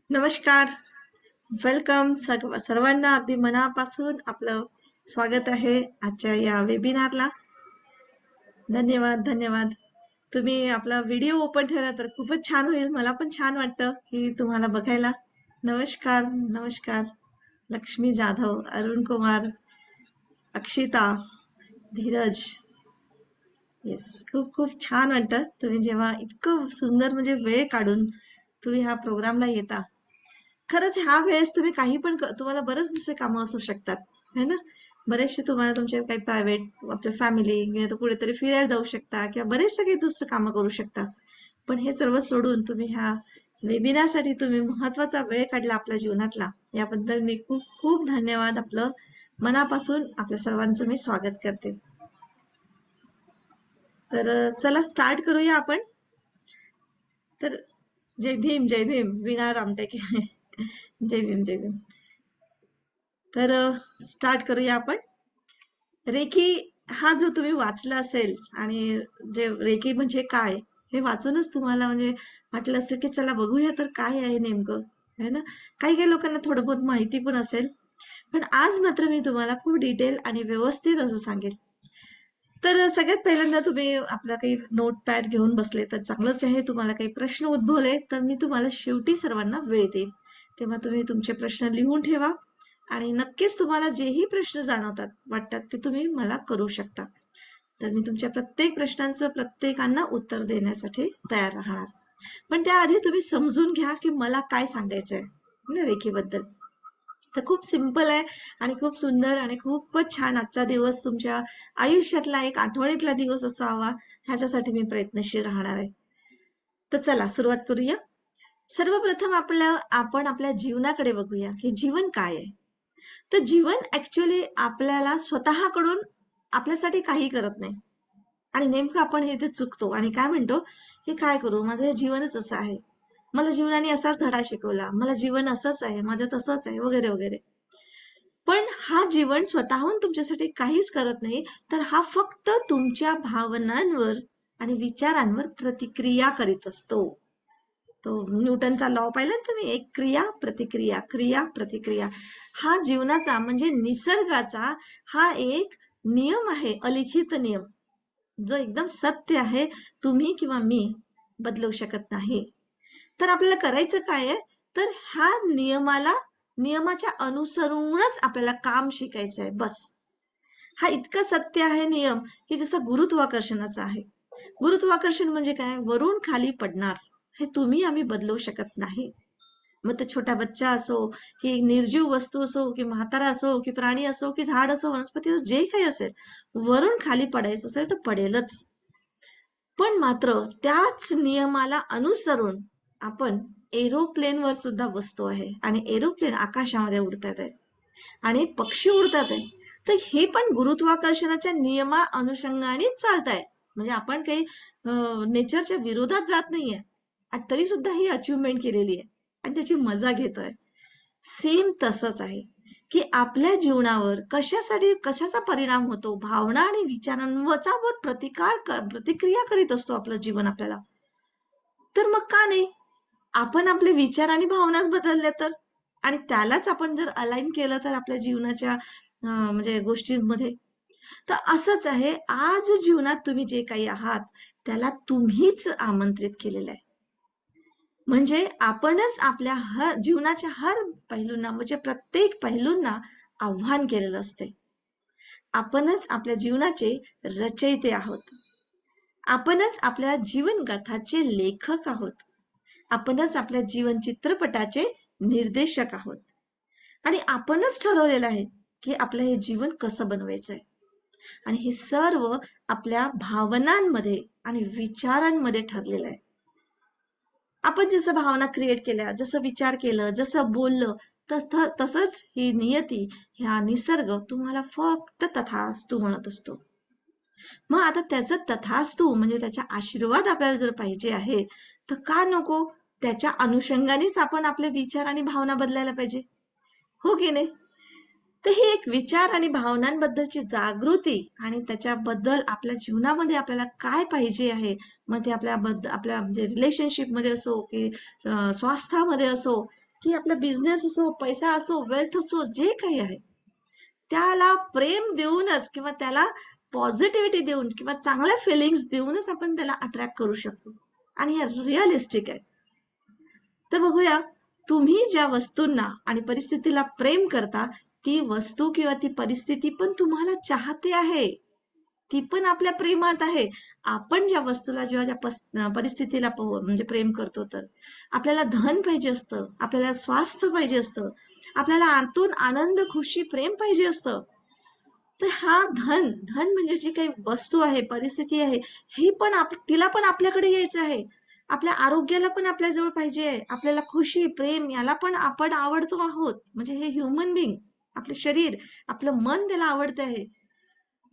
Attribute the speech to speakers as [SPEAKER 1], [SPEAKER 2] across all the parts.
[SPEAKER 1] नमस्कार, वेलकम सर्वांना अगदी मनापासून आपलं स्वागत आहे आजच्या या वेबिनारला. धन्यवाद, धन्यवाद. तुम्ही आपला व्हिडिओ ओपन ठेवला तर खूपच छान होईल. मला पण छान वाटतं की तुम्हाला बघायला. नमस्कार, नमस्कार. लक्ष्मी जाधव, अरुण कुमार, अक्षिता, धीरज. येस, खूप खूप छान वाटतं तुम्ही जेव्हा इतकं सुंदर म्हणजे वेळ काढून तुम्ही ह्या प्रोग्रामला येता. खरंच ह्या वेळेस तुम्ही काही पण तुम्हाला बरेच दुसरे कामं असू शकतात है ना. बरेचसे तुम्हाला तुमचे काही प्रायव्हेट आपल्या फॅमिली किंवा तर कुठेतरी फिरायला जाऊ शकता किंवा बरेचसे काही दुसरं कामं करू शकता. पण हे सर्व सोडून तुम्ही ह्या वेबिनारसाठी तुम्ही महत्वाचा वेळ काढला आपल्या जीवनातला, याबद्दल मी खूप खूप धन्यवाद आपलं मनापासून आपल्या सर्वांचं मी स्वागत करते. तर चला स्टार्ट करूया आपण. तर जय भीम वीणा रामटेके. जय भीम, जय भीम. तर स्टार्ट करूया आपण. रेकी हा जो तुम्ही वाचला असेल आणि जे रेकी म्हणजे काय हे वाचूनच तुम्हाला म्हणजे वाटलं असेल की चला बघूया तर काय आहे नेमकं, है ना. काही काही लोकांना थोडं बहुत माहिती पण असेल, पण आज मात्र मी तुम्हाला खूप डिटेल आणि व्यवस्थित असं सांगेल. तर सगळ्यात पहिल्यांदा तुम्ही आपला काही नोट पॅड घेऊन बसले तर चांगलंच आहे. तुम्हाला काही प्रश्न उद्भवले तर मी तुम्हाला शेवटी सर्वांना वेळ देईल, तेव्हा तुम्ही तुमचे प्रश्न लिहून ठेवा आणि नक्कीच तुम्हाला जेही प्रश्न जाणवतात वाटतात ते तुम्ही मला करू शकता. तर मी तुमच्या प्रत्येक प्रश्नांचं प्रत्येकांना उत्तर देण्यासाठी तयार राहणार. पण त्याआधी तुम्ही समजून घ्या की मला काय सांगायचंय ना रेखेबद्दल. तर खूप सिंपल आहे आणि खूप सुंदर आणि खूपच छान आजचा दिवस तुमच्या आयुष्यातला एक आठवणीतला दिवस असावा ह्याच्यासाठी मी प्रयत्नशील राहणार आहे. तर चला सुरुवात करूया. सर्वप्रथम आपण आपल्या जीवनाकडे बघूया की जीवन काय आहे. तर जीवन ऍक्च्युअली आपल्याला स्वतःकडून आपल्यासाठी काही करत नाही आणि नेमकं आपण इथे चुकतो आणि काय म्हणतो की काय करू, माझं हे जीवनच असं आहे, मला जीवनाने असाच धडा शिकवला, मला जीवन असंच आहे, माझं तसंच आहे वगैरे वगैरे. पण हा जीवन स्वतःहून तुमच्यासाठी काहीच करत नाही, तर हा फक्त तुमच्या भावनांवर आणि विचारांवर प्रतिक्रिया करीत असतो. तो न्यूटनचा लॉ पाहिला ना तुम्ही, एक क्रिया प्रतिक्रिया क्रिया प्रतिक्रिया. हा जीवनाचा म्हणजे निसर्गाचा हा एक नियम आहे, अलिखित नियम, जो एकदम सत्य आहे. तुम्ही किंवा मी बदलू शकत नाही. तर आपल्याला करायचं काय आहे, तर ह्या नियमाच्या अनुसरूनच आपल्याला काम शिकायचं आहे बस. हा इतका सत्य आहे नियम की जसं गुरुत्वाकर्षणाचा आहे. गुरुत्वाकर्षण म्हणजे काय, वरून खाली पडणार, हे तुम्ही आम्ही बदलू शकत नाही. मग तो छोटा बच्चा असो की निर्जीव वस्तू असो की म्हातारा असो की प्राणी असो की झाड असो वनस्पती असो, जे काही असेल, वरून खाली पडायचं असेल तर पडेलच. पण मात्र त्याच नियमाला अनुसरून आपण एरोप्लेनवर सुद्धा बसतो आहे आणि एरोप्लेन आकाशामध्ये उडतात आहे आणि पक्षी उडतात आहे. तर हे पण गुरुत्वाकर्षणाच्या नियमा अनुषंगाने चालत आहे. म्हणजे आपण काही नेचरच्या विरोधात जात नाहीये आणि तरी सुद्धा ही अचिव्हमेंट केलेली आहे आणि त्याची मजा घेतोय. सेम तसंच आहे की आपल्या जीवनावर कशाचा परिणाम होतो, भावना आणि विचारांवरचा प्रतिक्रिया करीत असतो आपलं जीवन आपल्याला. तर मग का नाही आपण आपले विचार आणि भावनाच बदलल्या तर, आणि त्यालाच आपण जर अलाइन केलं तर आपल्या जीवनाच्या म्हणजे गोष्टींमध्ये. तर असंच आहे, आज जीवनात तुम्ही जे काही आहात त्याला तुम्हीच आमंत्रित केलेलं आहे. म्हणजे आपणच आपल्या जीवनाच्या हर पैलूंना म्हणजे प्रत्येक पैलूंना आव्हान केलेलं असते. आपणच आपल्या जीवनाचे रचयिते आहोत. आपणच आपल्या जीवनगाथाचे लेखक आहोत. आपणच आपल्या जीवन चित्रपटाचे निर्देशक आहोत आणि आपणच ठरवलेलं आहे की आपलं हे जीवन कसं बनवायचंय. आणि हे सर्व आपल्या भावनांमध्ये आणि विचारांमध्ये ठरलेलं आहे. आपण जसं भावना क्रिएट केल्या, जसं विचार केलं, जसं बोललं, तसंच ही नियती, ह्या निसर्ग तुम्हाला फक्त तथास्तु म्हणत असतो. मग आता त्याचं तथास्तु म्हणजे त्याचा आशीर्वाद आपल्याला जर पाहिजे आहे, तर का नको त्याच्या अनुषंगानेच आपण आपले विचार आणि भावना बदलायला पाहिजे, हो की नाही. तर ही एक विचार आणि भावनांबद्दलची जागृती आणि त्याच्याबद्दल आपल्या जीवनामध्ये आपल्याला काय पाहिजे आहे, मग ते आपल्या म्हणजे रिलेशनशिपमध्ये असो की स्वास्थ्यामध्ये असो की आपला बिझनेस असो, पैसा असो, वेल्थ असो, जे काही आहे त्याला प्रेम देऊनच किंवा त्याला पॉझिटिव्हिटी देऊन किंवा चांगल्या फिलिंग्स देऊनच आपण त्याला अट्रॅक्ट करू शकतो. आणि हे रिअलिस्टिक आहे. तर बघूया, तुम्ही ज्या वस्तूंना आणि परिस्थितीला प्रेम करता, ती वस्तू किंवा ती परिस्थिती पण तुम्हाला चाहते आहे. ती पण आपल्या प्रेमात आहे. आपण ज्या वस्तूला जेव्हा परिस्थितीला म्हणजे प्रेम करतो, तर आपल्याला धन पाहिजे असतं, आपल्याला स्वास्थ्य पाहिजे असतं, आपल्याला आतून आनंद, खुशी, प्रेम पाहिजे असतं. तर हा धन धन म्हणजे जी काही वस्तू आहे, परिस्थिती आहे, ही पण तिला पण आपल्याकडे यायचं आहे. आपल्या आरोग्याला पण आपल्याजवळ पाहिजे आहे. आपल्याला खुशी, प्रेम याला पण आपण आवडतो आहोत. म्हणजे हे ह्युमन बिंग, आपलं शरीर, आपलं मन त्याला आवडतं आहे.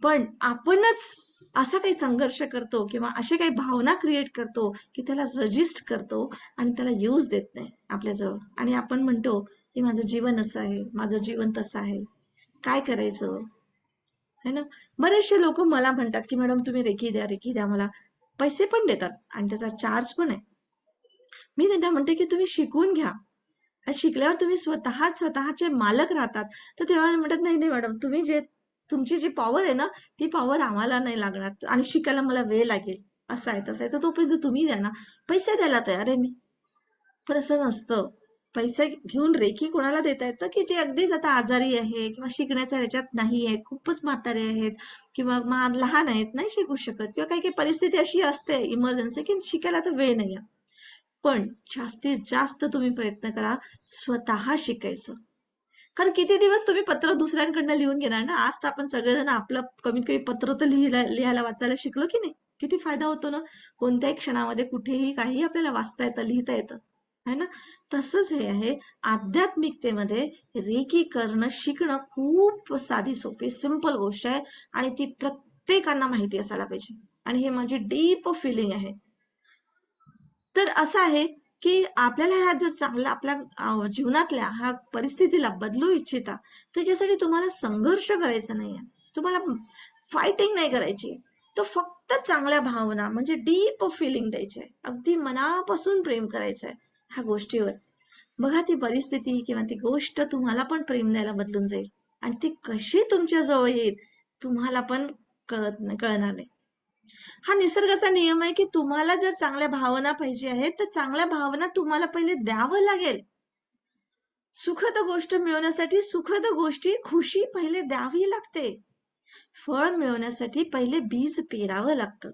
[SPEAKER 1] पण आपणच असा काही संघर्ष करतो किंवा अशा काही भावना क्रिएट करतो की त्याला रजिस्ट करतो आणि त्याला यूज देत नाही आपल्याजवळ. आणि आपण म्हणतो की माझं जीवन असं आहे, माझं जीवन तसं आहे, काय करायचं, है ना. बरेचसे लोक मला म्हणतात की मॅडम तुम्ही रेकी द्या, रेकी द्या. मला पैसे पण देतात आणि त्याचा चार्ज पण आहे. मी त्यांना म्हणते की तुम्ही शिकून घ्या, आणि शिकल्यावर तुम्ही स्वतःचे मालक राहतात. तर तेव्हा म्हणतात नाही नाही मॅडम, तुम्ही जे तुमची जी पॉवर आहे ना, ती पॉवर आम्हाला नाही लागणार आणि शिकायला मला वेळ लागेल, असं आहे तसं आहे. तर तोपर्यंत तुम्ही द्या ना. पैसे द्यायला तयार आहे मी. पण असं नसतं. पैसे घेऊन रेकी कोणाला देता येतं की जे अगदीच आता आजारी आहे किंवा शिकण्याच्या ह्याच्यात नाही आहेत, खूपच म्हातारे आहेत किंवा लहान आहेत, नाही शिकू शकत, किंवा काही काही परिस्थिती अशी असते इमर्जन्सी की शिकायला तर वेळ नाही. पण जास्तीत जास्त तुम्ही प्रयत्न करा स्वतः शिकायचं. कारण किती दिवस तुम्ही पत्र दुसऱ्यांकडनं लिहून घेणार ना. आज तर आपण सगळेजण आपलं कमीत कमी पत्र तर लिहायला वाचायला शिकलो की नाही. किती फायदा होतो ना. कोणत्याही क्षणामध्ये कुठेही काही आपल्याला वाचता येतं, लिहिता येतं, है ना. तसंच हे आहे आध्यात्मिकतेमध्ये. रेकी करणं शिकणं खूप साधी सोपी सिंपल गोष्ट आहे आणि ती प्रत्येकांना माहिती असायला पाहिजे. आणि हे माझी डीप फिलिंग आहे. तर असं आहे की आपल्याला ह्या जर चांगला आपल्या जीवनातल्या ह्या परिस्थितीला बदलू इच्छिता, त्याच्यासाठी तुम्हाला संघर्ष करायचा नाहीये, तुम्हाला फायटिंग नाही करायची. तो फक्त चांगल्या भावना म्हणजे डीप फिलिंग द्यायची आहे, अगदी मनापासून प्रेम करायचं आहे ह्या गोष्टीवर. बघा, ती परिस्थिती किंवा ती गोष्ट तुम्हाला पण प्रेम द्यायला बदलून जाईल आणि ती कशी तुमच्या जवळ येईल तुम्हाला पण कळणार नाही. हा निसर्गाचा नियम आहे की तुम्हाला जर चांगल्या भावना पाहिजे आहेत, तर चांगल्या भावना तुम्हाला पहिले द्यावं लागेल. सुखद गोष्ट मिळवण्यासाठी सुखद गोष्टी, खुशी पहिले द्यावी लागते. फळ मिळवण्यासाठी पहिले बीज पेरावं लागतं.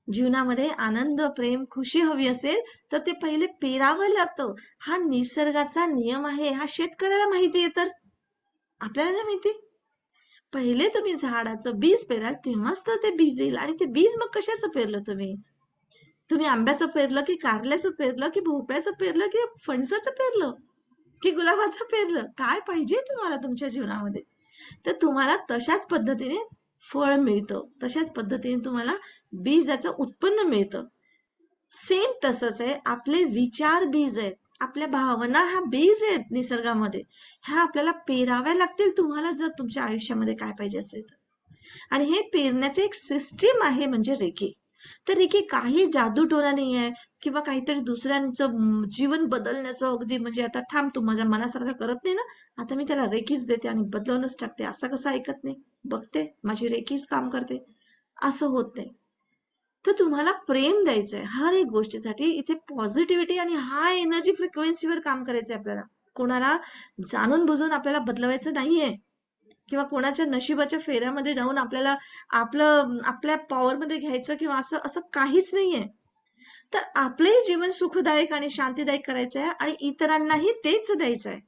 [SPEAKER 1] जीवनामध्ये आनंद, प्रेम, खुशी हवी असेल तर ते पहिले पेरावं लागतं. हा निसर्गाचा नियम आहे. हा शेतकऱ्याला माहिती आहे, तर आपल्याला नाही माहिती. पहिले तुम्ही झाडाचं बीज पेराल तेव्हाच तर ते बीज येईल. आणि ते बीज मग कशाचं पेरलं तुम्ही? तुम्ही आंब्याचं पेरलं की कारल्याचं पेरलं की भोपळ्याचं पेरलं की फणसाचं पेरलं की गुलाबाचं पेरलं? काय पाहिजे तुम्हाला तुमच्या जीवनामध्ये? तर तुम्हाला तशाच पद्धतीने फळ मिळतं, तशाच पद्धतीने तुम्हाला बीजाचं उत्पन्न मिळतं. सेम तसंच आहे, आपले विचार बीज आहेत, आपल्या भावना ह्या बीज आहेत निसर्गामध्ये. ह्या आपल्याला पेराव्या लागतील तुम्हाला जर तुमच्या आयुष्यामध्ये काय पाहिजे असेल तर. आणि हे पेरण्याचे एक सिस्टीम आहे म्हणजे रेकी. तर रेकी काही जादूटोना नाही आहे किंवा काहीतरी दुसऱ्यांचं जीवन बदलण्याचं, अगदी म्हणजे आता थांब तू माझ्या मनासारखं करत नाही ना, आता मी त्याला रेकीच देते आणि बदलवूनच टाकते, असं कसं ऐकत नाही, बघते माझी रेकीच काम करते, असं होत नाही. तर तुम्हाला प्रेम द्यायचंय हर एक गोष्टीसाठी. इथे पॉझिटिव्हिटी आणि हाय एनर्जी फ्रिक्वेन्सीवर काम करायचंय आपल्याला. कोणाला जाणून बुजून आपल्याला बदलवायचं नाहीये किंवा कोणाच्या नशिबाच्या फेऱ्यामध्ये जाऊन आपल्याला आपल्या पॉवरमध्ये घ्यायचं किंवा असं असं काहीच नाहीये. तर आपलंही जीवन सुखदायक आणि शांतीदायक करायचं आहे आणि इतरांनाही तेच द्यायचं आहे.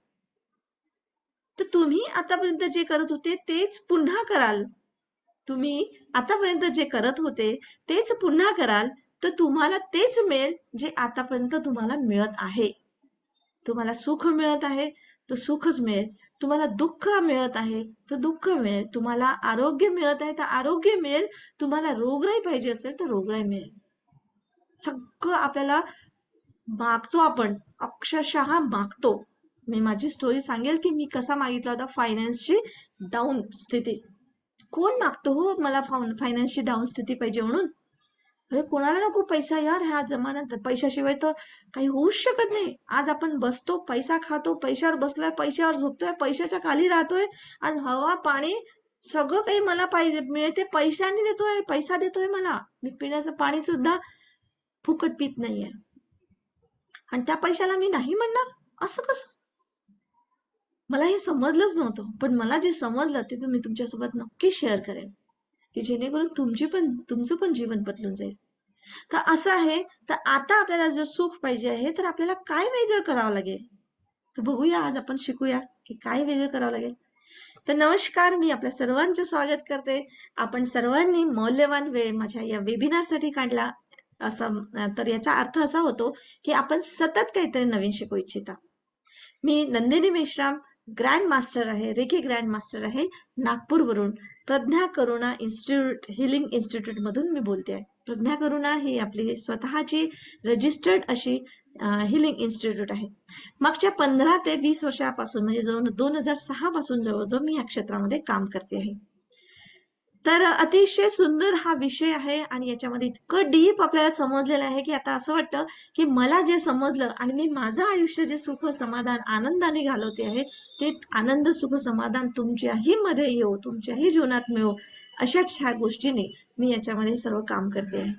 [SPEAKER 1] तर तुम्ही आतापर्यंत जे करत होते तेच पुन्हा कराल. तुम्ही आतापर्यंत जे करत होते तेच पुन्हा कराल, तर तुम्हाला तेच मिळेल जे आतापर्यंत तुम्हाला मिळत आहे. तुम्हाला सुख मिळत आहे तर सुखच मिळेल. तुम्हाला दुःख मिळत आहे तर दुःख मिळेल. तुम्हाला आरोग्य मिळत आहे तर आरोग्य मिळेल. तुम्हाला रोगराई पाहिजे असेल तर रोगराई मिळेल. सगळं आपल्याला मागतो आपण, अक्षरशः मागतो. मी माझी स्टोरी सांगेल की मी कसा मागितला होता फायनान्सची डाऊन स्थिती. कोण मागतो हो मला फायनान्सची डाऊन स्थिती पाहिजे म्हणून? अरे कोणाला नको पैसा यार, ह्या जमान्यात पैशाशिवाय तर काही होऊच शकत नाही. आज आपण बसतो, पैसा खातो, पैशावर बसलोय, पैशावर झोपतोय, पैशाच्या खाली राहतोय. आज हवा पाणी सगळं काही मला पाहिजे मिळते, पैशाने देतोय, पैसा देतोय मला. मी पिण्याचं पाणी सुद्धा फुकट पित नाहीये, आणि त्या पैशाला मी नाही म्हणणार, असं कसं? मला हे समजलंच नव्हतं, पण मला जे समजलं ते मी तुमच्यासोबत नक्की शेअर करेन, की जेणेकरून तुमचं पण जीवन बदलून जाईल. तर असं आहे. तर आता आपल्याला जर सुख पाहिजे आहे, तर आपल्याला काय वेगळं करावं लागेल? तर बघूया, आज आपण शिकूया की काय वेगळं करावं लागेल. तर नमस्कार, मी आपल्या सर्वांचं स्वागत करते. आपण सर्वांनी मौल्यवान वेळ माझ्या या वेबिनारसाठी काढला. तर याचा अर्थ असा होतो की आपण सतत काहीतरी नवीन शिकू इच्छिता. मी नंदिनी मेश्राम, ग्रँड मास्टर आहे, रेकी ग्रँड मास्टर आहे, नागपूरवरून. प्रज्ञा करुणा इन्स्टिट्यूट, हिलिंग इन्स्टिट्यूट मधून मी बोलते आहे. प्रज्ञा करुणा ही आपली स्वतःची रजिस्टर्ड अशी हिलिंग इन्स्टिट्यूट आहे. मागच्या 15 ते 20 वर्षापासून, म्हणजे 2006 पासून जवळजवळ मी या क्षेत्रामध्ये काम करते आहे. तर अतिशय सुंदर हा विषय आहे, आणि याच्यामध्ये इतकं डीप आपल्याला समजलेलं आहे की आता असं वाटतं की मला जे समजलं आणि मी माझं आयुष्य जे सुख समाधान आनंदाने घालवते आहे, ते आनंद सुख समाधान तुमच्याही मध्ये येऊ, तुमच्याही जीवनात मिळो, अशाच ह्या गोष्टीने मी याच्यामध्ये सर्व काम करते आहे.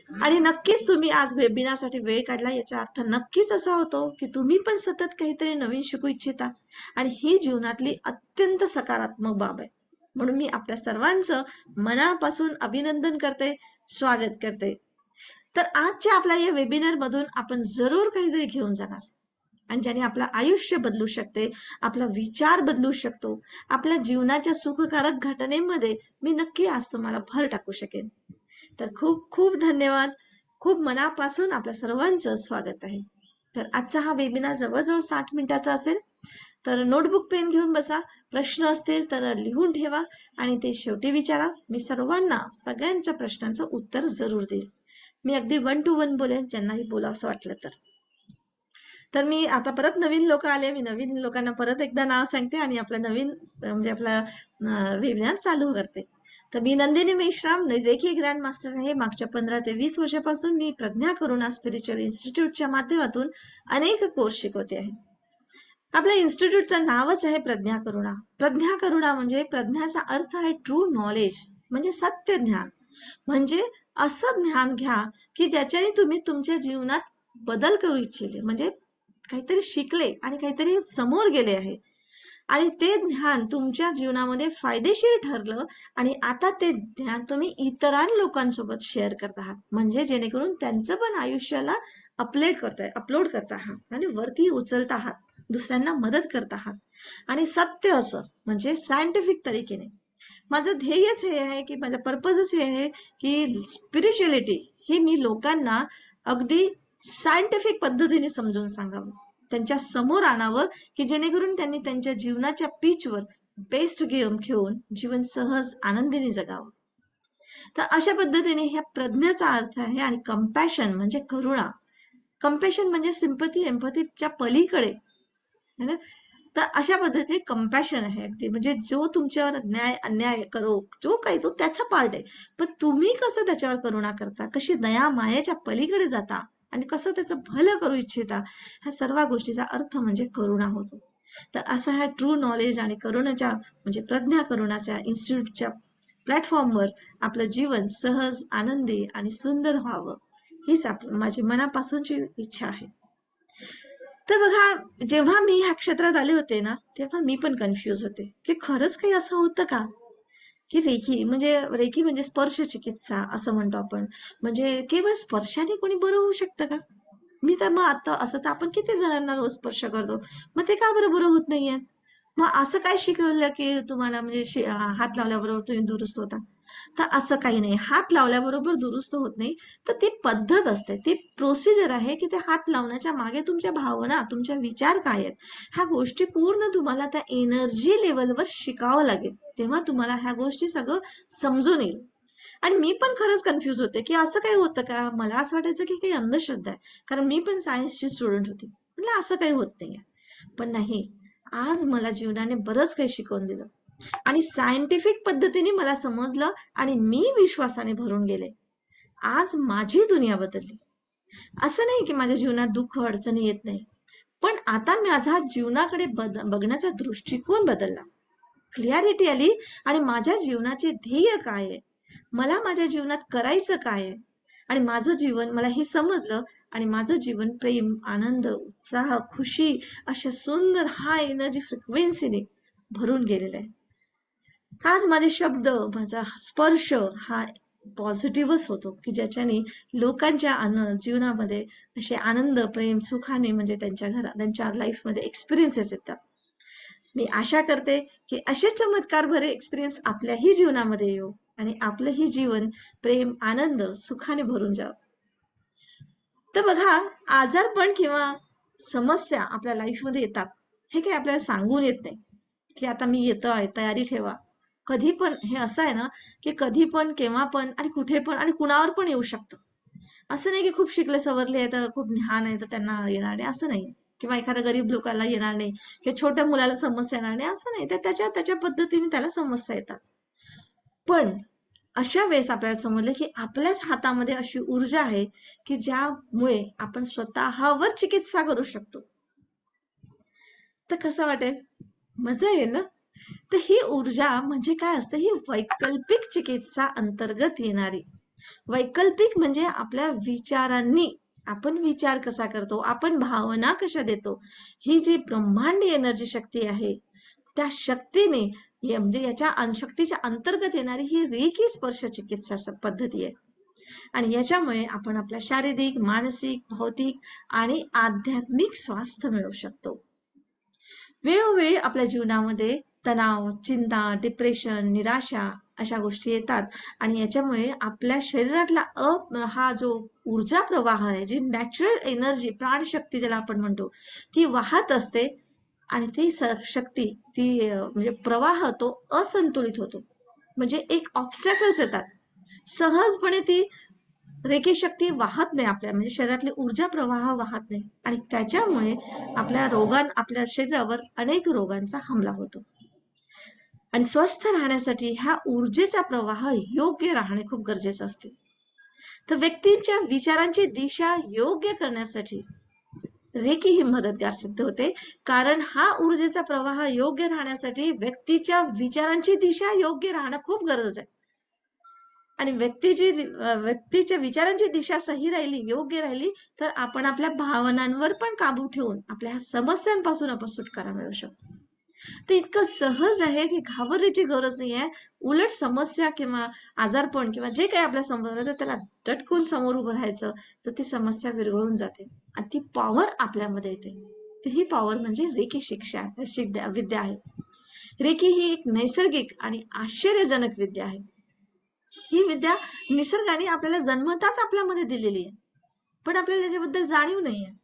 [SPEAKER 1] आणि नक्कीच तुम्ही आज वेबिनारसाठी वेळ काढला, याचा अर्थ नक्कीच असा होतो की तुम्ही पण सतत काहीतरी नवीन शिकू इच्छिता, आणि ही जीवनातली अत्यंत सकारात्मक बाब आहे. म्हणून मी आपल्या सर्वांचं मनापासून अभिनंदन करते, स्वागत करते. तर आजच्या आपल्या या वेबिनार मधून आपण जरूर काहीतरी घेऊन जाणार, आणि ज्याने आपलं आयुष्य बदलू शकते, आपला विचार बदलू शकतो, आपल्या जीवनाच्या सुखकारक घटनेमध्ये मी नक्की आज तुम्हाला भर टाकू शकेन. तर खूप खूप धन्यवाद. खूप मनापासून आपल्या सर्वांचं स्वागत आहे. तर आजचा हा वेबिनार जवळजवळ 60 मिनिटाचा असेल. तर नोटबुक पेन घेऊन बसा. प्रश्न असतील तर लिहून ठेवा आणि ते शेवटी विचारा. मी सर्वांना सगळ्यांच्या प्रश्नांचं उत्तर जरूर देईल. मी अगदी 1 to 1 बोलेन, ज्यांनाही बोलावं असं वाटलं तर. तर मी आता परत नवीन लोक आले, मी नवीन लोकांना परत एकदा नाव सांगते आणि आपला नवीन म्हणजे आपला वेबिनार चालू करते. तर मी Nandini Meshram, reiki grand master आहे. मागच्या 15 ते 20 वर्षापासून मी प्रज्ञा करुणा स्पिरिच्युअल इन्स्टिट्यूटच्या माध्यमातून अनेक कोर्स शिकवते आहे. आपल्या इन्स्टिट्यूटचं नावच आहे प्रज्ञा करुणा. प्रज्ञा करुणा म्हणजे प्रज्ञाचा अर्थ आहे ट्रू नॉलेज, म्हणजे सत्य ज्ञान. म्हणजे असं ज्ञान घ्या की ज्याच्याने तुम्ही तुमच्या जीवनात बदल करू इच्छिले, म्हणजे काहीतरी शिकले आणि काहीतरी समोर गेले आहे, आणि ते ज्ञान तुमच्या जीवनामध्ये फायदेशीर ठरलं, आणि आता ते ज्ञान तुम्ही इतरां लोकांसोबत शेअर करत आहात, म्हणजे जेणेकरून त्यांचं पण आयुष्याला अपलोड करत आहात आणि वरती उचलत आहात, दुसऱ्यांना मदत करत आहात. आणि सत्य असं म्हणजे सायंटिफिक तरीकेने. माझं ध्येयच हे आहे की माझा पर्पजच हे आहे की स्पिरिच्युअलिटी ही मी लोकांना अगदी सायंटिफिक पद्धतीने समजून सांगावं, त्यांच्या समोर आणावं, की जेणेकरून त्यांनी त्यांच्या जीवनाच्या पिचवर बेस्ट गेम खेळून जीवन सहज आनंदीने जगावं. तर अशा पद्धतीने ह्या प्रज्ञेचा अर्थ आहे. आणि कंपॅशन म्हणजे करुणा. कंपॅशन म्हणजे सिंपथी, एम्पथीच्या पलीकडे है ना. तर अशा पद्धतीने कंपॅशन आहे अगदी, म्हणजे जो तुमच्यावर अन्याय करो, जो काही तो त्याचा पार्ट आहे, पण तुम्ही कसं त्याच्यावर करुणा करता, कशी दया मायेच्या पलीकडे जाता आणि कसं त्याचं भलं करू इच्छिता, ह्या सर्व गोष्टीचा अर्थ म्हणजे करुणा होतो. तर असं ह्या ट्रू नॉलेज आणि करुणाच्या म्हणजे प्रज्ञा करुणाच्या इन्स्टिट्यूटच्या प्लॅटफॉर्मवर आपलं जीवन सहज आनंदी आणि सुंदर व्हावं, हीच माझी मनापासूनची इच्छा आहे. तर बघा, जेव्हा मी ह्या क्षेत्रात आले होते ना, तेव्हा मी पण कन्फ्युज होते की खरंच काही असं होतं का, की रेकी म्हणजे स्पर्श चिकित्सा असं म्हणतो आपण, म्हणजे केवळ स्पर्शाने कोणी बरं होऊ शकतं का? मी तर मग आता असं तर आपण किती जणांना रोज स्पर्श करतो, मग ते का बरं होत नाहीये? मग असं काय शिकवलं की तुम्हाला म्हणजे हात लावल्याबरोबर तुम्ही दुरुस्त होता? तर असं काही नाही, हात लावल्याबरोबर दुरुस्त होत नाही. तर ती पद्धत असते, ती प्रोसिजर आहे की ते हात लावण्याच्या मागे तुमच्या भावना, तुमच्या विचार काय आहेत, ह्या गोष्टी पूर्ण तुम्हाला त्या एनर्जी लेवलवर शिकावं लागेल, तेव्हा तुम्हाला ह्या गोष्टी सगळं समजून येईल. आणि मी पण खरंच कन्फ्युज होते की असं काही होतं का. मला असं वाटायचं की काही अंधश्रद्धा आहे, कारण मी पण सायन्सची स्टुडंट होती. म्हटलं असं काही होत नाहीये. पण नाही, आज मला जीवनाने बरंच काही शिकवून दिलं, आणि सायंटिफिक पद्धतीने मला समजलं, आणि मी विश्वासाने भरून गेले. आज माझी दुनिया बदलली. असं नाही की माझ्या जीवनात दुःख अडचणी येत नाही, पण आता माझा जीवनाकडे बघण्याचा दृष्टिकोन बदलला. क्लिअरिटी आली आणि माझ्या जीवनाचे ध्येय काय आहे, मला माझ्या जीवनात करायचं काय आहे, आणि माझं जीवन मला हे समजलं. आणि माझं जीवन प्रेम, आनंद, उत्साह, खुशी अशा सुंदर हाय एनर्जी फ्रिक्वेन्सीने भरून गेलेलं आहे. हाच माझे शब्द, माझा स्पर्श हा पॉझिटिव्हच होतो, की ज्याच्याने लोकांच्या जीवनामध्ये असे आनंद, प्रेम, सुखाने म्हणजे त्यांच्या घरात, त्यांच्या लाईफमध्ये एक्सपिरियन्सेस येतात. मी आशा करते की असे चमत्कार भरे एक्सपिरियन्स आपल्याही जीवनामध्ये येऊ आणि आपलंही जीवन प्रेम, आनंद, सुखाने भरून जावं. तर बघा, आजारपण किंवा समस्या आपल्या लाईफमध्ये येतात, हे काही आपल्याला सांगून येत नाही की आता मी येतोय, तयारी ठेवा. कधी पण हे असं आहे ना, की कधी पण, केव्हा पण आणि कुठे पण आणि कुणावर पण येऊ शकतं. असं नाही की खूप शिकले सवरले आहेत, खूप ज्ञान आहे तर त्यांना येणार नाही, असं नाही. किंवा एखाद्या गरीब लोकांना येणार नाही किंवा छोट्या मुलाला समस्या येणार नाही, असं नाही. तर त्याच्या त्याच्या पद्धतीने त्याला समस्या येतात. पण अशा वेळेस आपल्याला समजलं की आपल्याच हातामध्ये अशी ऊर्जा आहे की ज्यामुळे आपण स्वतःवर चिकित्सा करू शकतो. तर कसं वाटेल? मजा येईल ना? तर ही ऊर्जा म्हणजे काय असते? ही वैकल्पिक चिकित्सा अंतर्गत येणारी. वैकल्पिक म्हणजे आपल्या विचारांनी, आपण विचार कसा करतो, आपण भावना कशा देतो, ही जी ब्रह्मांडी एनर्जी शक्ती आहे, त्या शक्तीने म्हणजे याच्या शक्तीच्या अंतर्गत येणारी ही रेकी स्पर्श चिकित्सा पद्धती आहे. आणि याच्यामुळे आपण आपल्या शारीरिक, मानसिक, भौतिक आणि आध्यात्मिक स्वास्थ्य मिळवू शकतो. वेळोवेळी आपल्या जीवनामध्ये तणाव, चिंता, डिप्रेशन, निराशा अशा गोष्टी येतात आणि याच्यामुळे आपल्या शरीरातला हा जो ऊर्जा प्रवाह आहे, जी नॅचरल एनर्जी, प्राणशक्ती ज्याला आपण म्हणतो, ती वाहत असते आणि ती शक्ती, ती म्हणजे प्रवाह तो असंतुलित होतो. म्हणजे एक ऑब्स्टॅकल्स येतात. सहजपणे ती रेखी शक्ती वाहत नाही, आपल्या म्हणजे शरीरातली ऊर्जा प्रवाह वाहत नाही आणि त्याच्यामुळे आपल्या शरीरावर अनेक रोगांचा हमला होतो. आणि स्वस्थ राहण्यासाठी ह्या ऊर्जेचा प्रवाह योग्य राहणे खूप गरजेचं असते. तर व्यक्तींच्या विचारांची दिशा योग्य करण्यासाठी रेकी ही मदतगार सिद्ध होते. कारण हा ऊर्जेचा प्रवाह योग्य राहण्यासाठी व्यक्तीच्या विचारांची दिशा योग्य राहणं खूप गरजेचं आहे. आणि व्यक्तीच्या विचारांची दिशा सही राहिली, योग्य राहिली, तर आपण आपल्या भावनांवर पण काबू ठेवून आपल्या ह्या समस्यांपासून आपण सुटकारा मिळवू शकतो. ते इतकं सहज आहे की घाबरण्याची गरज नाही आहे. उलट समस्या किंवा आजारपण किंवा जे काही आपल्या समोर आलं तर त्याला दटकून समोर उभं राहायचं, तर ती समस्या विरघळून जाते आणि ती पॉवर आपल्यामध्ये येते. तर ही पॉवर म्हणजे रेकी विद्या आहे. रेकी ही एक नैसर्गिक आणि आश्चर्यजनक विद्या आहे. ही विद्या निसर्गाने आपल्याला जन्मताच आपल्यामध्ये दिलेली आहे, पण आपल्याला त्याच्याबद्दल जाणीव नाहीये.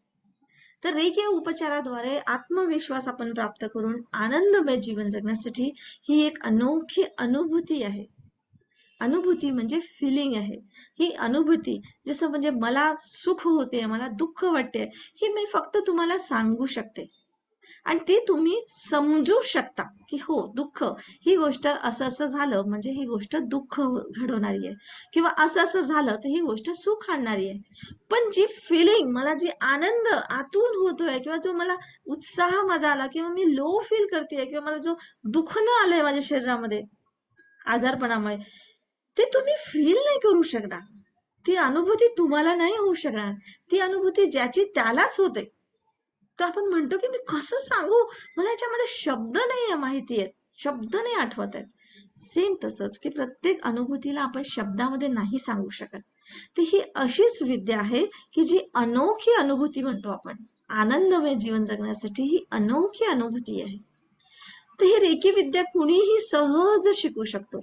[SPEAKER 1] तर रेकी उपचाराद्वारे आत्मविश्वास आपण प्राप्त करून आनंदमय जीवन जगण्यासाठी ही एक अनोखी अनुभूती आहे. अनुभूती म्हणजे फिलिंग आहे. ही अनुभूती जसं म्हणजे मला सुख होते, मला दुःख वाटते, ही मी फक्त तुम्हाला सांगू शकते. आणि ते तुम्ही समजू शकता की हो, दुःख ही गोष्ट असं असं झालं म्हणजे ही गोष्ट दुःख घडवणारी आहे, किंवा असं असं झालं तर ही गोष्ट सुख आणणारी आहे. पण जी फिलिंग मला, जी आनंद आतून होतोय, किंवा जो मला उत्साह माझा आला, किंवा मी लो फील करते, किंवा मला जो दुखणं आलंय माझ्या शरीरामध्ये आजारपणामुळे, ते तुम्ही फील नाही करू शकणार. ती अनुभूती तुम्हाला नाही होऊ शकणार. ती अनुभूती ज्याची त्यालाच होते. तर आपण म्हणतो की मी कसं सांगू, मला याच्यामध्ये शब्द नाही माहिती आहेत, शब्द नाही आठवत आहेत. सेम तसंच की प्रत्येक अनुभूतीला आपण शब्दामध्ये नाही सांगू शकत. तर ही अशीच विद्या आहे की जी अनोखी अनुभूती म्हणतो आपण. आनंदमय जीवन जगण्यासाठी ही अनोखी अनुभूती आहे. तर ही रेकी विद्या कुणीही सहज शिकू शकतो.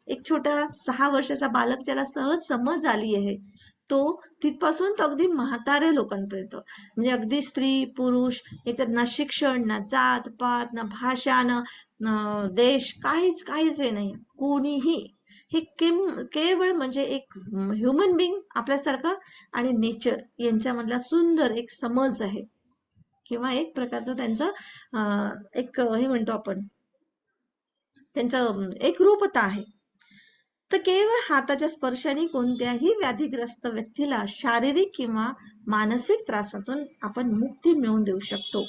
[SPEAKER 1] एक छोटा 6 वर्षाचा बालक ज्याला सहज समज आली आहे, तो तिथपासून तर अगदी म्हाताऱ्या लोकांपर्यंत, म्हणजे अगदी स्त्री पुरुष याच्यात ना शिक्षण, ना जात पात, ना भाषा, ना देश, काहीच काहीच हे नाही. कोणीही हे केवळ म्हणजे एक ह्युमन बिंग आपल्यासारखं आणि नेचर यांच्यामधला सुंदर एक समज आहे, किंवा एक प्रकारचा त्यांचा एक हे म्हणतो आपण, त्यांचं एक रूपता आहे. तर केवळ हाताच्या स्पर्शाने कोणत्याही व्याधीग्रस्त व्यक्तीला शारीरिक किंवा मानसिक त्रासातून आपण मुक्ती मिळवून देऊ शकतो.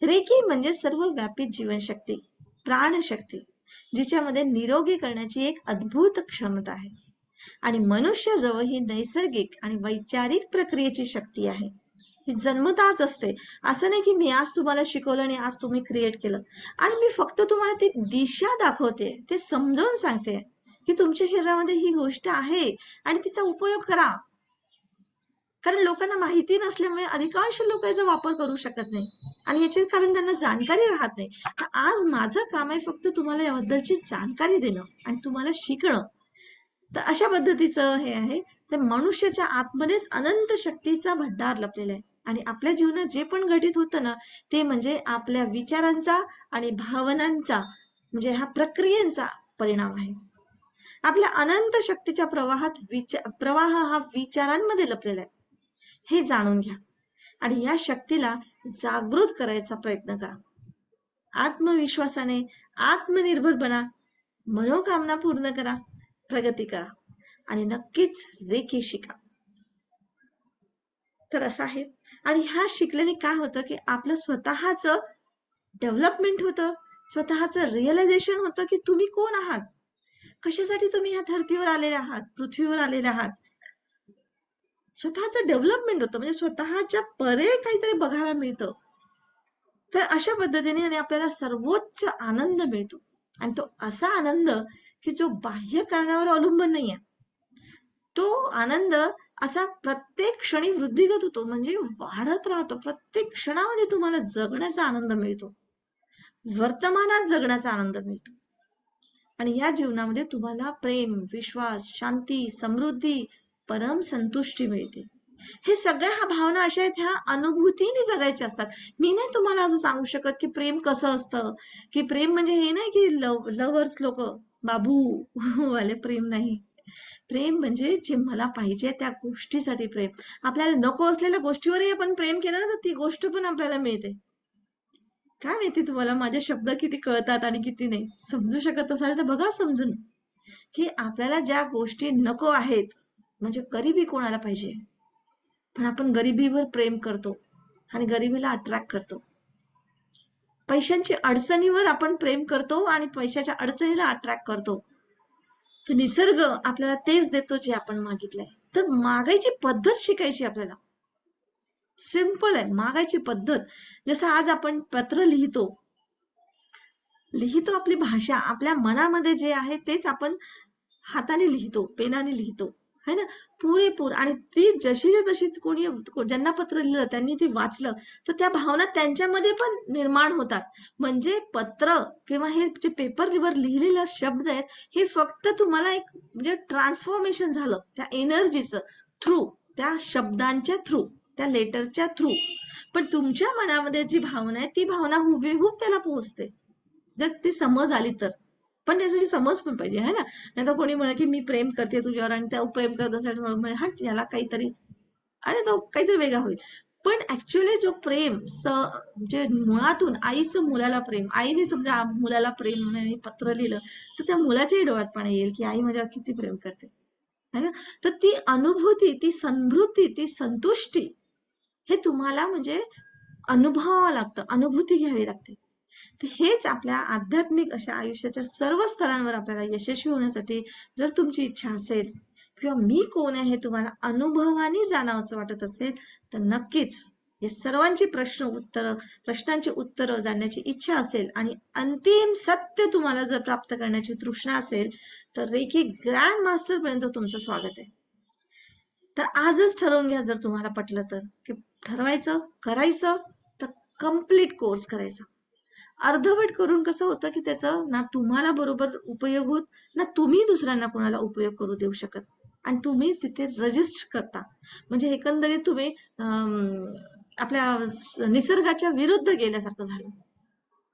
[SPEAKER 1] रेकी म्हणजे सर्वव्यापी जीवनशक्ती, प्राणशक्ती, जिच्यामध्ये निरोगी करण्याची एक अद्भुत क्षमता आहे. आणि मनुष्याजवळ ही नैसर्गिक आणि वैचारिक प्रक्रियेची शक्ती आहे. ही जन्मताच असते. असं नाही की मी आज तुम्हाला शिकवलं आणि आज तुम्ही क्रिएट केलं. आज मी फक्त तुम्हाला ती दिशा दाखवते, ते समजावून सांगते की तुमच्या शरीरामध्ये ही गोष्ट आहे आणि तिचा उपयोग करा. कारण लोकांना माहिती नसल्यामुळे अधिकांश लोक याचा वापर करू शकत नाही आणि याचे कारण त्यांना जाणकारी राहत नाही. तर आज माझं काम आहे फक्त तुम्हाला याबद्दलची जाणकारी देणं आणि तुम्हाला शिकणं. तर अशा पद्धतीचं हे आहे. तर मनुष्याच्या आतमध्येच अनंत शक्तीचा भंडार लपलेला आहे आणि आपल्या जीवनात जे पण घटित होतं ना, ते म्हणजे आपल्या विचारांचा आणि भावनांचा म्हणजे ह्या प्रक्रियेचा परिणाम आहे. आपल्या अनंत शक्तीच्या प्रवाह हा विचारांमध्ये लपलेला आहे, हे जाणून घ्या आणि या शक्तीला जागृत करायचा प्रयत्न करा. आत्मविश्वासाने आत्मनिर्भर बना, मनोकामना पूर्ण करा, प्रगती करा आणि नक्कीच रेकी शिका. तर असं आहे. आणि ह्या शिकल्याने काय होतं की आपलं स्वतःच डेव्हलपमेंट होतं, स्वतःचं रिअलायझेशन होतं की तुम्ही कोण आहात, कशासाठी तुम्ही ह्या धर्तीवर आलेले आहात, पृथ्वीवर आलेले आहात. स्वतःचं डेव्हलपमेंट होतं, म्हणजे स्वतःच्या परे काहीतरी बघायला मिळतं. तर अशा पद्धतीने आणि आपल्याला सर्वोच्च आनंद मिळतो आणि तो असा आनंद की जो बाह्य कारणावर अवलंबून नाहीये. तो आनंद असा प्रत्येक क्षणी वृद्धिगत होतो, म्हणजे वाढत राहतो. प्रत्येक क्षणामध्ये तुम्हाला जगण्याचा आनंद मिळतो, वर्तमानात जगण्याचा आनंद मिळतो आणि या जीवनामध्ये तुम्हाला प्रेम, विश्वास, शांती, समृद्धी, परम संतुष्टी मिळते. हे सगळ्या ह्या भावना अशा आहेत, ह्या अनुभूतीने जगायच्या असतात. मी नाही तुम्हाला असं सांगू शकत की प्रेम कसं असतं, की प्रेम म्हणजे हे नाही की लव्हर्स लोक बाबू वाले प्रेम नाही. प्रेम म्हणजे जे मला पाहिजे त्या गोष्टीसाठी प्रेम. आपल्याला नको असलेल्या गोष्टीवरही आपण प्रेम केलं ना, तर ती गोष्ट पण आपल्याला मिळते. काय माहिती तुम्हाला माझे शब्द किती कळतात आणि किती नाही. समजू शकत असाल तर बघा समजून, की आपल्याला ज्या गोष्टी नको आहेत, म्हणजे गरिबी कोणाला पाहिजे, पण आपण गरिबीवर प्रेम करतो आणि गरिबीला अट्रॅक्ट करतो. पैशांची अडचणीवर आपण प्रेम करतो आणि पैशाच्या अडचणीला अट्रॅक्ट करतो. तर निसर्ग आपल्याला तेच देतो जे आपण मागितलंय. तर मागायची पद्धत शिकायची आपल्याला. सिंपल आहे मागायची पद्धत. जसं आज आपण पत्र लिहितो, आपली भाषा, आपल्या मनामध्ये जे आहे तेच आपण हाताने लिहितो, पेनाने लिहितो, है ना, पुरेपूर. आणि ती जशी तशी कोणी ज्यांना पत्र लिहिलं त्यांनी ते वाचलं तर त्या भावना त्यांच्यामध्ये पण निर्माण होतात. म्हणजे पत्र किंवा हे जे पेपरवर लिहिलेले शब्द आहेत, हे फक्त तुम्हाला एक म्हणजे ट्रान्सफॉर्मेशन झालं त्या एनर्जीचं थ्रू, त्या शब्दांच्या थ्रू, त्या लेटरच्या थ्रू. पण तुमच्या मनामध्ये जी भावना आहे ती भावना हुबेहूब त्याला पोहोचते, जर ती समज आली तर. पण त्यासाठी समज पण पाहिजे, है ना. नाही तर कोणी म्हणा की मी प्रेम करते तुझ्यावर आणि त्या प्रेम करत असेल हट याला काहीतरी, आणि तो काहीतरी वेगळा होईल. पण ऍक्च्युअली जो प्रेम म्हणजे मुळातून आईचं मुलाला प्रेम, आईने समजा मुलाला प्रेम म्हणून पत्र लिहिलं तर त्या मुलाच्याही डोळ्यात पाणी येईल की आई माझ्यावर किती प्रेम करते, है ना. तर ती अनुभूती, ती समृद्धी, ती संतुष्टी हे तुम्हाला म्हणजे अनुभवावं लागतं, अनुभूती घ्यावी लागते. तर हेच आपल्या आध्यात्मिक अशा आयुष्याच्या सर्व स्तरांवर आपल्याला यशस्वी होण्यासाठी जर तुमची इच्छा असेल किंवा मी कोण आहे हे तुम्हाला अनुभवाने जाणावंसं वाटत असेल तर नक्कीच या सर्वांची प्रश्नांची उत्तरं जाणण्याची इच्छा असेल आणि अंतिम सत्य तुम्हाला जर प्राप्त करण्याची तृष्णा असेल तर रेकी ग्रँड मास्टर पर्यंत तुमचं स्वागत आहे. तर आजच ठरवून घ्या, जर तुम्हाला पटलं तर, की ठरवायचं करायचं तर कम्प्लीट कोर्स करायचा. अर्धवट करून कसं होतं की त्याचं ना तुम्हाला बरोबर उपयोग होत, ना तुम्ही दुसऱ्यांना कोणाला उपयोग करू देऊ शकत आणि तुम्हीच तिथे रजिस्टर करता. म्हणजे एकंदरीत तुम्ही आपल्या निसर्गाच्या विरुद्ध गेल्यासारखं झालं,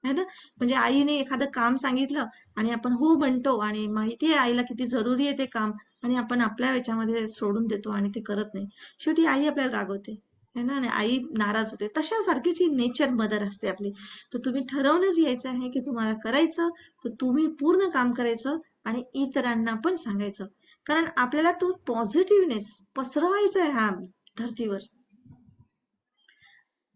[SPEAKER 1] है ना. म्हणजे आईने एखादं काम सांगितलं आणि आपण हो म्हणतो आणि माहिती आहे आईला किती जरुरी आहे ते काम, आणि आपण आपल्या याच्यामध्ये सोडून देतो आणि ते करत नाही. शेवटी आई आपल्याला रागवते, है ना, आणि आई नाराज होते. तशा सारखीच ही नेचर मदर असते आपली. तर तुम्ही ठरवूनच यायचं आहे की तुम्हाला करायचं तर तुम्ही पूर्ण काम करायचं आणि इतरांना पण सांगायचं. कारण आपल्याला तो पॉझिटिव्हनेस पसरवायचा आहे ह्या धर्तीवर.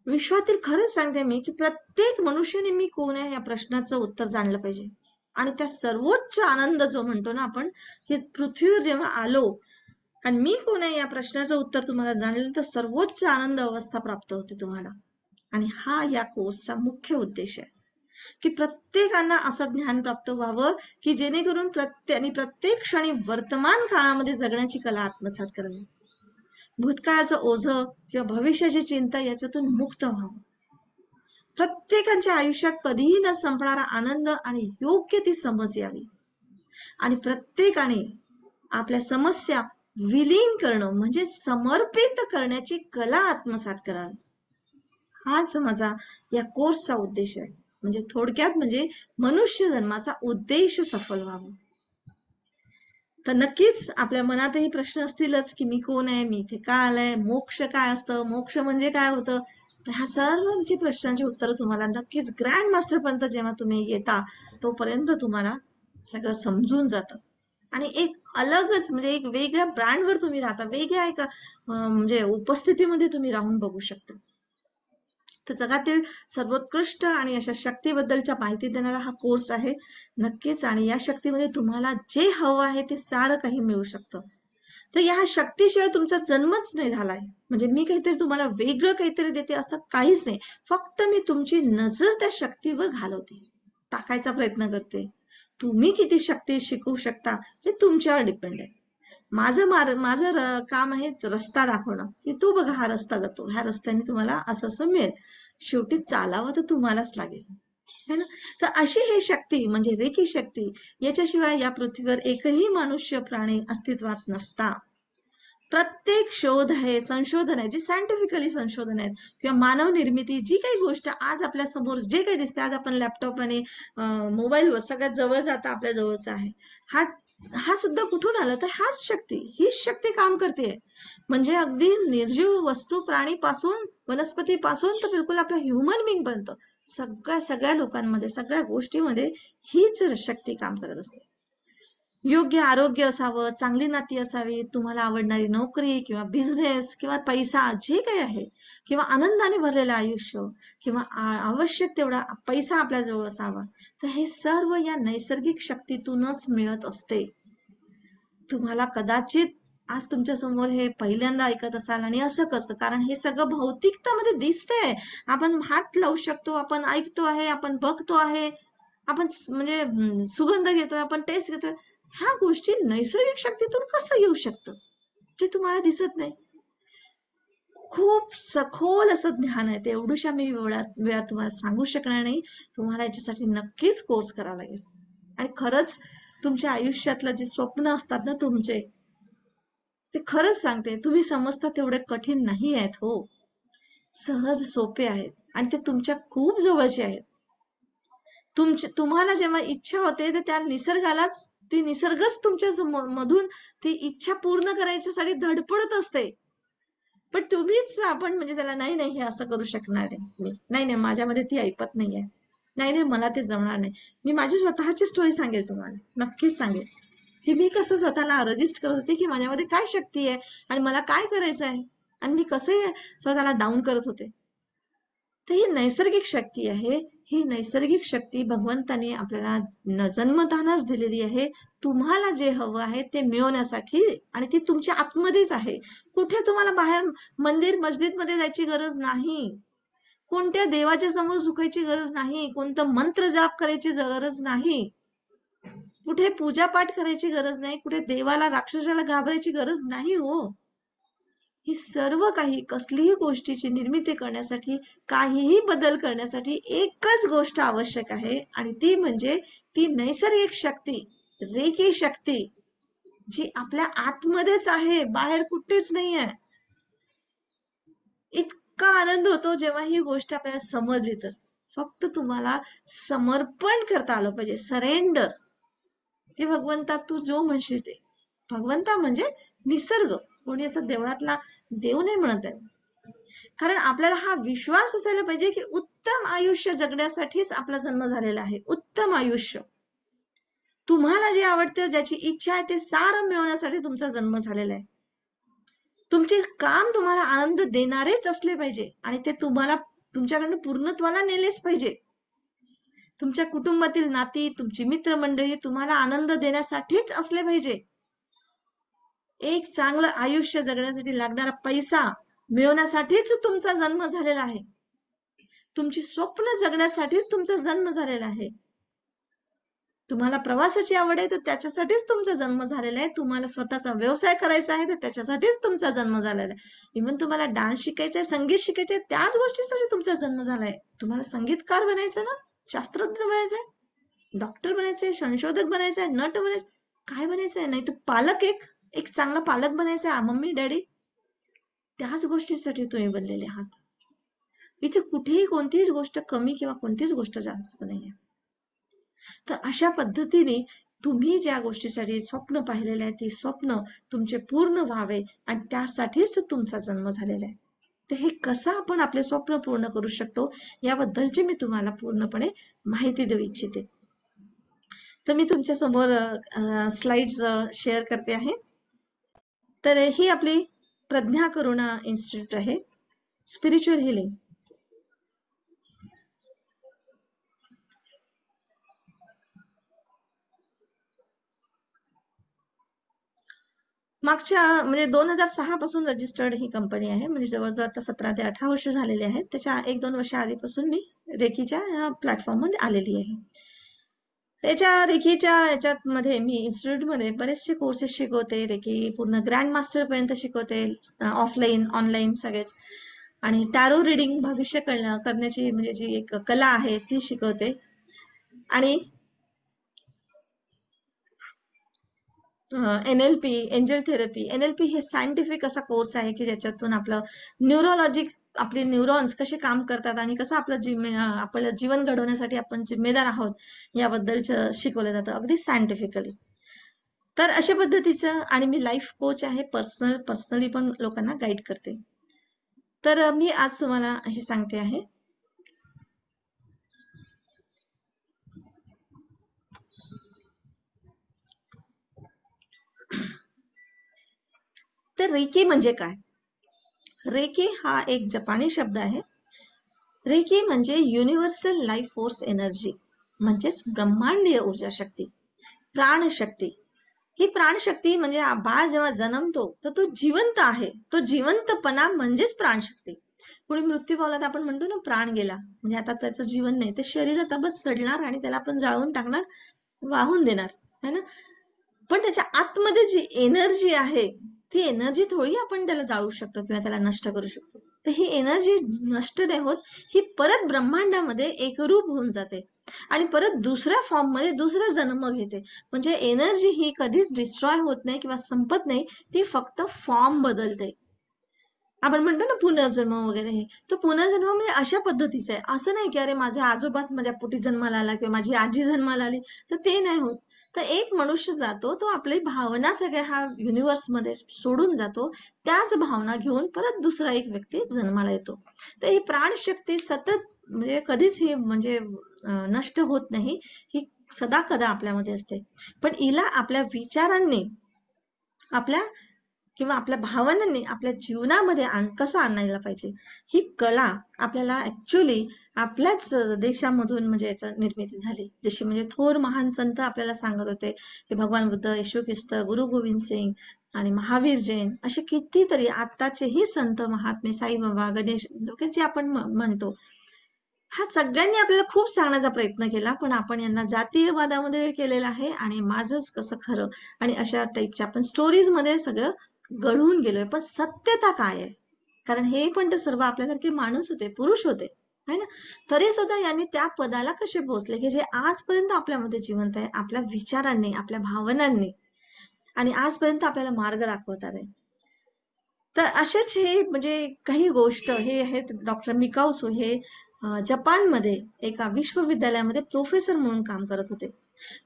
[SPEAKER 1] विश्वातील खरंच सांगते मी की प्रत्येक मनुष्याने मी कोण आहे या प्रश्नाचं उत्तर जाणलं पाहिजे. आणि त्या सर्वोच्च आनंद जो म्हणतो ना आपण, की पृथ्वीवर जेव्हा आलो आणि मी कोण आहे या प्रश्नाचं उत्तर तुम्हाला जाणलं तर सर्वोच्च आनंद अवस्था प्राप्त होते तुम्हाला. आणि हा या कोर्सचा मुख्य उद्देश आहे की प्रत्येकांना असं ज्ञान प्राप्त व्हावं की जेणेकरून प्रत्येक क्षणी वर्तमान काळामध्ये जगण्याची कला आत्मसात करावी. भूतकाळाचं ओझं किंवा भविष्याची चिंता याच्यातून मुक्त व्हावं. प्रत्येकाच्या आयुष्यात कधीही न संपणारा आनंद आणि योग्य ती समज यावी. आणि प्रत्येकाने आपल्या समस्या विलीन करणं म्हणजे समर्पित करण्याची कला आत्मसात करावी. हाच माझा या कोर्सचा उद्देश आहे. म्हणजे थोडक्यात म्हणजे मनुष्य जन्माचा उद्देश सफल व्हावा. तर नक्कीच आपल्या मनातही प्रश्न असतीलच की मी कोण आहे, मी इथे का आलाय, मोक्ष काय असतं, मोक्ष म्हणजे काय होतं. तर ह्या सर्वांची प्रश्नांची उत्तरं तुम्हाला नक्कीच ग्रँड मास्टर पर्यंत जेव्हा तुम्ही येता तोपर्यंत तुम्हाला सगळं समजून जातं. आणि एक अलगच म्हणजे एक वेगळ्या ब्रँडवर तुम्ही राहता, वेगळ्या एक म्हणजे उपस्थितीमध्ये तुम्ही राहून बघू शकता. तर जगातील सर्वोत्कृष्ट आणि अशा शक्तीबद्दलच्या माहिती देणारा हा कोर्स आहे नक्कीच. आणि या शक्तीमध्ये तुम्हाला जे हवं आहे ते सारं काही मिळू शकतं. तर या शक्तीशिवाय तुमचा जन्मच नाही झालाय. म्हणजे मी काहीतरी तुम्हाला वेगळं काहीतरी देते असं काहीच नाही. फक्त मी तुमची नजर त्या शक्तीवर घालवते, टाकायचा प्रयत्न करते. तुम्ही किती शक्ती शिकवू शकता हे तुमच्यावर डिपेंड आहे. माझं काम आहे रस्ता दाखवणं की तू बघा हा रस्ता जातो, ह्या रस्त्याने तुम्हाला असं असं मिळेल. शेवटी चालावं तर तुम्हालाच लागेल है ना. तर अशी ही शक्ती म्हणजे रेकी शक्ती याच्याशिवाय या पृथ्वीवर एकही मनुष्य प्राणी अस्तित्वात नसता. प्रत्येक शोध आहे, संशोधन आहे, जे सायंटिफिकली संशोधन आहेत किंवा मानव निर्मिती जी काही गोष्ट आज आपल्या समोर जे काही दिसते, आज आपण लॅपटॉप आणि मोबाईलवर सगळ्यात जवळ जाता आपल्या जवळचा आहे, हा हा सुद्धा कुठून आला तर हाच शक्ती, हीच शक्ती काम करते. म्हणजे अगदी निर्जीव वस्तू प्राणीपासून वनस्पतीपासून तर बिलकुल आपल्या ह्युमन बिंग पर्यंत सगळ्या सगळ्या लोकांमध्ये सगळ्या गोष्टीमध्ये हीच शक्ती काम करत असते. योग्य आरोग्य असावं, चांगली नाती असावी, तुम्हाला आवडणारी नोकरी किंवा बिझनेस किंवा पैसा जे काही आहे किंवा आनंदाने भरलेलं आयुष्य किंवा आवश्यक तेवढा पैसा आपल्या जवळ असावा. तर हे सर्व या नैसर्गिक शक्तीतूनच मिळत असते. तुम्हाला कदाचित आज तुमच्या समोर हे पहिल्यांदा ऐकत असाल आणि असं कसं, कारण हे सगळं भौतिकतामध्ये दिसतंय. आपण हात लावू शकतो, आपण ऐकतो आहे, आपण बघतो आहे, आपण म्हणजे सुगंध घेतोय, आपण टेस्ट घेतोय. ह्या गोष्टी नैसर्गिक शक्तीतून कसं येऊ शकतं जे तुम्हाला दिसत नाही. खूप सखोल असं ज्ञान आहे ते, एवढ्याशा मी वेळात तुम्हाला सांगू शकणार नाही. तुम्हाला याच्यासाठी नक्कीच कोर्स करावा लागेल. आणि खरंच तुमच्या आयुष्यातलं जे स्वप्न असतात ना तुमचे, ते खरंच सांगते तुम्ही समजता तेवढे कठीण नाही आहेत हो. सहज सोपे आहेत आणि ते तुमच्या खूप जवळचे आहेत. तुम्हाला जेव्हा इच्छा होते तर त्या निसर्गालाच, ती निसर्गच तुमच्या मधून ती इच्छा पूर्ण करायच्यासाठी धडपडत असते. पण तुम्हीच आपण म्हणजे त्याला नाही नाही हे असं करू शकणार नाही मी, नाही नाही माझ्यामध्ये ती ऐपत नाहीये, नाही नाही मला ते जमणार नाही. मी माझी स्वतःची स्टोरी सांगेल तुम्हाला, नक्कीच सांगेल की मी कसं स्वतःला रजिस्ट करत होते की माझ्यामध्ये काय शक्ती आहे आणि मला काय करायचं आहे आणि मी कसं स्वतःला डाऊन करत होते. तर ही नैसर्गिक शक्ती आहे. ही नैसर्गिक शक्ती भगवंताने आपल्याला जन्मतानाच दिलेली आहे. तुम्हाला जे हवं आहे ते मिळवण्यासाठी आणि ती तुमच्या आतमध्येच आहे. कुठे तुम्हाला बाहेर मंदिर मस्जिद मध्ये जायची गरज नाही. कोणत्या देवाच्या समोर झुकायची गरज नाही. कोणतं मंत्र जाप करायची गरज नाही. कुठे पूजा पाठ करायची गरज नाही. कुठे देवाला राक्षसाला घाबरायची गरज नाही हो. ही सर्व काही कसलीही गोष्टीची निर्मिती करण्यासाठी, काहीही बदल करण्यासाठी एकच गोष्ट आवश्यक आहे आणि ती म्हणजे ती नैसर्गिक शक्ती, रेकी शक्ती, जी आपल्या आतमध्येच आहे, बाहेर कुठेच नाही आहे. इतका आनंद होतो जेव्हा ही गोष्ट आपल्याला समजली तर. फक्त तुम्हाला समर्पण करता आलं पाहिजे, सरेंडर, की भगवंता तू जो म्हणशील ते. भगवंता म्हणजे निसर्ग, कोणी असं देवळातला देव नाही म्हणत आहे. कारण आपल्याला हा विश्वास असायला पाहिजे की उत्तम आयुष्य जगण्यासाठीच आपला जन्म झालेला आहे. उत्तम आयुष्य तुम्हाला जे आवडतं, ज्याची इच्छा आहे, ते सारं मिळवण्यासाठी तुमचा जन्म झालेला आहे. तुमचे काम तुम्हाला आनंद देणारेच असले पाहिजे आणि ते तुम्हाला तुमच्याकडनं पूर्णत्वाला नेलेच पाहिजे. तुमच्या कुटुंबातील नाती, तुमची मित्रमंडळी तुम्हाला आनंद देण्यासाठीच असले पाहिजे. एक चांगलं आयुष्य जगण्यासाठी लागणारा पैसा मिळवण्यासाठीच तुमचा जन्म झालेला आहे. तुमची स्वप्न जगण्यासाठीच तुमचा जन्म झालेला आहे. तुम्हाला प्रवासाची आवड आहे तर त्याच्यासाठीच तुमचा जन्म झालेला आहे. तुम्हाला स्वतःचा व्यवसाय करायचा आहे तर त्याच्यासाठीच तुमचा जन्म झालेला आहे. इव्हन तुम्हाला डान्स शिकायचा आहे, संगीत शिकायचे त्याच गोष्टीसाठी तुमचा जन्म झालाय. तुम्हाला संगीतकार बनायचं ना, शास्त्रज्ञ बनायचंय, डॉक्टर बनायचंय, संशोधक बनायचंय, नट बनायचं, काय बनायचंय, नाही तर पालक, एक एक चांगला पालक बनायचंय, मम्मी डॅडी, त्याच गोष्टीसाठी तुम्ही बनलेले आहात. इथे कुठेही कोणतीच गोष्ट कमी किंवा कोणतीच गोष्ट जास्त नाहीये. तर अशा पद्धतीने तुम्ही ज्या गोष्टीसाठी स्वप्न पाहिलेले आहे ते स्वप्न तुमचे पूर्ण व्हावे आणि त्यासाठीच तुमचा जन्म झालेला आहे. तर हे कसं आपण आपले स्वप्न पूर्ण करू शकतो याबद्दलची मी तुम्हाला पूर्णपणे माहिती देऊ इच्छिते. तर मी तुमच्या समोर स्लाइड्स शेअर करते आहे. तर ही आपली प्रज्ञा करुणा इन्स्टिट्यूट आहे, स्पिरिच्युअल हिलिंग. मागच्या म्हणजे 2006 पासून रजिस्टर्ड ही कंपनी आहे. म्हणजे जवळजवळ आता 17 ते 18 वर्ष झालेली आहेत. त्याच्या 1-2 वर्ष आधीपासून मी रेकीच्या या प्लॅटफॉर्ममध्ये आलेली आहे. याच्या रेकीच्या याच्यात मध्ये मी इन्स्टिट्यूटमध्ये बरेचसे कोर्सेस शिकवते. रेकी पूर्ण ग्रँड मास्टर पर्यंत शिकवते, ऑफलाईन ऑनलाईन सगळेच. आणि टॅरो रिडिंग भविष्य करण्याची म्हणजे जी एक कला आहे ती शिकवते. आणि NLP, एंजल थेरपी. NLP हे सायंटिफिक असा कोर्स आहे की ज्याच्यातून आपलं न्यूरोलॉजिक, आपले न्यूरॉन्स कसे काम करतात आणि कसं आपलं जीवन घडवण्यासाठी आपण जिम्मेदार आहोत याबद्दल शिकवलं जातं, अगदी सायंटिफिकली. तर अशा पद्धतीचं. आणि मी लाईफ कोच आहे, पर्सनली पण लोकांना गाईड करते. तर मी आज तुम्हाला हे सांगते आहे. तर रेकी म्हणजे काय? रेकी हा एक जपानी शब्द आहे. रेकी म्हणजे युनिव्हर्सल लाईफ फोर्स एनर्जी, म्हणजेच ब्रह्मांडीय ऊर्जा शक्ती, प्राणशक्ती. ही प्राणशक्ती म्हणजे बाळ जेव्हा जन्मतो तर तो जिवंत आहे. तो जिवंतपणा म्हणजेच प्राणशक्ती. कोणी मृत्यू पावला तर आपण म्हणतो ना प्राण गेला, म्हणजे आता त्याचं जीवन नाही, ते शरीर आता बस सडणार आणि त्याला आपण जाळून टाकणार, वाहून देणार, है ना. पण त्याच्या आतमध्ये जी एनर्जी आहे ती एनर्जी थोडी आपण त्याला जाळू शकतो किंवा त्याला नष्ट करू शकतो. तर ही एनर्जी नष्ट नाही होत, ही परत ब्रह्मांडामध्ये एकरूप होऊन जाते आणि परत दुसऱ्या फॉर्म मध्ये दुसरा जन्म घेते. म्हणजे एनर्जी ही कधीच डिस्ट्रॉय होत नाही किंवा संपत नाही, ती फक्त फॉर्म बदलते. आपण म्हणतो ना पुनर्जन्म वगैरे, हे तो पुनर्जन्म म्हणजे अशा पद्धतीचा आहे. असं नाही की अरे माझ्या आजोबाच माझ्या पोटी जन्माला आला किंवा माझी आजी जन्माला आली, तर ते नाही होत. तर एक मनुष्य जातो, तो आपली भावना सगळ्या ह्या युनिव्हर्स मध्ये सोडून जातो, त्याच भावना घेऊन परत दुसरा एक व्यक्ती जन्माला येतो. तर ही प्राणशक्ती सतत म्हणजे कधीच ही म्हणजे नष्ट होत नाही, ही सदा कदा आपल्यामध्ये असते. पण हिला आपल्या विचारांनी, आपल्या किंवा आपल्या भावनांनी आपल्या जीवनामध्ये कसं आणायला पाहिजे, ही कला आपल्याला ऍक्च्युली आपल्याच देशामधून म्हणजे याची निर्मिती झाली. जशी म्हणजे थोर महान संत आपल्याला सांगत होते की भगवान बुद्ध, येशू ख्रिस्त, गुरु गोविंद सिंग आणि महावीर जैन, असे कितीतरी आत्ताचेही संत महात्मे, साईबाबा, गणेश जे आपण म्हणतो, हा सगळ्यांनी आपल्याला खूप सांगण्याचा प्रयत्न केला, पण आपण यांना जातीयवादामध्ये केलेला आहे आणि माझंच कसं खरं आणि अशा टाईपच्या आपण स्टोरीज मध्ये सगळं घडवून गेलोय. पण सत्यता काय आहे? कारण हे पण तर सर्व आपल्यासारखे माणूस होते, पुरुष होते, है ना. तरी सुद्धा यांनी त्या पदाला कसे पोहोचले की जे आजपर्यंत आपल्यामध्ये जिवंत आहे, आपल्या विचारांनी, आपल्या भावनांनी, आणि आजपर्यंत आपल्याला मार्ग दाखवतात आहे. तर असेच हे म्हणजे काही गोष्ट हे आहेत. डॉक्टर मिकाउसो हे जपानमध्ये एका विश्वविद्यालयामध्ये प्रोफेसर म्हणून काम करत होते.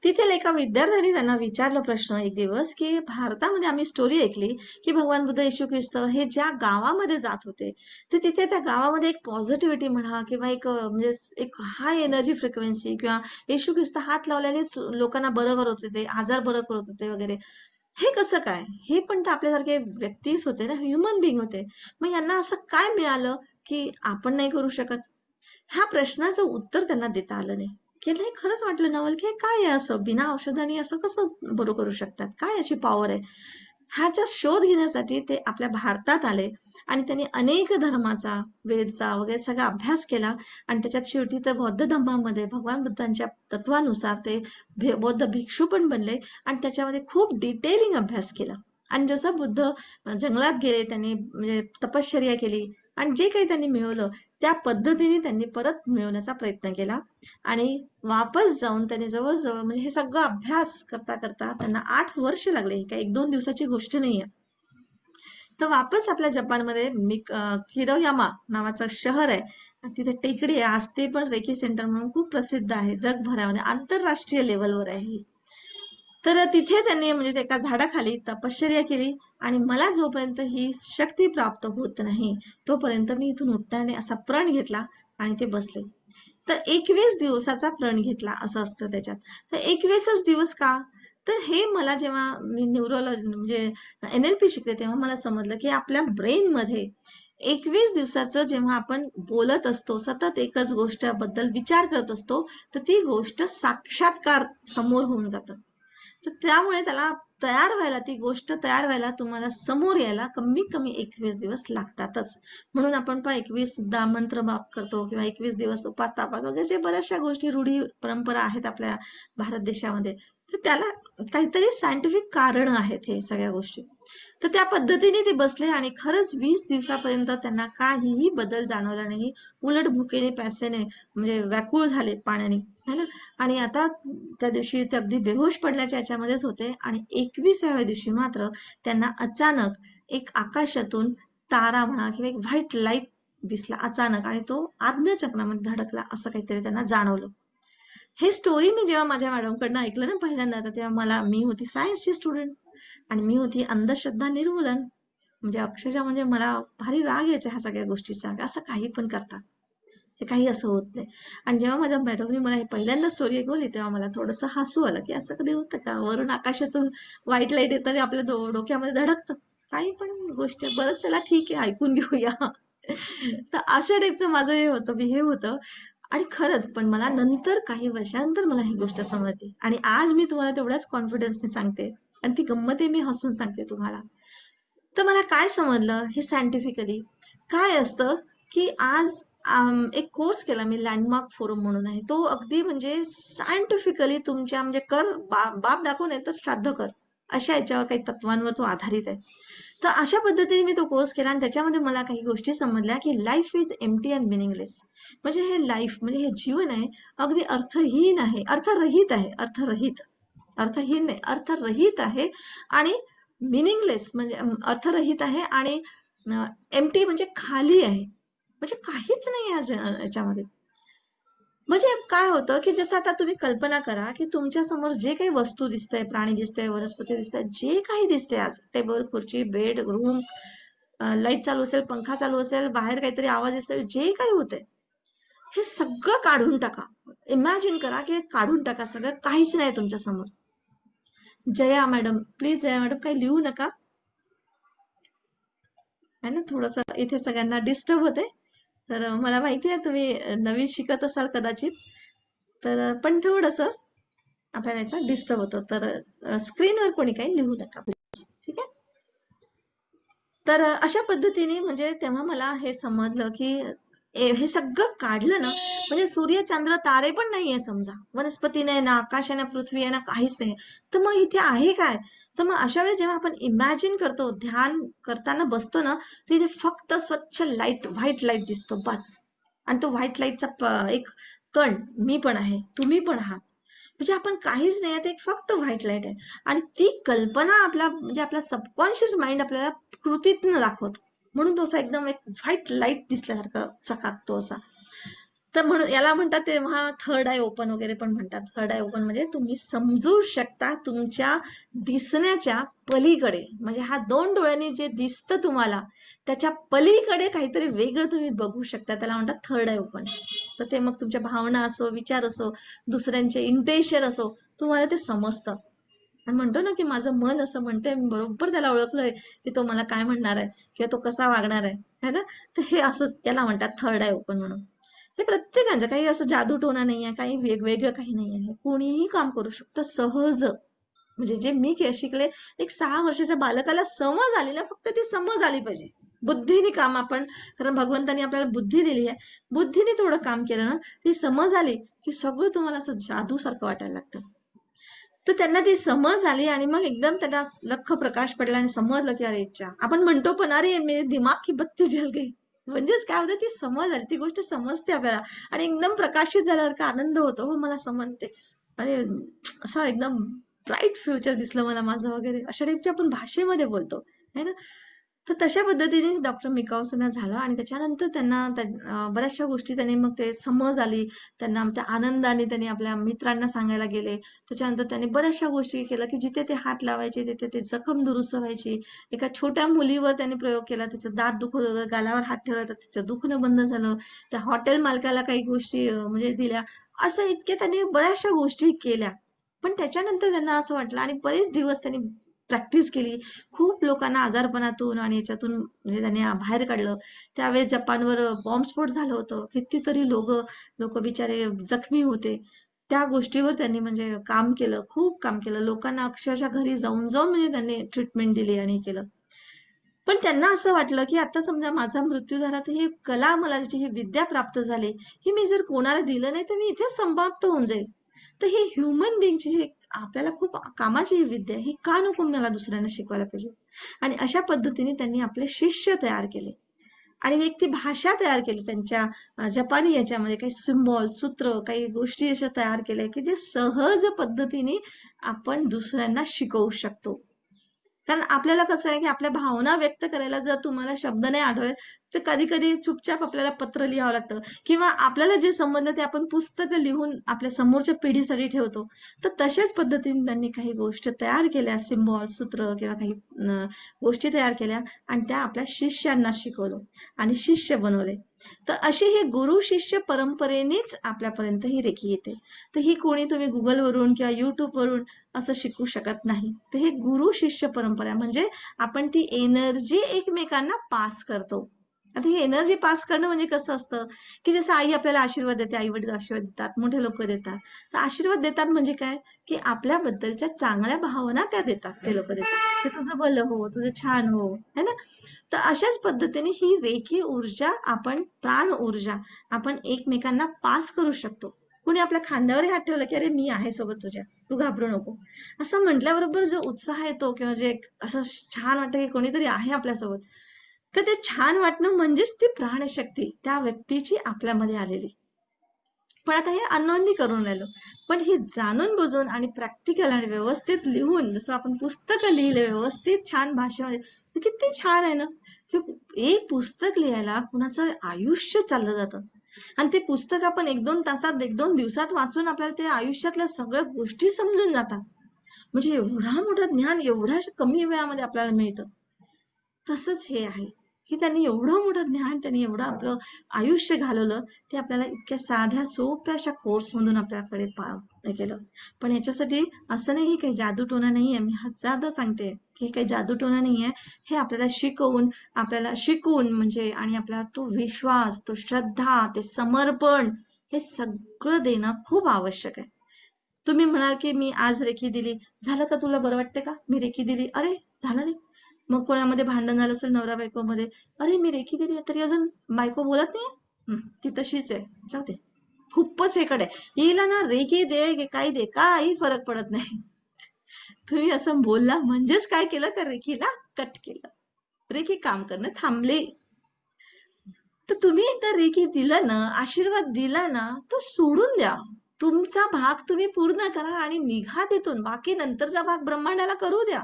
[SPEAKER 1] तिथे एका विद्यार्थ्याने त्यांना विचारलं प्रश्न एक दिवस, की भारतामध्ये आम्ही स्टोरी ऐकली, की भगवान बुद्ध येशू ख्रिस्त हे ज्या गावामध्ये जात होते, तर तिथे त्या गावामध्ये एक पॉझिटिव्हिटी म्हणा किंवा एक म्हणजे एक हाय एनर्जी फ्रिक्वेन्सी किंवा येशू ख्रिस्त हात लावल्याने लोकांना बरं करत होते, आजार बरं करत होते वगैरे. हे कसं काय? हे पण तर आपल्यासारखे व्यक्तीच होते ना, ह्युमन बिंग होते. मग यांना असं काय मिळालं, की आपण नाही करू शकत? ह्या प्रश्नाचं उत्तर त्यांना देता आलं नाही. की नाही खरंच वाटलं नवल की काय आहे असं बिना औषधाने असं कसं बरं करू शकतात? काय याची पॉवर आहे? ह्याचा शोध घेण्यासाठी ते आपल्या भारतात आले आणि त्यांनी अनेक धर्माचा, वेदचा वगैरे सगळा अभ्यास केला आणि त्याच्यात शेवटी ते बौद्ध धर्मामध्ये भगवान बुद्धांच्या तत्वानुसार ते बौद्ध भिक्षू पण बनले आणि त्याच्यामध्ये खूप डिटेलिंग अभ्यास केला. आणि जसं बुद्ध जंगलात गेले, त्यांनी म्हणजे तपश्चर्या केली आणि जे काही त्यांनी मिळवलं त्या पद्धतीने त्यांनी परत मिळवण्याचा प्रयत्न केला आणि वापस जाऊन त्यांनी जवळजवळ म्हणजे हे सगळं अभ्यास करता करता त्यांना 8 वर्ष लागले. ही काही 1-2 दिवसाची गोष्ट नाहीये. तर वापस आपल्या जपानमध्ये किरोयामा नावाचं शहर आहे. तिथे टेकडी आहे. आज ते पण रेकी सेंटर म्हणून खूप प्रसिद्ध आहे. जगभरामध्ये आंतरराष्ट्रीय लेवलवर आहे ही. तर तिथे त्यांनी म्हणजे ते एका झाडाखाली तपश्चर्या केली आणि मला जोपर्यंत ही शक्ती प्राप्त होत नाही तोपर्यंत मी इथून उठणार नाही असा प्रण घेतला आणि ते बसले. तर 21 दिवसाचा प्रण घेतला असं असतं त्याच्यात. तर 21च दिवस का? तर हे मला जेव्हा मी न्यूरोलॉजी म्हणजे NLP शिकले तेव्हा मला समजलं की आपल्या ब्रेनमध्ये 21 दिवसाचं जेव्हा आपण बोलत असतो, सतत एकच गोष्टबद्दल विचार करत असतो, तर ती गोष्ट साक्षात्कार समोर होऊन जातं. तर त्यामुळे त्याला तयार व्हायला, ती गोष्ट तयार व्हायला तुम्हाला समोर यायला कमीत कमी 21 दिवस लागतातच. म्हणून आपण पण 21 दा मंत्र बाप करतो किंवा 21 दिवस उपास तापास वगैरे जे बऱ्याचशा गोष्टी रूढी परंपरा आहेत आपल्या भारत देशामध्ये. तर त्याला काहीतरी सायंटिफिक कारण आहेत हे सगळ्या गोष्टी. तर त्या पद्धतीने ते बसले आणि खरंच 20 दिवसापर्यंत त्यांना काहीही बदल जाणवला नाही. उलट भुकेने प्यासेने म्हणजे व्याकुळ झाले पाण्याने, है ना? आणि आता त्या दिवशी ते अगदी बेहोश पडल्याच्या याच्यामध्येच होते आणि 21व्या दिवशी मात्र त्यांना अचानक एक आकाशातून तारा म्हणा किंवा एक व्हाईट लाईट दिसला अचानक आणि तो आज्ञाचक्रामध्ये धडकला असं काहीतरी त्यांना जाणवलं. हे स्टोरी मी जेव्हा माझ्या मॅडमकडनं ऐकलं ना पहिल्यांदा, तर तेव्हा मी होती सायन्सची स्टुडंट आणि मी होती अंधश्रद्धा निर्मूलन. म्हणजे अक्षरशः म्हणजे मला भारी राग यायचा ह्या सगळ्या गोष्टीचा. असं काही पण करतात. हे काही असं होत नाही. आणि जेव्हा माझ्या मॅडमनी मला हे पहिल्यांदा स्टोरी ऐकवली तेव्हा मला थोडंसं हसू आलं, की असं कधी होतं का? वरून आकाशातून व्हाईट लाईट येतं आणि आपल्या डोक्यामध्ये धडकतं. काही पण गोष्ट बरं चला ठीक आहे ऐकून घेऊया. तर अशा टाईपचं माझं हे होतं, बिहेव होतं. आणि खरंच पण मला नंतर काही वर्षानंतर मला ही गोष्ट समजली आणि आज मी तुम्हाला तेवढ्याच कॉन्फिडन्सने सांगते आणि ती गंमत आहे मी हसून सांगते तुम्हाला. तर मला काय समजलं हे सायंटिफिकली काय असतं की आज एक कोर्स केला मी लँडमार्क फोरम म्हणून आहे तो अगदी म्हणजे सायंटिफिकली तुमच्या म्हणजे कर बाप दाखव नाही तर श्राद्ध कर अशा याच्यावर काही तत्वांवर तो आधारित आहे. तर अशा पद्धतीने मी तो कोर्स केला आणि त्याच्यामध्ये मला काही गोष्टी समजल्या की life is empty and meaningless. म्हणजे हे लाईफ म्हणजे हे जीवन आहे अगदी अर्थहीन आहे, अर्थरहित आहे, अर्थरहित अर्थहीन नाही अर्थरहित आहे आणि मिनिंगलेस म्हणजे अर्थरहित आहे आणि एम्प्टी म्हणजे खाली आहे. म्हणजे काहीच नाही याच्यामध्ये. म्हणजे काय होतं की जसं आता तुम्ही कल्पना करा की तुमच्या समोर जे काही वस्तू दिसतंय, प्राणी दिसतंय, वनस्पती दिसतंय, जे काही दिसतंय आज टेबल, खुर्ची, बेड, रूम, लाईट चालू असेल, पंखा चालू असेल, बाहेर काहीतरी आवाज असेल, जे काही होतंय हे सगळं काढून टाका. इमॅजिन करा की काढून टाका सगळं काहीच नाही तुमच्या समोर. Jaya madam please, Jaya madam काही लिहू नका है ना. थोडस इथे सगळ्यांना डिस्टर्ब होते. तर मला माहिती आहे तुम्ही नवीन शिकत असाल कदाचित, तर पण थोडस आपल्याला याचा डिस्टर्ब होतो. तर स्क्रीनवर कोणी काही लिहू नका प्लीज, ठीक आहे. तर अशा पद्धतीने म्हणजे तेव्हा मला हे समजलं की हे सगळं काढलं ना म्हणजे सूर्य चंद्र तारे पण नाहीये समजा, वनस्पती नाही ना, आकाश आहे ना, पृथ्वी आहे ना, काहीच नाही. तर मग इथे आहे काय? तर मग अशा वेळेस जेव्हा आपण इमॅजिन करतो, ध्यान करताना बसतो ना, तिथे फक्त स्वच्छ लाईट, व्हाईट लाईट दिसतो बस. आणि तो व्हाईट लाईटचा एक कण मी पण आहे, तुम्ही पण आहात. म्हणजे आपण काहीच नाही, ते फक्त व्हाईट लाईट आहे. आणि ती कल्पना आपला म्हणजे आपला सबकॉन्शियस माइंड आपल्याला कृतीतनं दाखवतो. म्हणून तो असा एकदम एक व्हाईट लाईट दिसल्यासारखा चकाकतो असा. तर म्हणून याला म्हणतात तेव्हा थर्ड आय ओपन वगैरे पण म्हणतात. थर्ड आय ओपन म्हणजे तुम्ही समजू शकता तुमच्या दिसण्याच्या पलीकडे, म्हणजे हा दोन डोळ्यांनी जे दिसतं तुम्हाला त्याच्या पलीकडे काहीतरी वेगळं तुम्ही बघू शकता, त्याला म्हणतात थर्ड आय ओपन. तर ते मग तुमच्या भावना असो, विचार असो, दुसऱ्यांचे इंटेन्शन असो, तुम्हाला ते समजतं. आणि म्हणतो ना की माझं मन असं म्हणतंय, मी बरोबर त्याला ओळखलंय की तो मला काय म्हणणार आहे किंवा तो कसा वागणार आहे, है ना. तर हे असंच याला म्हणतात थर्ड आय ओपन म्हणून. हे प्रत्येकाचं काही असं जादूटोना नाहीये, काही वेगवेगळं काही नाहीये, कोणीही काम करू शकतं सहज. म्हणजे जे मी शिकले, एक 6 वर्षाच्या बालकाला समज आली ना, फक्त ती समज आली पाहिजे. बुद्धीने काम आपण, कारण भगवंतानी आपल्याला बुद्धी दिली आहे, बुद्धीने थोडं काम केलं ना, ती समज आली की सगळं तुम्हाला असं जादू सारखं वाटायला लागतं. तर त्यांना ती समज आली आणि मग एकदम त्यांना लख्ख प्रकाश पडला आणि समजलं की अरे इच्छा, आपण म्हणतो पण अरे मेरे दिमाग की बत्ती जल गई. म्हणजेच काय होतं, ती समज आली, ती गोष्ट समजते आपल्याला आणि एकदम प्रकाशित झाल्यासारखा आनंद होतो. हो मला समजते, अरे असं एकदम ब्राईट फ्युचर दिसलं मला माझं वगैरे, अशा टाईपच्या आपण भाषेमध्ये बोलतो है ना. तर तशा पद्धतीनेच डॉक्टर मिकावसना झालं आणि त्याच्यानंतर त्यांना बऱ्याचशा गोष्टी त्यांनी मग ते समज आली त्यांना, त्या आनंदाने त्यांनी आपल्या मित्रांना सांगायला गेले. त्याच्यानंतर त्यांनी बऱ्याचशा गोष्टी केल्या की जिथे ते हात लावायचे तिथे ते जखम दुरुस्त व्हायची. एका छोट्या मुलीवर त्यांनी प्रयोग केला, तिचं दात दुखत होतं, गालावर हात ठेवला तर तिचं दुखणं बंद झालं. त्या हॉटेल मालकाला काही गोष्टी म्हणजे दिल्या. असं इतके त्यांनी बऱ्याचशा गोष्टी केल्या. पण त्याच्यानंतर त्यांना असं वाटलं आणि बरेच दिवस त्यांनी प्रॅक्टिस केली. खूप लोकांना आजारपणातून आणि याच्यातून म्हणजे त्यांनी बाहेर काढलं. त्यावेळेस जपानवर बॉम्बस्फोट झालं होतं, कितीतरी लोक बिचारे जखमी होते. त्या गोष्टीवर त्यांनी म्हणजे काम केलं, खूप काम केलं. लोकांना अक्षरशः घरी जाऊन जाऊन म्हणजे त्यांनी ट्रीटमेंट दिली आणि केलं. पण त्यांना असं वाटलं की आता समजा माझा मृत्यू झाला तर ही कला, मला जी ही विद्या प्राप्त झाली, ही मी जर कोणाला दिलं नाही तर मी इथेच समाप्त होऊन जाईल. तर ही ह्युमन बिंगची ही आपल्याला खूप कामाची ही विद्या ही का नको मला दुसऱ्यांना शिकवायला पाहिजे. आणि अशा पद्धतीने त्यांनी आपले शिष्य तयार केले आणि एक ती भाषा तयार केली त्यांच्या जपानी याच्यामध्ये, काही सिम्बॉल, सूत्र, काही गोष्टी अशा तयार केल्या की जे सहज पद्धतीने आपण दुसऱ्यांना शिकवू शकतो. कारण आपल्याला कसं आहे की आपल्या भावना व्यक्त करायला जर तुम्हाला शब्द नाही आठवत तर कधी कधी चुपचाप आपल्याला पत्र लिहावं लागतं किंवा आपल्याला जे समजलं ते आपण पुस्तकं लिहून आपल्या समोरच्या पिढीसाठी ठेवतो. तर तशाच पद्धतीने त्यांनी काही गोष्टी तयार केल्या, सिम्बॉल, सूत्र किंवा काही गोष्टी तयार केल्या आणि त्या आपल्या शिष्यांना शिकवलं आणि शिष्य बनवले. तर अशी ही गुरु शिष्य परंपरेनेच आपल्यापर्यंत ही रेखी येते. तर ही कोणी तुम्ही गुगलवरून किंवा युट्यूबवरून असं शिकू शकत नाही. तर हे गुरु शिष्य परंपरा म्हणजे आपण ती एनर्जी एकमेकांना पास करतो. आता ही एनर्जी पास करणं म्हणजे कसं असतं की जसं आई आपल्याला आशीर्वाद देते, आई वडील आशीर्वाद देतात, मोठे लोक देतात. तर आशीर्वाद देतात म्हणजे काय की आपल्याबद्दलच्या चांगल्या भावना त्या देतात, ते लोक देतात, की तुझं भलं हो, तुझं छान हो, है ना. तर अशाच पद्धतीने ही रेखी ऊर्जा, आपण प्राण ऊर्जा आपण एकमेकांना पास करू शकतो. कुणी आपल्या खांद्यावरही हात ठेवला की अरे मी आहे सोबत तुझ्या, तू घाबरू नको, असं म्हटल्याबरोबर जो उत्साह येतो किंवा जे असं छान वाटतं की कोणीतरी आहे आपल्यासोबत, तर ते छान वाटणं म्हणजेच ती प्राणशक्ती त्या व्यक्तीची आपल्यामध्ये आलेली. पण आता हे अननोनली करून राहिलो. पण हे जाणून बुजून आणि प्रॅक्टिकल आणि व्यवस्थित लिहून, जसं आपण पुस्तकं लिहिले व्यवस्थित छान भाषेमध्ये, तर किती छान आहे ना. की एक पुस्तक लिहायला कुणाचं आयुष्य चाललं जातं आणि ते पुस्तक आपण 1-2 तासात, 1-2 दिवसात वाचून आपल्याला ते आयुष्यातल्या सगळ्या गोष्टी समजून जातात. म्हणजे एवढा मोठा ज्ञान एवढ्या कमी वेळामध्ये आपल्याला मिळतं. तसंच हे आहे की त्यांनी एवढं मोठं ज्ञान, त्यांनी एवढं आपलं आयुष्य घालवलं, ते आपल्याला इतक्या साध्या सोप्या अशा कोर्समधून आपल्याकडे हे केलं. पण याच्यासाठी असं नाही काही जादूटोना नाहीये, मी हजारदा सांगते की हे काही जादूटोना नाहीये. हे आपल्याला शिकवून, आपल्याला शिकून म्हणजे आणि आपला तो विश्वास, तो श्रद्धा, ते समर्पण, हे सगळं देणं खूप आवश्यक आहे. तुम्ही म्हणाल की मी आज रेखी दिली, झालं का, तुला बरं वाटते का, मी रेखी दिली, अरे झालं नाही. मग कोणामध्ये भांडण झालं असेल नवरा बायकोमध्ये, अरे मी रेखी दिली तरी अजून बायको बोलत नाही, ती तशीच आहे, जाऊ दे, खूपच हेकडे हिला ना, रेखी दे की काही दे, काही फरक पडत नाही. तुम्ही असं बोलला म्हणजेच काय केलं, त्या रेखीला कट केलं, रेखी काम करणं थांबले. तर तुम्ही एकदा रेखी दिलं ना, आशीर्वाद दिला ना, तो सोडून द्या. तुमचा भाग तुम्ही पूर्ण करा आणि निघा तिथून. बाकी नंतरचा भाग ब्रह्मांडाला करू द्या.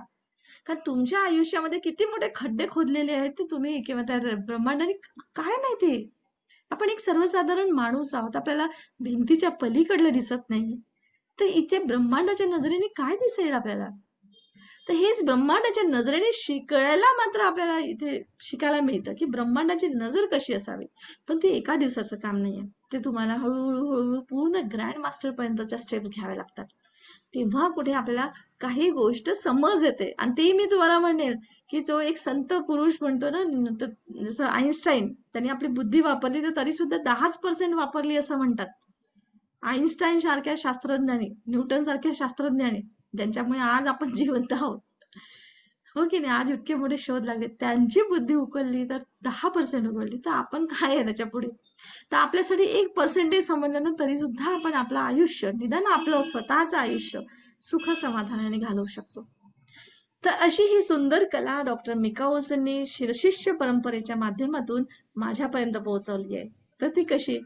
[SPEAKER 1] कारण तुमच्या आयुष्यामध्ये किती मोठे खड्डे खोदलेले आहेत ते तुम्ही किंवा त्या ब्रह्मांडाने काय माहिती. आपण एक सर्वसाधारण माणूस आहोत, आपल्याला भिंतीच्या पलीकडलं दिसत नाही. तर इथे ब्रह्मांडाच्या नजरेने काय दिसेल आपल्याला? तर हेच ब्रह्मांडाच्या नजरेने शिकायला मात्र आपल्याला इथे शिकायला मिळतं, की ब्रह्मांडाची नजर कशी असावी. पण ते एका दिवसाचं काम नाहीये. ते तुम्हाला हळूहळू हळूहळू पूर्ण ग्रँड मास्टर पर्यंतच्या स्टेप्स घ्याव्या लागतात. तेव्हा कुठे आपल्याला काही गोष्ट समज येते. आणि ते मी तुम्हाला म्हणेन, की जो एक संत पुरुष म्हणतो ना, जसं आईन्स्टाईन, त्यांनी आपली बुद्धी वापरली तर तरी सुद्धा 10% वापरली असं म्हणतात. आईन्स्टाईन सारख्या शास्त्रज्ञाने, न्यूटन सारख्या शास्त्रज्ञाने, ज्यांच्यामुळे आज आपण जिवंत आहोत, हो की नाही, आज इतके मोठे शोध लागले, त्यांची बुद्धी उकलली तर 10% उकलली, तर आपण काय आहे त्याच्या पुढे? तर आपल्यासाठी 1% समजलं ना तरी सुद्धा आपण आपलं आयुष्य, निदान आपलं स्वतःचं आयुष्य सुख समाधानाने घालवू शकतो. तर अशी ही सुंदर कला डॉक्टर मिकाओसनी शिष्य परंपरेच्या माध्यमातून माझ्यापर्यंत पोहोचवली आहे. तर ती कशी?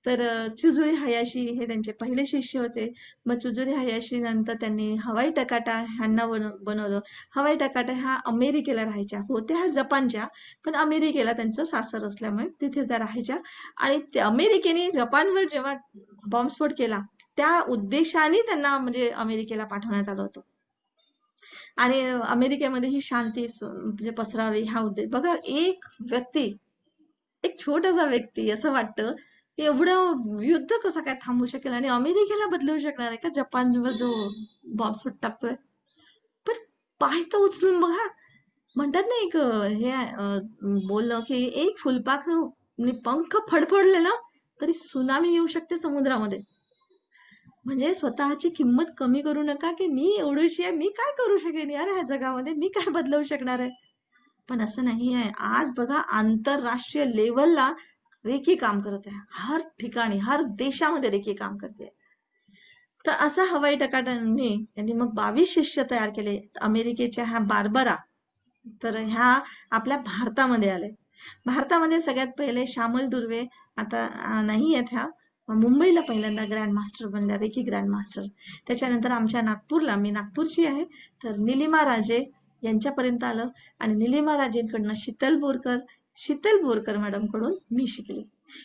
[SPEAKER 1] तर चिजुरी हयाशी हे त्यांचे पहिले शिष्य होते. मग चिजुरी हयाशी नंतर त्यांनी हवाई टकाटा ह्यांना बनवलं. हवाई टकाटा ह्या अमेरिकेला राहायच्या. होत्या ह्या जपानच्या, पण अमेरिकेला त्यांचं सासर असल्यामुळे तिथे त्या राहायच्या. आणि अमेरिकेने जपानवर जेव्हा बॉम्बस्फोट केला, त्या उद्देशाने त्यांना म्हणजे अमेरिकेला पाठवण्यात आलं होतं. आणि अमेरिकेमध्ये ही शांती म्हणजे पसरावी हा उद्देश. बघा, एक व्यक्ती, एक छोटासा व्यक्ती असं वाटतं की एवढं युद्ध कसं काय थांबू शकेल आणि अमेरिकेला बदलू शकणार आहे का जपानवर जो बॉम्बस्फोट टाकतोय. पण पाय तर उचलून बघा. म्हणतात ना, एक हे बोललं की एक फुलपाखरू पंख फडफडले ना तरी सुनामी येऊ शकते समुद्रामध्ये. म्हणजे स्वतःची किंमत कमी करू नका की मी एवढीशी आहे, मी काय करू शकेन यार ह्या जगामध्ये, मी काय बदलवू शकणार आहे. पण असं नाही आहे. आज बघा, आंतरराष्ट्रीय लेवलला रेकी काम करत आहे. हर ठिकाणी, हर देशामध्ये रेकी काम करते. तर असा हवाई टकाटाने यांनी मग 22 शिष्य तयार केले. अमेरिकेच्या ह्या बार्बरा, तर ह्या आपल्या भारतामध्ये आले. भारतामध्ये सगळ्यात पहिले श्यामल दुर्वे, आता नाही आहेत ह्या, मुंबईला पहिल्यांदा ग्रँड मास्टर बनल्या, रेकी ग्रँड मास्टर. त्याच्यानंतर आमच्या नागपूरला, मी नागपूरची आहे, तर निलिमा राजे यांच्यापर्यंत आलं. आणि निलिमा राजेंकडनं शीतल बोरकर मॅडम कडून मी शिकले.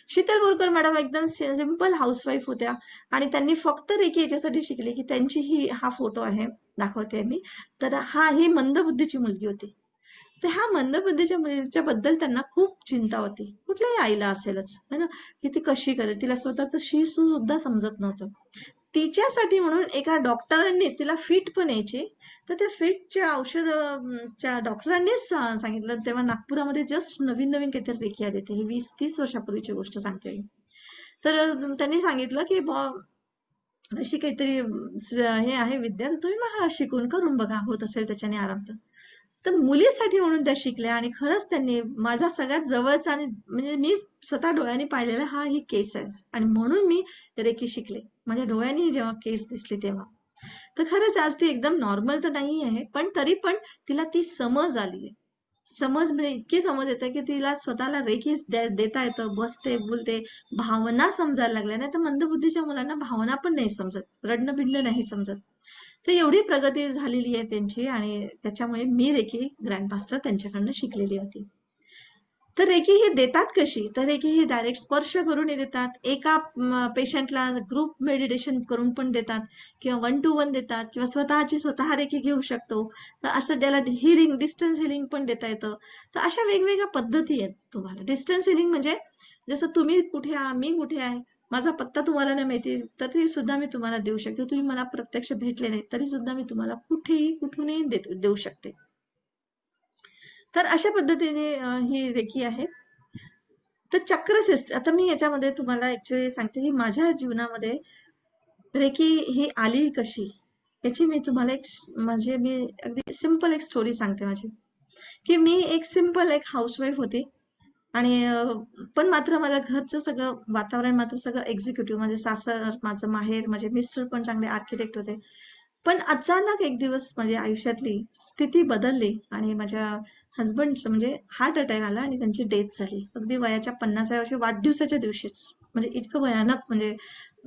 [SPEAKER 1] शीतल बोरकर मॅडम एकदम सिंपल हाऊसवाईफ होत्या आणि त्यांनी फक्त रेकी याच्यासाठी शिकले की त्यांची हा फोटो आहे, दाखवते मी. तर ही मंदबुद्धीची मुलगी होती. तर ह्या मंदबुद्धीच्या मुलीच्या बद्दल त्यांना खूप चिंता होती. कुठल्याही आईला असेलच है ना, की ती कशी करेल, तिला स्वतःचं शिसू सुद्धा समजत नव्हतं. तिच्यासाठी म्हणून एका डॉक्टरांनीच तिला फिट पण यायची. तर त्या फिटच्या औषधच्या डॉक्टरांनीच सांगितलं. तेव्हा नागपुरामध्ये जस्ट नवीन नवीन काहीतरी रेकी आले होते, हे 20-30 वर्षापूर्वीची गोष्ट सांगते मी. तर त्यांनी सांगितलं की अशी काहीतरी हे आहे विद्या, तर तुम्ही मग शिकून करून बघा, होत असेल त्याच्याने आराम. तर मुलीसाठी म्हणून त्या शिकल्या आणि खरंच त्यांनी माझा सगळ्यात जवळचा, आणि म्हणजे मी स्वतः डोळ्यांनी पाहिलेला ही केस आहे आणि म्हणून मी रेकी शिकले. माझ्या डोळ्यांनी जेव्हा केस दिसली तेव्हा. तर खरंच आज ती एकदम नॉर्मल तर नाही आहे, पण तरी पण तिला ती समज आली आहे. समज म्हणजे इतकी समज येते की तिला स्वतःला रेकी देता येतं, बसते, बोलते, भावना समजायला लागल्या. नाही तर मंदबुद्धीच्या मुलांना भावना पण नाही समजत, रडणं बिडणं नाही समजत. तर एवढी प्रगती झालेली आहे त्यांची आणि त्याच्यामुळे मी रेकी ग्रँड मास्टर त्यांच्याकडनं शिकलेली होती. तर रेकी ही देतात कशी? तर रेकी ही डायरेक्ट स्पर्श करून देतात. एका पेशंटला ग्रुप मेडिटेशन करून पण देतात किंवा 1 to 1 देतात किंवा स्वतःची स्वतः रेकी घेऊ शकतो. तर असं त्याला हिलिंग, डिस्टन्स हिलिंग पण देता येतं. तर अशा वेगवेगळ्या पद्धती आहेत तुम्हाला. डिस्टन्स हिलिंग म्हणजे जसं तुम्ही कुठे आहात, मी कुठे आहे, माझा पत्ता तुम्हाला नाही माहिती, तर ते सुद्धा मी तुम्हाला देऊ शकते. तुम्ही मला प्रत्यक्ष भेटले नाही तरी सुद्धा मी तुम्हाला कुठेही कुठूनही देऊ शकते. तर अशा पद्धतीने ही रेकी आहे. तर चक्र सिस्टम, आता मी याच्यामध्ये तुम्हाला ऍक्च्युली सांगते की माझ्या जीवनामध्ये रेकी ही आली कशी, याची मी तुम्हाला म्हणजे मी अगदी सिंपल एक स्टोरी सांगते माझी. की मी एक सिंपल एक हाऊसवाईफ होती आणि पण मात्र माझ्या घरचं सगळं वातावरण मात्र सगळं एक्झिक्युटिव्ह, म्हणजे सासर, माझं माहेर, माझे मिस्टर पण चांगले आर्किटेक्ट होते. पण अचानक एक दिवस माझ्या आयुष्यातली स्थिती बदलली आणि माझ्या हस्बंडचं म्हणजे हार्ट अटॅक आला आणि त्यांची डेथ झाली अगदी वयाच्या 50व्या वर्षी, वाढदिवसाच्या दिवशीच. म्हणजे इतकं भयानक म्हणजे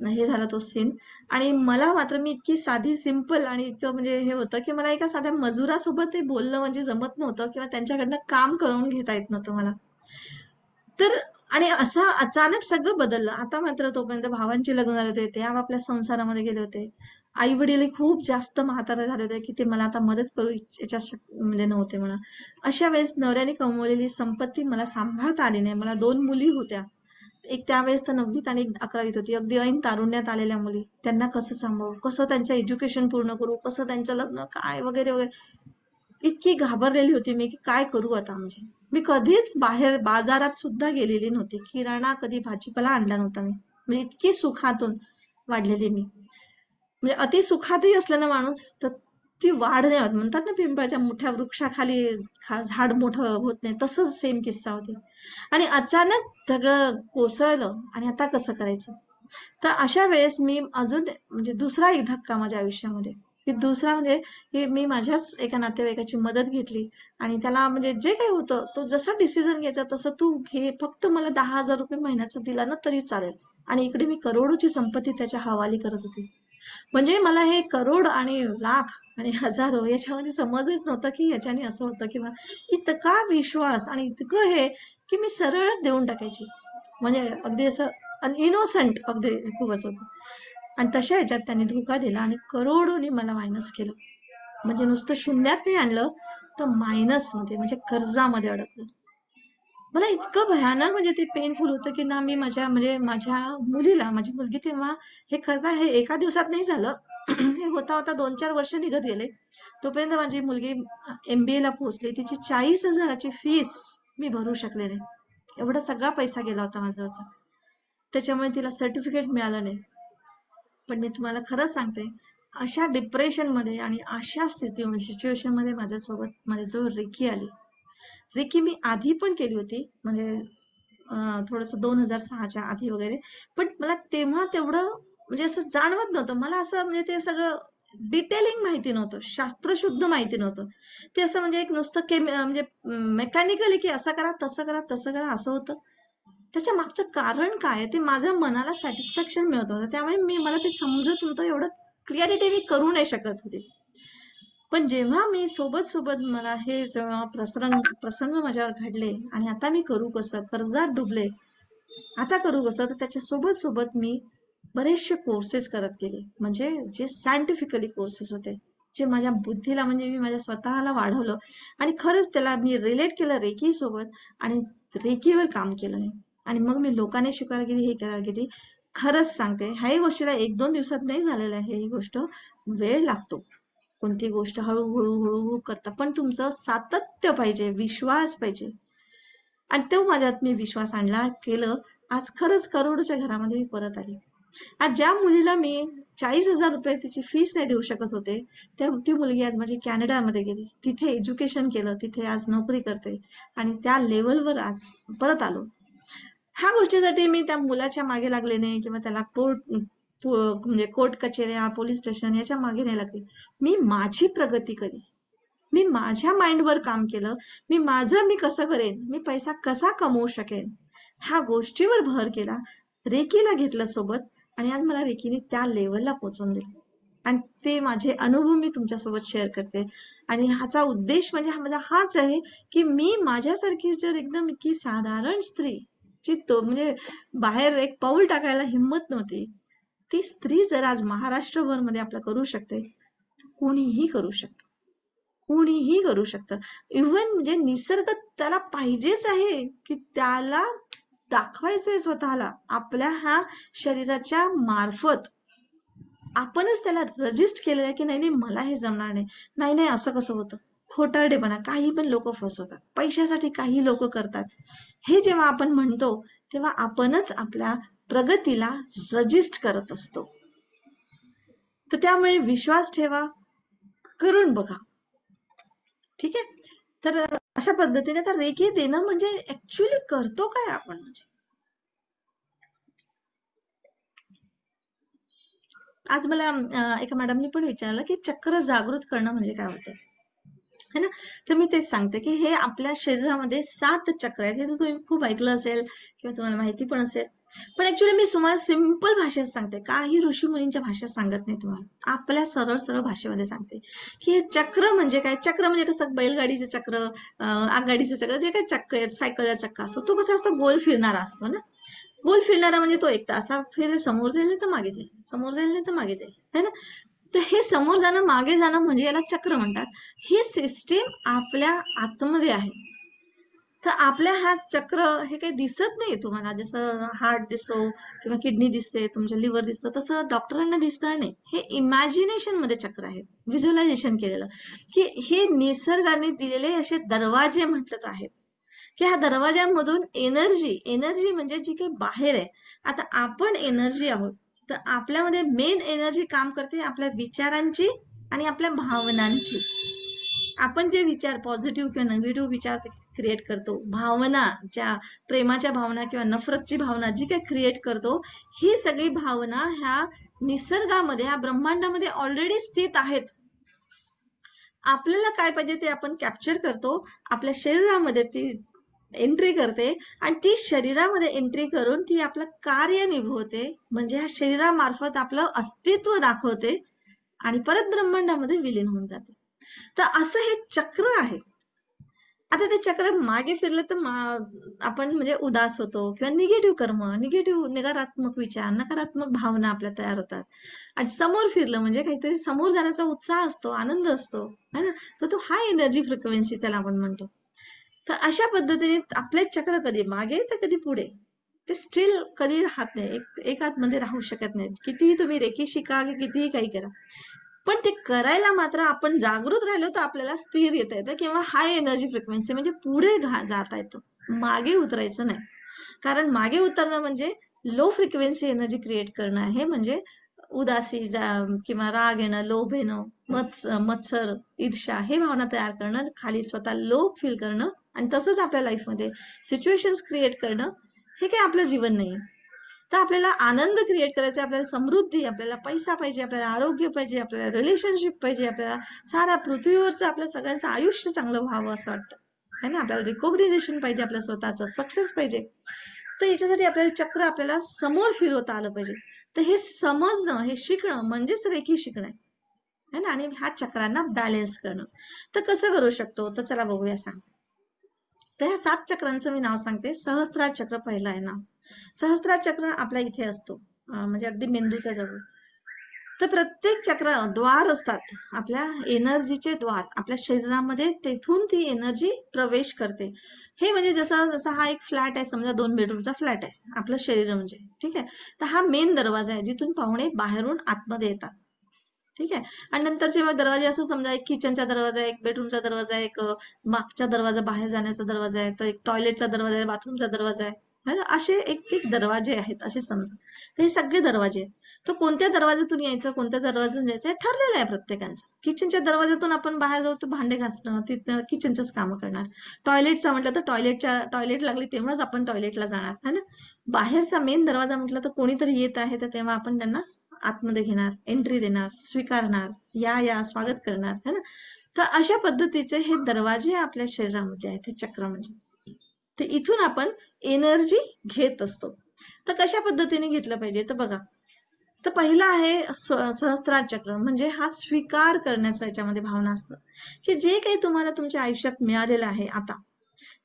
[SPEAKER 1] हे झाला तो सीन. आणि मला मात्र, मी इतकी साधी सिंपल आणि इतकं म्हणजे हे होतं की मला एका साध्या मजुरासोबत ते बोलणं म्हणजे जमत नव्हतं किंवा त्यांच्याकडनं काम करून घेता येत नव्हतं मला. तर आणि असं अचानक सगळं बदललं. आता मात्र तोपर्यंत भावांची लग्न झाले होते, ते आपापल्या संसारामध्ये गेले होते. आई वडील खूप जास्त म्हातारे झाले होते की ते मला आता मदत करू याच्या म्हणजे नव्हते म्हणा. अशा वेळेस नवऱ्याने कमवलेली संपत्ती मला सांभाळता आली नाही. मला 2 मुली होत्या. एक त्यावेळेस तर 9वीत आणि एक 11वीत होती. अगदी ऐन तारुण्यात आलेल्या मुली. त्यांना कसं सांभाळू, कसं त्यांचं एज्युकेशन पूर्ण करू, कसं त्यांचं लग्न काय वगैरे वगैरे. इतकी घाबरलेली होती मी की काय करू आता म्हणजे. मी कधीच बाहेर बाजारात सुद्धा गेलेली नव्हती. किराणा कधी भाजीपाला आणला नव्हता मी. म्हणजे इतकी सुखातून वाढलेली मी. म्हणजे अति सुखातही असलं ना माणूस तर ती वाढ नाही होत. म्हणतात ना पिंपळाच्या मोठ्या वृक्षाखाली झाड मोठं होत नाही, तसंच सेम किस्सा होते. आणि अचानक सगळं कोसळलं आणि आता कसं करायचं. तर अशा वेळेस मी अजून म्हणजे दुसरा एक धक्का माझ्या आयुष्यामध्ये, की दुसरा म्हणजे की मी माझ्याच एका नातेवाईकाची मदत घेतली आणि त्याला म्हणजे जे काही होतं तो जसा डिसिजन घ्यायचा तसं तू घे, फक्त मला 10,000 रुपये महिन्याचा दिला ना तरी चालेल. आणि इकडे मी करोडोची संपत्ती त्याच्या हवाली करत होती. म्हणजे मला हे करोड आणि लाख आणि हजारो याच्यामध्ये समजच नव्हतं की याच्याने असं होतं किंवा इतका विश्वास आणि इतकं हे की मी सरळ देऊन टाकायची. म्हणजे अगदी असं इनोसंट अगदी खूप असं होतं. आणि तशा ह्याच्यात त्यांनी धोका दिला आणि करोडोनी मला मायनस केलं. म्हणजे नुसतं शून्यात नाही आणलं तर मायनस मध्ये म्हणजे कर्जामध्ये अडकलं. मला इतकं भयानक म्हणजे ते पेनफुल होतं की ना मी माझ्या म्हणजे माझ्या मुलीला माझी मुलगी तेव्हा हे करता हे एका दिवसात नाही झालं. हे होता होता 2-4 वर्ष निघत गेले. तोपर्यंत माझी मुलगी MBA ला पोहोचली. तिची 40,000ची फीस मी भरू शकले नाही. एवढा सगळा पैसा गेला होता माझ्यावरचा. त्याच्यामुळे तिला सर्टिफिकेट मिळालं नाही. पण मी तुम्हाला खरं सांगते, अशा डिप्रेशन मध्ये आणि अशा सिच्युएशन मध्ये माझ्यासोबत माझ्याजवळ रिकी आली. रिकी मी आधी पण केली होती म्हणजे थोडस 2006च्या आधी वगैरे. पण मला तेव्हा तेवढं म्हणजे असं जाणवत नव्हतं. मला असं म्हणजे ते सगळं डिटेलिंग माहिती नव्हतं, शास्त्रशुद्ध माहिती नव्हतं. ते असं म्हणजे एक नुसतं म्हणजे मेकॅनिकली की असं करा तसं करा तसं करा असं होतं. त्याच्या मागचं कारण काय ते माझ्या मनाला सॅटिस्फॅक्शन मिळत होतं. त्यामुळे मला ते समजत नव्हतं, एवढं क्लिअरिटी मी करू नाही शकत होते. पण जेव्हा मी सोबत सोबत मला हे जेव्हा प्रसंग माझ्यावर घडले आणि आता मी करू कसं, कर्जात डुबले, आता करू कसं, तर त्याच्या सोबत सोबत मी बरेचसे कोर्सेस करत गेले. म्हणजे जे सायंटिफिकली कोर्सेस होते, जे माझ्या बुद्धीला म्हणजे मी माझ्या स्वतःला वाढवलं आणि खरंच त्याला मी रिलेट केलं रेकी सोबत आणि रेकीवर काम केलं नाही. आणि मग मी लोकांनी शिकायला गेली, हे करायला गेली. खरंच सांगते, ह्याही गोष्टीला 1-2 दिवसात नाही झालेलं आहे. ही गोष्ट वेळ लागतो. कोणती गोष्ट हळूहळू हळूहळू करता पण तुमचं सातत्य पाहिजे, विश्वास पाहिजे. आणि तो माझ्यात मी विश्वास आणला, केलं. आज खरंच करोडोच्या घरामध्ये मी परत आली. आज ज्या मुलीला मी 40,000 रुपये तिची फीस नाही देऊ शकत होते, ती मुलगी आज माझी कॅनडामध्ये गेली, तिथे एज्युकेशन केलं, तिथे आज नोकरी करते आणि त्या लेवलवर आज परत आलो. ह्या गोष्टीसाठी मी त्या मुलाच्या मागे लागले नाही किंवा त्याला म्हणजे कोर्ट कचेऱ्या पोलीस स्टेशन याच्या मागे नाही लागले. मी माझी प्रगती केली. मी माझ्या माइंडवर काम केलं. मी कसं करेन, मी पैसा कसा कमवू शकेन ह्या गोष्टीवर भर केला. रेकीला घेतलं सोबत आणि आज मला रेकीने त्या लेवलला पोहोचवून दिलं. आणि ते माझे अनुभव मी तुमच्यासोबत शेअर करते. आणि ह्याचा उद्देश म्हणजे माझा हाच आहे की मी माझ्यासारखी जर एकदम इतकी साधारण स्त्री जी तो म्हणजे बाहेर एक पाऊल टाकायला हिंमत नव्हती, ती स्त्री जर आज महाराष्ट्रभर मध्ये आपलं करू शकते, कोणीही करू शकतं. कोणीही करू शकतं. इव्हन म्हणजे निसर्ग त्याला पाहिजेच आहे की त्याला दाखवायचंय स्वतःला आपल्या ह्या शरीराच्या मार्फत. आपणच त्याला रजिस्ट केलेलं आहे की नाही नाही मला हे जमणार नाही, नाही नाही असं कसं होतं. खोटारडेपणा काही पण लोक फसवतात, पैशासाठी काही लोक करतात. हे जेव्हा आपण म्हणतो तेव्हा आपणच आपल्या प्रगतीला रजिस्ट करत असतो. तर त्यामुळे विश्वास ठेवा, करून बघा. ठीक आहे. तर अशा पद्धतीने तर रेखी देणं म्हणजे ऍक्च्युली करतो काय आपण म्हणजे. आज मला एका मॅडमनी पण विचारलं की चक्र जागृत करणं म्हणजे काय होतं, है ना. तर मी तेच सांगते की हे आपल्या शरीरामध्ये 7 चक्र आहेत. हे तर तुम्ही खूप ऐकलं असेल किंवा तुम्हाला माहिती पण असेल. पण ऍक्च्युली मी तुम्हाला सिंपल भाषेत सांगते, काही ऋषी मुनींच्या भाषेत सांगत नाही तुम्हाला, आपल्या सरळ सरळ भाषेमध्ये सांगते की हे चक्र म्हणजे काय. चक्र म्हणजे कसं बैलगाडीचं चक्र, आगगाडीचं चक्र, जे काही चक्र आहे, सायकलचा चक्का असतो तो कसा असतो, गोल फिरणारा असतो ना. गोल फिरणारा म्हणजे तो एक तर असा फिरेल, समोर जाईल नाही तर मागे जाईल, समोर जाईल नाही तर मागे जाईल, है ना. तर हे समोर जाणं मागे जाणं म्हणजे याला चक्र म्हणतात. ही सिस्टीम आपल्या आतमध्ये आहे. तर आपल्या हा चक्र हे काही दिसत नाही तुम्हाला, जसं हार्ट दिसतो किंवा किडनी दिसते, तुमचं लिव्हर दिसतं, तसं डॉक्टरांना दिसणार नाही. हे इमॅजिनेशन मध्ये चक्र आहेत, व्हिज्युअलायझेशन केलेलं, की हे निसर्गाने दिलेले असे दरवाजे म्हटलं आहेत, की ह्या दरवाज्यांमधून एनर्जी, एनर्जी म्हणजे जी काही बाहेर आहे. आता आपण एनर्जी आहोत, तर आपल्यामध्ये मेन एनर्जी काम करते आपल्या विचारांची आणि आपल्या भावनांची. आपण जे विचार पॉझिटिव्ह किंवा निगेटिव्ह विचार क्रिएट करतो, भावना ज्या प्रेमाच्या भावना किंवा नफरतची भावना जी काही क्रिएट करतो, ही सगळी भावना ह्या निसर्गामध्ये, ह्या ब्रह्मांडामध्ये ऑलरेडी स्थित आहेत. आपल्याला काय पाहिजे ते आपण कॅप्चर करतो, आपल्या शरीरामध्ये ती एंट्री करते, आणि ती शरीरामध्ये एंट्री करून ती आपलं कार्य निभवते, म्हणजे ह्या शरीरामार्फत आपलं अस्तित्व दाखवते आणि परत ब्रह्मांडामध्ये विलीन होऊन जाते. तर असं हे चक्र आहे. आता ते चक्र मागे फिरलं तर आपण म्हणजे उदास होतो किंवा निगेटिव्ह कर्म, निगेटिव्ह नकारात्मक विचार, नकारात्मक भावना आपल्या तयार होतात. आणि समोर फिरलं म्हणजे काहीतरी समोर जाण्याचा उत्साह असतो, आनंद असतो, है ना. तर तो हाय एनर्जी फ्रिक्वेन्सी त्याला आपण म्हणतो. तर अशा पद्धतीने आपले चक्र कधी मागे तर कधी पुढे, ते स्टील कधी राहत नाही, एक आतमध्ये राहू शकत नाही, कितीही तुम्ही रेकी शिका की कितीही काही करा. पण ते करायला मात्र आपण जागृत राहिलो तर आपल्याला स्थिर येता येतं किंवा हाय एनर्जी फ्रिक्वेन्सी म्हणजे पुढे जाता येतं, मागे उतरायचं नाही. कारण मागे उतरणं म्हणजे लो फ्रिक्वेन्सी एनर्जी क्रिएट करणं आहे, म्हणजे उदासी किंवा राग येणं, लोभ येणं, मत्सर, ईर्ष्या हे भावना तयार करणं, खाली स्वतः लो फील करणं, आणि तसंच आपल्या लाईफमध्ये सिच्युएशन्स क्रिएट करणं, हे काही आपलं जीवन नाही. तर आपल्याला आनंद क्रिएट करायचा, आपल्याला समृद्धी, आपल्याला पैसा पाहिजे, आपल्याला आरोग्य पाहिजे, आपल्याला रिलेशनशिप पाहिजे, आपल्याला साऱ्या पृथ्वीवरचं आपल्या सगळ्यांचं आयुष्य चांगलं व्हावं असं वाटतं, है ना. आपल्याला रिकॉग्निशन पाहिजे, आपल्या स्वतःचं सक्सेस पाहिजे. तर याच्यासाठी आपल्याला चक्र आपल्याला समोर फिरवता आलं पाहिजे. तर हे समजणं, हे शिकणं म्हणजेच रेखी शिकणं आहे ना. आणि ह्या चक्रांना बॅलेन्स करणं. तर कसं करू शकतो, तर चला बघूया सांग. तर ह्या 7 चक्रांचं मी नाव सांगते. सहस्त्रार चक्र पहिलं आहे नाव. सहस्त्रार चक्र आपल्या इथे असतो, म्हणजे अगदी मेंदूच्या जवळ. तर प्रत्येक चक्र द्वार असतात, आपल्या एनर्जीचे द्वार आपल्या शरीरामध्ये, तेथून ती एनर्जी प्रवेश करते. हे म्हणजे जसं जसं हा एक फ्लॅट आहे, समजा 2 बेडरूमचा फ्लॅट आहे आपलं शरीर म्हणजे, ठीक आहे. तर हा मेन दरवाजा आहे जिथून पाहुणे बाहेरून आतमध्ये येतात, ठीक आहे. आणि नंतरचे मग दरवाजे असं समजा, एक किचनचा दरवाजा आहे, एक बेडरूमचा दरवाजा आहे, एक मागचा दरवाजा, बाहेर जाण्याचा दरवाजा आहे, तर एक टॉयलेटचा दरवाजा आहे, बाथरूमचा दरवाजा आहे, है ना. असे एक एक दरवाजे आहेत असे समजा. तर हे सगळे दरवाजे आहेत. तर कोणत्या दरवाज्यातून यायचं, कोणत्या दरवाज्यातून जायचं हे ठरलेलं आहे प्रत्येकाचं. किचनच्या दरवाज्यातून आपण बाहेर जाऊ तर भांडे घासणं, तिथं किचनचंच कामं करणार. टॉयलेटचा म्हटलं तर टॉयलेट लागली तेव्हाच आपण टॉयलेटला जाणार, है ना. बाहेरचा मेन दरवाजा म्हटलं तर कोणीतरी येत आहे तर तेव्हा आपण त्यांना आतमध्ये घेणार, एंट्री देणार, स्वीकारणार, या या स्वागत करणार, है ना. तर अशा पद्धतीचे हे दरवाजे आपल्या शरीरामध्ये आहेत, हे चक्र म्हणजे. तर इथून आपण एनर्जी घेत असतो. तर कशा पद्धतीने घेतलं पाहिजे, तर बघा. तर पहिला आहे सहस्त्रार चक्र, म्हणजे हा स्वीकार करण्याचा याच्यामध्ये भावना असतं, की जे काही तुम्हाला तुमच्या आयुष्यात मिळालेलं आहे आता,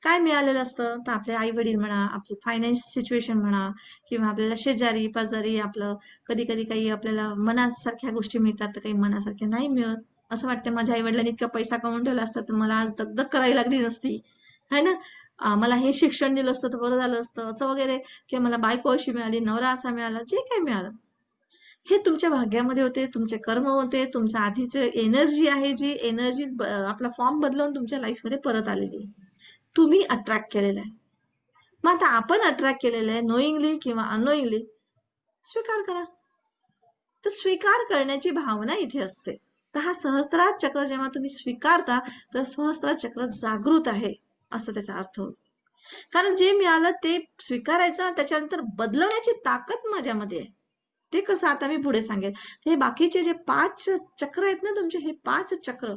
[SPEAKER 1] काय मिळालेलं असतं, तर आपले आई वडील म्हणा, आपली फायनान्स सिच्युएशन म्हणा, किंवा आपल्याला शेजारी पाजारी आपलं कधी कधी काही आपल्याला मनासारख्या गोष्टी मिळतात, तर काही मनासारख्या नाही मिळत. असं वाटतं माझ्या आई वडिलांनी इतका पैसा कमवून ठेवला असता तर मला आज दगदग करायला लागली नसती, है ना. मला हे शिक्षण दिलं असतं तर बरं झालं असतं, असं वगैरे. किंवा मला बायको अशी मिळाली, नवरा असा मिळाला, जे काही मिळालं हे तुमच्या भाग्यामध्ये होते, तुमचे कर्म होते, तुमच्या आधीचे एनर्जी आहे, जी एनर्जी आपला फॉर्म बदलवून तुमच्या लाईफमध्ये परत आलेली आहे, तुम्ही अट्रॅक्ट केलेलं आहे. मग आता आपण अट्रॅक्ट केलेलं आहे, नोईंगली किंवा अनोईंगली, स्वीकार करा. तर स्वीकार करण्याची भावना इथे असते. तर हा सहस्त्रार चक्र जेव्हा तुम्ही स्वीकारता, तर सहस्त्रार चक्र जागृत आहे असं त्याचा अर्थ होतो. कारण जे मिळालं ते स्वीकारायचं, त्याच्यानंतर बदलवण्याची ताकद माझ्यामध्ये आहे. ते कसं आता मी पुढे सांगेन. हे बाकीचे जे 5 चक्र आहेत ना तुमचे, हे 5 चक्र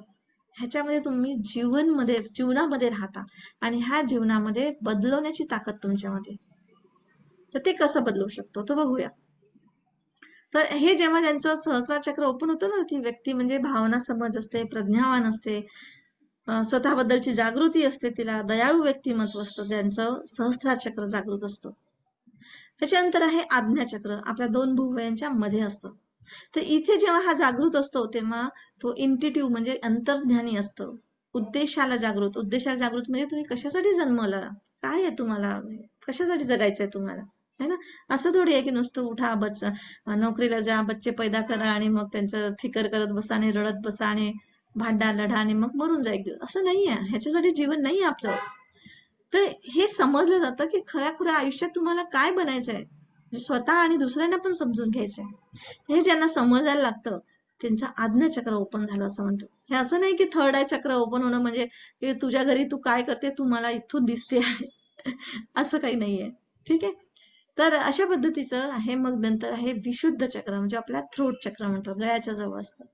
[SPEAKER 1] ह्याच्यामध्ये तुम्ही जीवनामध्ये राहता, आणि ह्या जीवनामध्ये बदलवण्याची ताकद तुमच्यामध्ये. तर ते कसं बदलू शकतो तो बघूया. तर हे जेव्हा त्यांचं सहस्त्रार चक्र ओपन होतं ना, ती व्यक्ती म्हणजे भावना समज असते, प्रज्ञावान असते, स्वतःबद्दलची जागृती असते तिला, दयाळू व्यक्तिमत्व असतं ज्यांचं सहस्त्रार चक्र जागृत असतं. त्याच्यानंतर आहे आज्ञाचक्र, आपल्या दोन भुवयांच्या मध्ये असतं. तर इथे जेव्हा हा जागृत असतो तेव्हा तो इंटिट्यूव्ह म्हणजे अंतर्ज्ञानी असतं. उद्देशाला जागृत म्हणजे तुम्ही कशासाठी जन्मला, काय आहे तुम्हाला, कशासाठी जगायचंय तुम्हाला, है ना. असं थोडी आहे की नुसतं उठा नोकरीला जा, बच्चे पैदा करा आणि मग त्यांचं फिकर करत बसा आणि रडत बसा आणि भांडा लढा आणि मग मरून जा एक दिवस, असं नाहीये. ह्याच्यासाठी जीवन नाहीये आपलं. तर हे समजलं जातं की खऱ्या खुऱ्या आयुष्यात तुम्हाला काय बनायचंय, जे स्वतः आणि दुसऱ्यांना पण समजून घ्यायचंय. हे ज्यांना समजायला लागतं त्यांचं आज्ञाचक्र ओपन झालं असं म्हणतो. हे असं नाही की थर्ड आय चक्र ओपन होणं म्हणजे की तुझ्या घरी तू काय करते तू मला इथून दिसते आहे. असं काही नाहीये. ठीक आहे. तर अशा पद्धतीचं आहे. मग नंतर आहे विशुद्ध चक्र, म्हणजे आपला थ्रोट चक्र म्हणतो, गळ्याच्या जवळ असतं.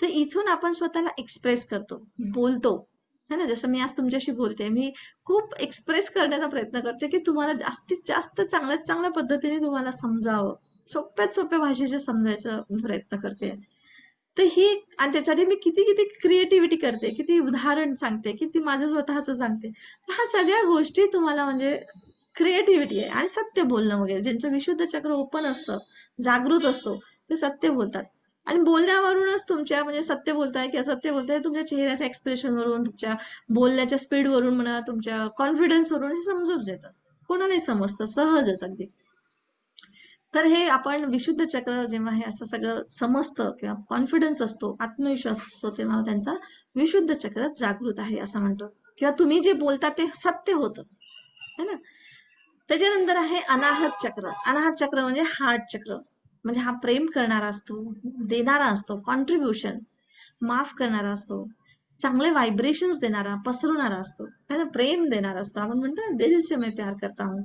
[SPEAKER 1] तर इथून आपण स्वतःला एक्सप्रेस करतो, बोलतो, है ना. जसं मी आज तुमच्याशी बोलते, मी खूप एक्सप्रेस करण्याचा प्रयत्न करते की तुम्हाला जास्तीत जास्त चांगल्यात चांगल्या पद्धतीने तुम्हाला समजावं, सोप्यात सोप्या भाषेचे समजायचा प्रयत्न करते. तर ही, आणि त्यासाठी मी किती किती क्रिएटिव्हिटी करते, किती उदाहरण सांगते, किती माझं स्वतःच सांगते. ह्या सगळ्या गोष्टी तुम्हाला म्हणजे क्रिएटिव्हिटी आहे आणि सत्य बोलणं वगैरे. ज्यांचं विशुद्ध चक्र ओपन असतं, जागृत असतो, ते सत्य बोलतात. आणि बोलण्यावरूनच तुमच्या म्हणजे सत्य बोलताय की असत्य बोलताय तुमच्या चेहऱ्याच्या एक्सप्रेशन वरून, तुमच्या बोलण्याच्या स्पीड वरून म्हणा, तुमच्या कॉन्फिडन्स वरून हे समजून येतं. कोणालाही समजतं सहजच अगदी. तर हे आपण विशुद्ध चक्र जेव्हा हे असं सगळं समजतं किंवा कॉन्फिडन्स असतो, आत्मविश्वास असतो, तेव्हा त्यांचा विशुद्ध चक्र जागृत आहे असं म्हणतो. किंवा तुम्ही जे बोलता ते सत्य होतं, है ना. त्याच्यानंतर आहे अनाहत चक्र. अनाहत चक्र म्हणजे हार्ट चक्र, म्हणजे हा प्रेम करणारा असतो, देणारा असतो, कॉन्ट्रीब्युशन, माफ करणारा असतो, चांगले व्हायब्रेशन्स देणारा, पसरवणारा असतो, है ना. प्रेम देणारा असतो. आपण म्हणतो ना, दिल से मैं प्यार करता हूँ.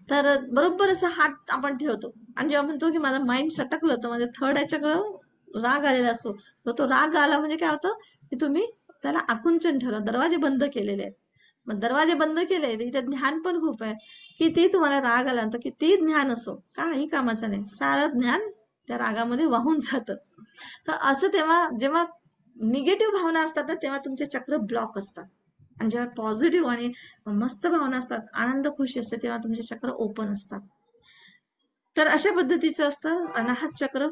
[SPEAKER 1] तर बरोबर असं हात आपण ठेवतो आणि जेव्हा म्हणतो की माझं माइंड सटकलं तर माझं थर्ड याच्याकडं राग आलेला असतो, तर तो राग आला म्हणजे काय होतं की तुम्ही त्याला आकुंचन ठेवलं, दरवाजे बंद केलेले आहेत. मग दरवाजे बंद केले तर इथे ज्ञान पण खूप आहे. किती तुम्हाला राग आला तर किती ज्ञान असो, काही कामाचं नाही, सारं ज्ञान त्या रागामध्ये वाहून जातं. तर असं तेव्हा जेव्हा निगेटिव्ह भावना असतात ना तेव्हा तुमचे चक्र ब्लॉक असतात, आणि जेव्हा पॉझिटिव्ह आणि मस्त भावना असतात, आनंद खुशी असते, तेव्हा तुमचे चक्र ओपन असतात. तर अशा पद्धतीचं असतं अनाहत चक्र.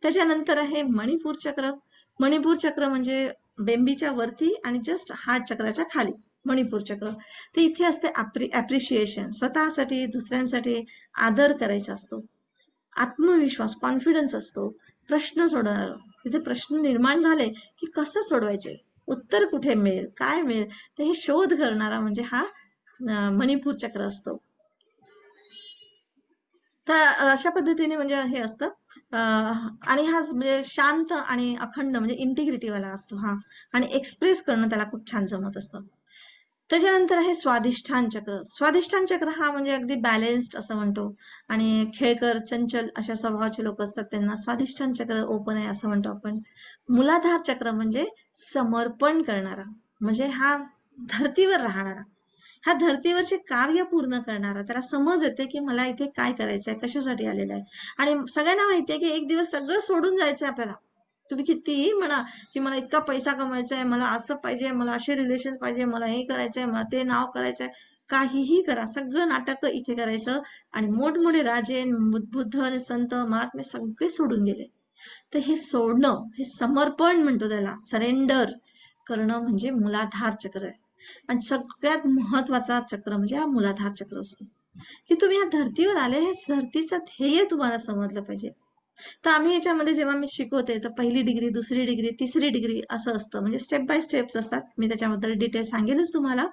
[SPEAKER 1] त्याच्यानंतर आहे मणिपूर चक्र. मणिपूर चक्र म्हणजे बेंबीच्या वरती आणि जस्ट हार्ट चक्राच्या खाली मणिपूर चक्र. ते इथे असते अप्रिशिएशन, स्वतःसाठी दुसऱ्यांसाठी आदर करायचा असतो, आत्मविश्वास कॉन्फिडन्स असतो, प्रश्न सोडवणार. तिथे प्रश्न निर्माण झाले की कसं सोडवायचे, उत्तर कुठे मिळेल, काय मिळेल, ते हे शोध करणारा म्हणजे हा मणिपूर चक्र असतो. तर अशा पद्धतीने म्हणजे हे असतं. आणि हा म्हणजे शांत आणि अखंड म्हणजे इंटिग्रिटीवाला असतो हा, आणि एक्सप्रेस करणं त्याला खूप छान जमत असतं. त्याच्यानंतर आहे स्वाधिष्ठान चक्र. स्वाधिष्ठान चक्र हा म्हणजे अगदी बॅलेन्स्ड असं म्हणतो, आणि खेळकर चंचल अशा स्वभावाचे लोक असतात त्यांना स्वाधिष्ठान चक्र ओपन आहे असं म्हणतो आपण. मूलाधार चक्र म्हणजे समर्पण करणारा, म्हणजे हा धर्तीवर राहणारा, ह्या धर्तीवरचे कार्य पूर्ण करणारा, त्याला समज येते की मला इथे काय करायचंय, कशासाठी आलेलं आहे. आणि सगळ्यांना माहितीये की एक दिवस सगळं सोडून जायचंय आपल्याला. तुम्ही कितीही म्हणा की मला इतका पैसा कमवायचा आहे, मला असं पाहिजे, मला असे रिलेशन पाहिजे, मला हे करायचंय, मला ते नाव करायचंय, काहीही करा, सगळं नाटक इथे करायचं. आणि मोठमोठे राजे, बुद्ध आणि संत महात्मे सगळे सोडून गेले. तर हे सोडणं, हे समर्पण म्हणतो, त्याला सरेंडर करणं म्हणजे मूलाधार चक्र आहे. आणि सगळ्यात महत्वाचा चक्र म्हणजे हा मूलाधार चक्र असतो. की तुम्ही या धर्तीवर आले, हे धर्तीचं ध्येय तुम्हाला समजलं पाहिजे. तर आम्ही याच्यामध्ये जेव्हा मी शिकवते तर पहिली डिग्री, दुसरी डिग्री, तिसरी डिग्री असं असतं, म्हणजे स्टेप बाय स्टेप्स असतात. मी त्याच्याबद्दल डिटेल सांगेलच तुम्हाला.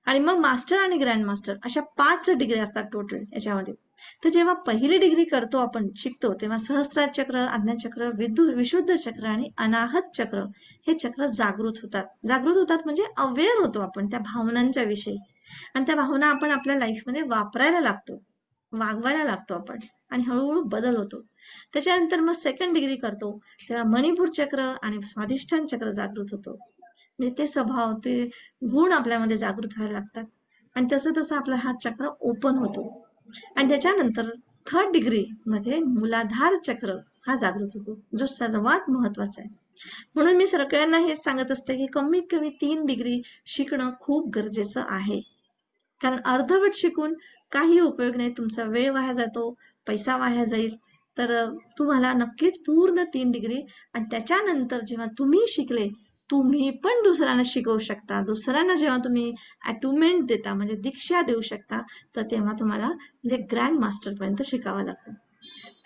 [SPEAKER 1] आणि मग मास्टर आणि ग्रँड मास्टर अशा 5 डिग्री असतात टोटल याच्यामध्ये. तर जेव्हा पहिली डिग्री करतो आपण, शिकतो, तेव्हा सहस्त्रार चक्र, आज्ञाचक्र, विशुद्ध चक्र आणि अनाहत चक्र हे चक्र जागृत होतात. जागृत होतात म्हणजे अवेअर होतो आपण त्या भावनांच्या विषयी, आणि त्या भावना आपण आपल्या लाईफमध्ये वापरायला लागतो, वागवायला लागतो आपण, आणि हळूहळू बदल होतो. त्याच्यानंतर मग सेकंड डिग्री करतो तेव्हा मणिपूर चक्र आणि स्वाधिष्ठान चक्र जागृत होतो. म्हणजे ते स्वभाव, ते गुण आपल्यामध्ये जागृत व्हायला लागतात, आणि तसं तसं आपला हा चक्र ओपन होतो. आणि त्याच्यानंतर थर्ड डिग्री मध्ये मूलाधार चक्र हा जागृत होतो, जो सर्वात महत्वाचा आहे. म्हणून मी सगळ्यांना हेच सांगत असते की कमीत कमी 3 डिग्री शिकणं खूप गरजेचं आहे. कारण अर्धवट शिकून काही उपयोग नाही, तुमचा वेळ वाया जातो, पैसा वाया जाईल. तर तुम्हाला नक्कीच पूर्ण 3 डिग्री, आणि त्याच्यानंतर जेव्हा तुम्ही शिकले, तुम्ही पण दुसऱ्यांना शिकवू शकता. दुसऱ्यांना जेव्हा तुम्ही अटुमेंट देता, म्हणजे दीक्षा देऊ शकता, तर तेव्हा तुम्हाला म्हणजे ग्रँड मास्टर पर्यंत शिकावं लागतं.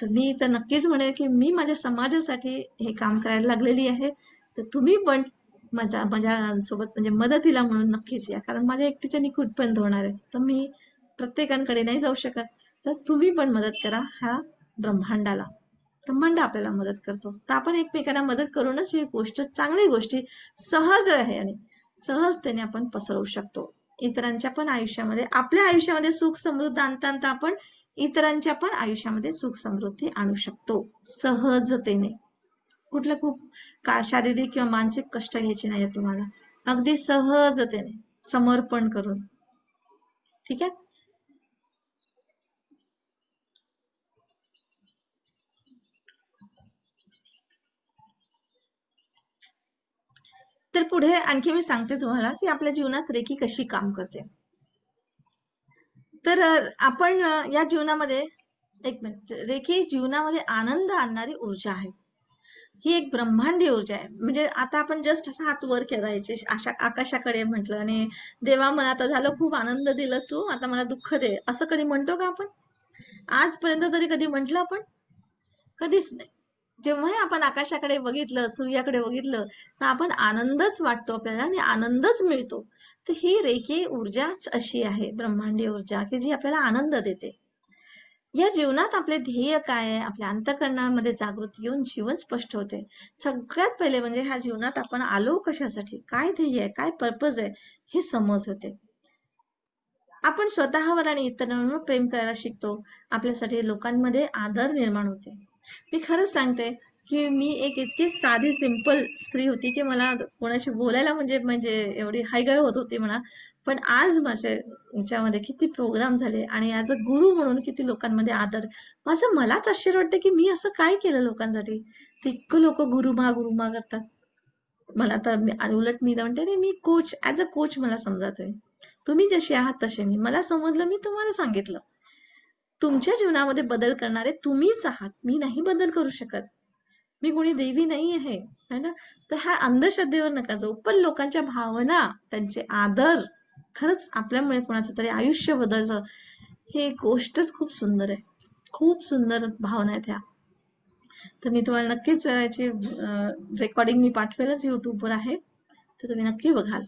[SPEAKER 1] तर मी तर नक्कीच म्हणेल की मी माझ्या समाजासाठी हे काम करायला लागलेली आहे. तर तुम्ही पण माझ्या सोबत म्हणजे मदतीला म्हणून नक्कीच या, कारण माझ्या एकटीच्या कुठपर्यंत होणार आहे. तर मी प्रत्येकांकडे नाही जाऊ शकत. तर तुम्ही पण मदत करा ह्या ब्रह्मांडाला. ब्रह्मांड आपल्याला मदत करतो, तर आपण एकमेकांना मदत करूनच ही गोष्ट, चांगली गोष्टी सहज आहे आणि सहजतेने आपण पसरवू शकतो. इतरांच्या पण आयुष्यामध्ये, आपल्या आयुष्यामध्ये सुख समृद्धी आणता आणता आपण इतरांच्या पण आयुष्यामध्ये सुख समृद्धी आणू शकतो सहजतेने. कुठलं खूप शारीरिक किंवा मानसिक कष्ट घ्यायचे नाही तुम्हाला, अगदी सहजतेने समर्पण करून. ठीक आहे. तर पुढे आणखी मी सांगते तुम्हाला की आपल्या जीवनात रेकी कशी काम करते. तर आपण या जीवनामध्ये, एक मिनिट, रेखी जीवनामध्ये आनंद आणणारी ऊर्जा आहे. ही एक ब्रह्मांडी ऊर्जा आहे. म्हणजे आता आपण जस्ट असा हात वर करायचे आशा आकाशाकडे म्हटलं आणि देवा मला आता झालं खूप आनंद दिलंस तू, आता मला दुःख दे, असं कधी म्हणतो का आपण? आजपर्यंत तरी कधी म्हटलं आपण? कधीच नाही. जेव्हाही आपण आकाशाकडे बघितलं, सूर्याकडे बघितलं, तर आपण आनंदच वाटतो आपल्याला आणि आनंदच मिळतो. तर ही रेखी ऊर्जाच अशी आहे, ब्रह्मांडी ऊर्जा, की जी आपल्याला आनंद देते. या जीवनात आपले ध्येय काय आहे, आपल्या अंतःकरणामध्ये जागृती येऊन जीवन स्पष्ट होते. सगळ्यात पहिले म्हणजे ह्या जीवनात आपण आलो कशासाठी, काय ध्येय आहे, काय पर्पज आहे, हे समज होते. आपण स्वतःवर आणि इतरांवर प्रेम करायला शिकतो. आपल्यासाठी लोकांमध्ये आदर निर्माण होते. मी खरंच सांगते की मी एक इतकी साधी सिंपल स्त्री होती की मला कोणाशी बोलायला म्हणजे म्हणजे एवढी हायगाय होत होती म्हणा. पण आज माझ्या याच्यामध्ये किती प्रोग्राम झाले आणि ॲज अ गुरु म्हणून किती लोकांमध्ये आदर. माझं मलाच आश्चर्य वाटतं की मी असं काय केलं लोकांसाठी, ते इतकं लोक गुरुमा करतात. मला तर आणि उलट मी तर म्हणते, "नाही, मी कोच, ॲज अ कोच मला समजा तुम्ही. तुम्ही जसे आहात तसे मी. मला समजलं, मी तुम्हाला सांगितलं. तुमच्या जीवनामध्ये बदल करणारे तुम्हीच आहात. मी नाही बदल करू शकत. मी कोणी देवी नाही आहे, है ना? तर ह्या अंधश्रद्धेवर नका जाऊ. पण लोकांच्या भावना, त्यांचे आदर, खरंच आपल्यामुळे कोणाचं तरी आयुष्य बदललं, ही गोष्टच खूप सुंदर आहे. खूप सुंदर भावना आहेत ह्या. तर मी तुम्हाला नक्कीच याची रेकॉर्डिंग मी पाठवेलच यूट्यूबवर आहे. तर तुम्ही नक्की बघाल.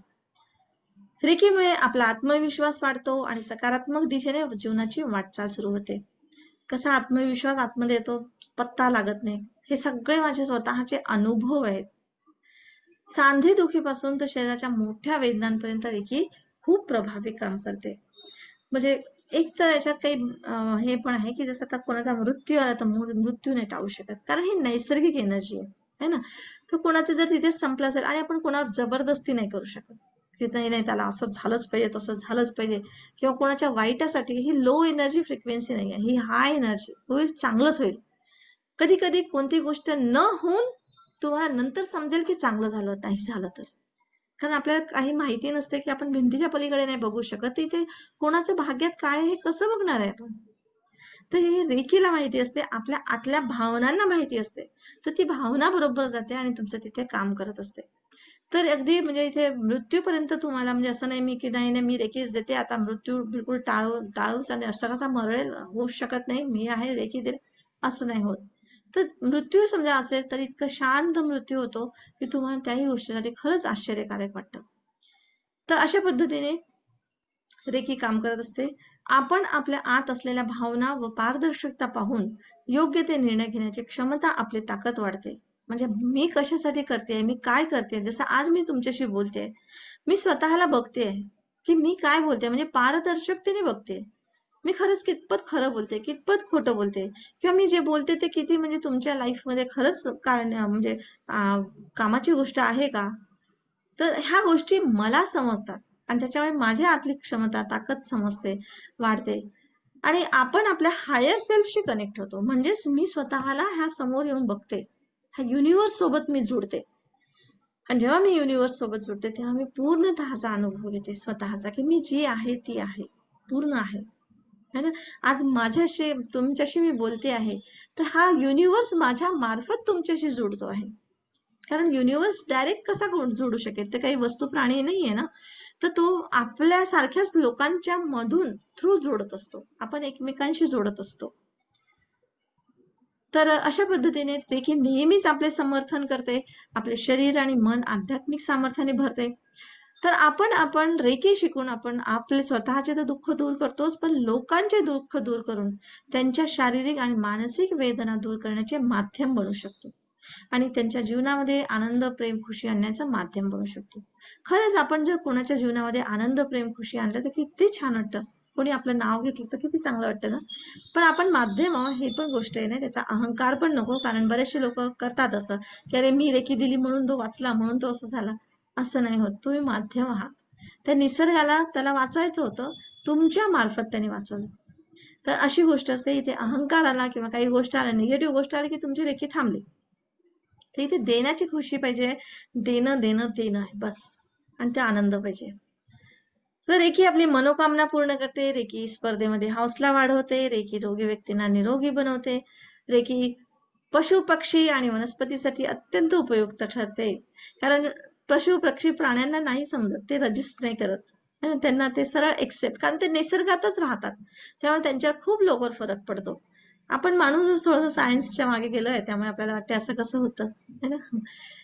[SPEAKER 1] रेकीमुळे आपला आत्मविश्वास वाढतो आणि सकारात्मक दिशेने जीवनाची वाटचाल सुरू होते. कसा आत्मविश्वास आतमध्ये येतो, पत्ता लागत नाही. हे सगळे माझे स्वतःचे अनुभव आहेत. सांधेदुखीपासून तर शरीराच्या मोठ्या वेदनांपर्यंत रेकी खूप प्रभावी काम करते. म्हणजे एक तर याच्यात काही हे पण आहे की जसं आता कोणाचा मृत्यू आला तर मृत्यू नाही टाळू शकत, कारण ही नैसर्गिक एनर्जी आहे, है ना? तर कोणाचं जर तिथेच संपलं असेल आणि आपण कोणावर जबरदस्ती नाही करू शकत की नाही नाही त्याला असं झालंच पाहिजे, तसं झालंच पाहिजे, किंवा कोणाच्या वाईटासाठी. ही लो एनर्जी फ्रिक्वेन्सी नाही आहे, ही हाय एनर्जी. होईल, चांगलंच होईल. कधी कधी कोणती गोष्ट न होऊन तुम्हाला नंतर समजेल की चांगलं झालं, नाही झालं तर. कारण आपल्याला काही माहिती नसते की आपण भिंतीच्या पलीकडे नाही बघू शकत, तिथे कोणाचं भाग्यात काय आहे हे कसं बघणार आहे आपण. तर हे रेखीला माहिती असते, आपल्या आतल्या भावनांना माहिती असते. तर ती भावना बरोबर जाते आणि तुमचं तिथे काम करत असते. तर अगदी म्हणजे इथे मृत्यूपर्यंत तुम्हाला, म्हणजे असं नाही मी की नाही नाही मी रेखीच देते आता मृत्यू बिलकुल टाळूच आणि असं कसा मरेल, होऊच शकत नाही, मी आहे रेखी दे, असं नाही होत. तर मृत्यू समजा असेल तर इतकं शांत मृत्यू होतो की तुम्हाला त्याही गोष्टीसाठी खरंच आश्चर्यकारक वाटतं. तर अशा पद्धतीने रेकी काम करत असते. आपण आपल्या आत असलेल्या भावना व पारदर्शकता पाहून योग्य ते निर्णय घेण्याची क्षमता, आपली ताकद वाढते. म्हणजे मी कशासाठी करते, मी काय करते, जसं आज मी तुमच्याशी बोलते, मी स्वतःला बघते की मी काय बोलते, म्हणजे पारदर्शकतेने बघते. मी खरंच कितपत खरं बोलते, कितपत खोटं बोलते, किंवा मी जे बोलते ते किती म्हणजे तुमच्या लाईफमध्ये खरंच कारण म्हणजे कामाची गोष्ट आहे का. तर ह्या गोष्टी मला समजतात आणि त्याच्यामुळे माझी आतली क्षमता, ताकद समजते, वाढते. आणि आपण आपल्या हायर सेल्फशी कनेक्ट होतो. म्हणजेच मी स्वतःला ह्या समोर येऊन बघते, ह्या युनिव्हर्स सोबत मी जुडते. आणि जेव्हा मी युनिव्हर्स सोबत जुडते तेव्हा मी पूर्णतःचा अनुभव घेते स्वतःचा, की मी जी आहे ती आहे, पूर्ण आहे. है ना? आज माझ्याशी तुमच्याशी मी बोलते आहे, तर हा युनिव्हर्स माझ्या मार्फत तुमच्याशी जुडतो आहे. कारण युनिव्हर्स डायरेक्ट कसा जोडू शकेल? ते काही वस्तू प्राणी नाहीये ना. तर तो आपल्या सारख्याच लोकांच्या मधून थ्रू जोडत असतो. आपण एकमेकांशी जोडत असतो. तर अशा पद्धतीने रेकी नेहमीच आपले समर्थन करते. आपले शरीर आणि मन आध्यात्मिक सामर्थ्याने भरते. तर आपण रेकी शिकून आपण आपले स्वतःचे तर दुःख दूर करतोच, पण लोकांचे दुःख दूर करून त्यांच्या शारीरिक आणि मानसिक वेदना दूर करण्याचे माध्यम बनू शकतो. आणि त्यांच्या जीवनामध्ये आनंद, प्रेम, खुशी आणण्याचं माध्यम बनू शकतो. खरंच आपण जर कोणाच्या जीवनामध्ये आनंद, प्रेम, खुशी आणलं तर किती छान वाटतं. कोणी आपलं नाव घेतलं तर किती चांगलं वाटतं ना. पण आपण माध्यम आहोत हे पण गोष्ट आहे ना, त्याचा अहंकार पण नको. कारण बरेचसे लोक करतात असं, की अरे मी रेकी दिली म्हणून तो वाचला, म्हणून तो असं झाला. असं नाही होत. तुम्ही माध्यम आहात. त्या निसर्गाला त्याला वाचवायचं होतं, तुमच्या मार्फत त्याने वाचवलं. तर अशी गोष्ट असते. इथे अहंकार आला किंवा काही गोष्ट आल्या, निगेटिव्ह गोष्ट आली की तुमची रेखी थांबली. तर इथे देण्याची खुशी पाहिजे. देणं देणं देणं आहे बस. आणि ते आनंद पाहिजे. तर रेकी आपली मनोकामना पूर्ण करते. रेकी स्पर्धेमध्ये हौसला वाढवते. रेकी रोगी व्यक्तींना निरोगी बनवते. रेकी पशु पक्षी आणि वनस्पतीसाठी अत्यंत उपयुक्त ठरते. कारण पशु पक्षी प्राण्यांना नाही समजत, ते रजिस्ट नाही करत. त्यांना ते सरळ एक्सेप्ट, कारण ते निसर्गातच राहतात. त्यामुळे त्यांच्यावर खूप लवकर फरक पडतो. आपण माणूसच थोडंसं सायन्सच्या मागे गेलोय, त्यामुळे आपल्याला वाटते असं कसं होतं, है ना.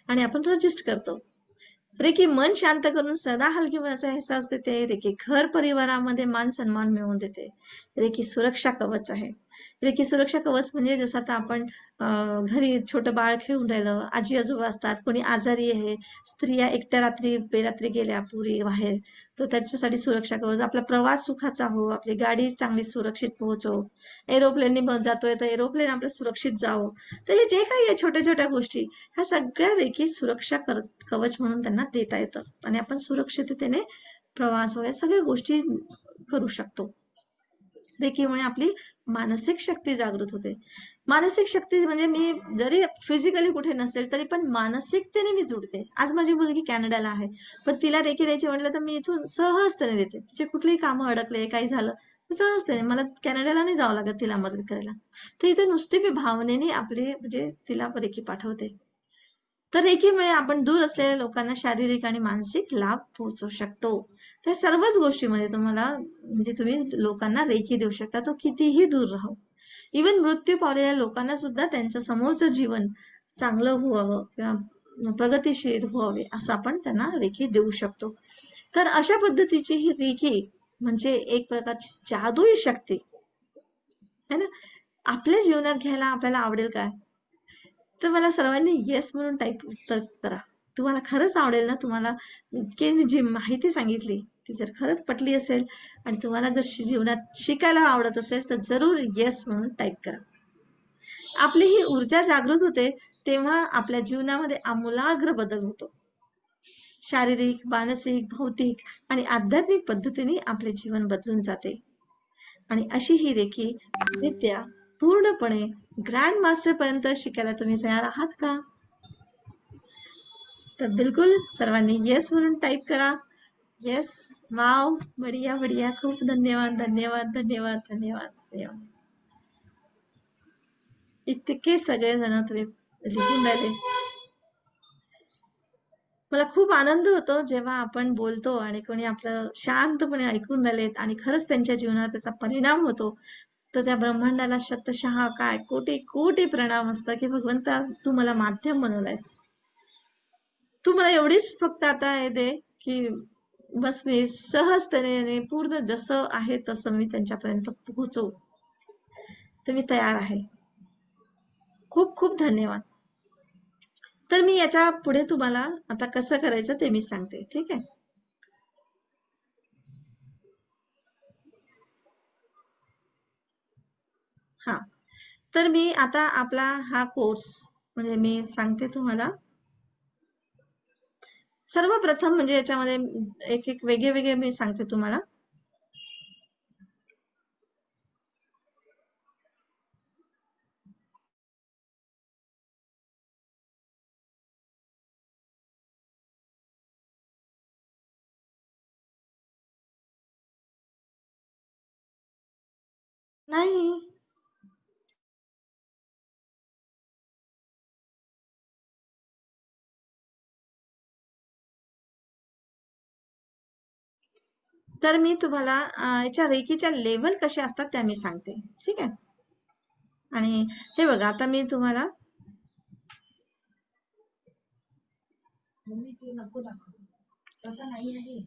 [SPEAKER 1] आणि आपण रजिस्ट करतो. रेकी मन शांत करून सदा हलकीपणाचा एहसास देते. रेकी घर परिवारामध्ये मान सन्मान मिळवून देते. रेकी सुरक्षा कवच आहे. रेकी सुरक्षा कवच म्हणजे जसं आता आपण घरी छोटं बाळ खेळून राहिलं, आजी आजोबा असतात, कोणी आजारी आहे, स्त्रिया एकट्या रात्री बेरात्री गेल्या पुरी बाहेर, तर त्यांच्यासाठी सुरक्षा कवच. आपला प्रवास सुखाचा हो, आपली गाडी चांगली सुरक्षित पोहोचव, एरोप्लेननी जातोय तर एरोप्लेन आपलं सुरक्षित जावं. तर हे जे काही आहे छोट्या छोट्या गोष्टी, ह्या सगळ्या रेखी सुरक्षा कवच म्हणून त्यांना देता येतं. आणि आपण सुरक्षिततेने प्रवास वगैरे सगळ्या गोष्टी करू शकतो. रेकीमुळे आपली मानसिक शक्ती जागृत होते. मानसिक शक्ती म्हणजे मी जरी फिजिकली कुठे नसेल तरी पण मानसिकतेने मी जुडते. आज माझी मुलगी कॅनडाला आहे, पण तिला रेकी द्यायची म्हटलं तर मी इथून सहजतेने देते. तिचे कुठलेही कामं अडकले, काही झालं सहजतेने, मला कॅनडाला नाही जावं लागत तिला मदत करायला. तर इथे नुसती मी भावनेने आपली म्हणजे तिला रेकी पाठवते. तर रेकीमुळे आपण दूर असलेल्या लोकांना शारीरिक आणि मानसिक लाभ पोहोचवू शकतो. त्या सर्वच गोष्टीमध्ये तुम्हाला म्हणजे तुम्ही लोकांना रेकी देऊ शकता, तो कितीही दूर राहो. इवन मृत्यू पावलेल्या लोकांना सुद्धा त्यांचं समोरचं जीवन चांगलं व्हावं किंवा प्रगतिशील व्हावे असं आपण त्यांना रेकी देऊ शकतो. तर अशा पद्धतीची ही रेकी म्हणजे एक प्रकारची जादुई शक्ती है ना. आपल्या जीवनात घ्यायला आपल्याला आवडेल काय? तर मला सर्वांनी येस म्हणून टाईप उत्तर करा. तुम्हाला खरंच आवडेल ना. तुम्हाला इतकी मी जी माहिती सांगितली ती जर खरंच पटली असेल आणि तुम्हाला जर जीवनात शिकायला आवडत असेल तर जरूर येस म्हणून टाईप करा. आपली ही ऊर्जा जागृत होते तेव्हा आपल्या जीवनामध्ये आमूलाग्र बदल होतो. शारीरिक, मानसिक, भौतिक आणि आध्यात्मिक पद्धतीने आपले जीवन बदलून जाते. आणि अशी ही रेखी विद्या पूर्णपणे ग्रँड मास्टर पर्यंत शिकायला तुम्ही तयार आहात का? तर बिलकुल सर्वांनी येस म्हणून टाईप करा. येस. वाव, बढिया बढिया. खूप धन्यवाद धन्यवाद धन्यवाद धन्यवाद धन्यवाद. इतके सगळेजण तुम्ही लिहून राहिले. मला खूप आनंद होतो जेव्हा आपण बोलतो आणि कोणी आपलं शांतपणे ऐकून राहिलेत आणि खरंच त्यांच्या जीवनावर त्याचा परिणाम होतो. तर त्या ब्रह्मांडाला शतशः काय कोटी कोटी प्रणाम असतं की भगवंता तू मला माध्यम बनवलायस. तू मला एवढीच फक्त आता हे दे की बस मी सहजतेने पूर्ण जसं आहे तसं मी त्यांच्यापर्यंत पोहोचवू. तर मी तयार आहे. खूप खूप धन्यवाद. तर मी याच्या पुढे तुम्हाला आता कसं करायचं ते मी सांगते. ठीक आहे. हा. तर मी आता आपला हा कोर्स म्हणजे मी सांगते तुम्हाला. सर्वप्रथम म्हणजे याच्यामध्ये एक एक वेगळे वेगळे मी सांगते तुम्हाला. नाही. तर मी तुम्हाला याच्या रेकीच्या लेवल कशा असतात त्या मी सांगते, ठीक आहे. आणि हे बघा, आता मी तुम्हाला नको दाखव, तसं नाही आहे.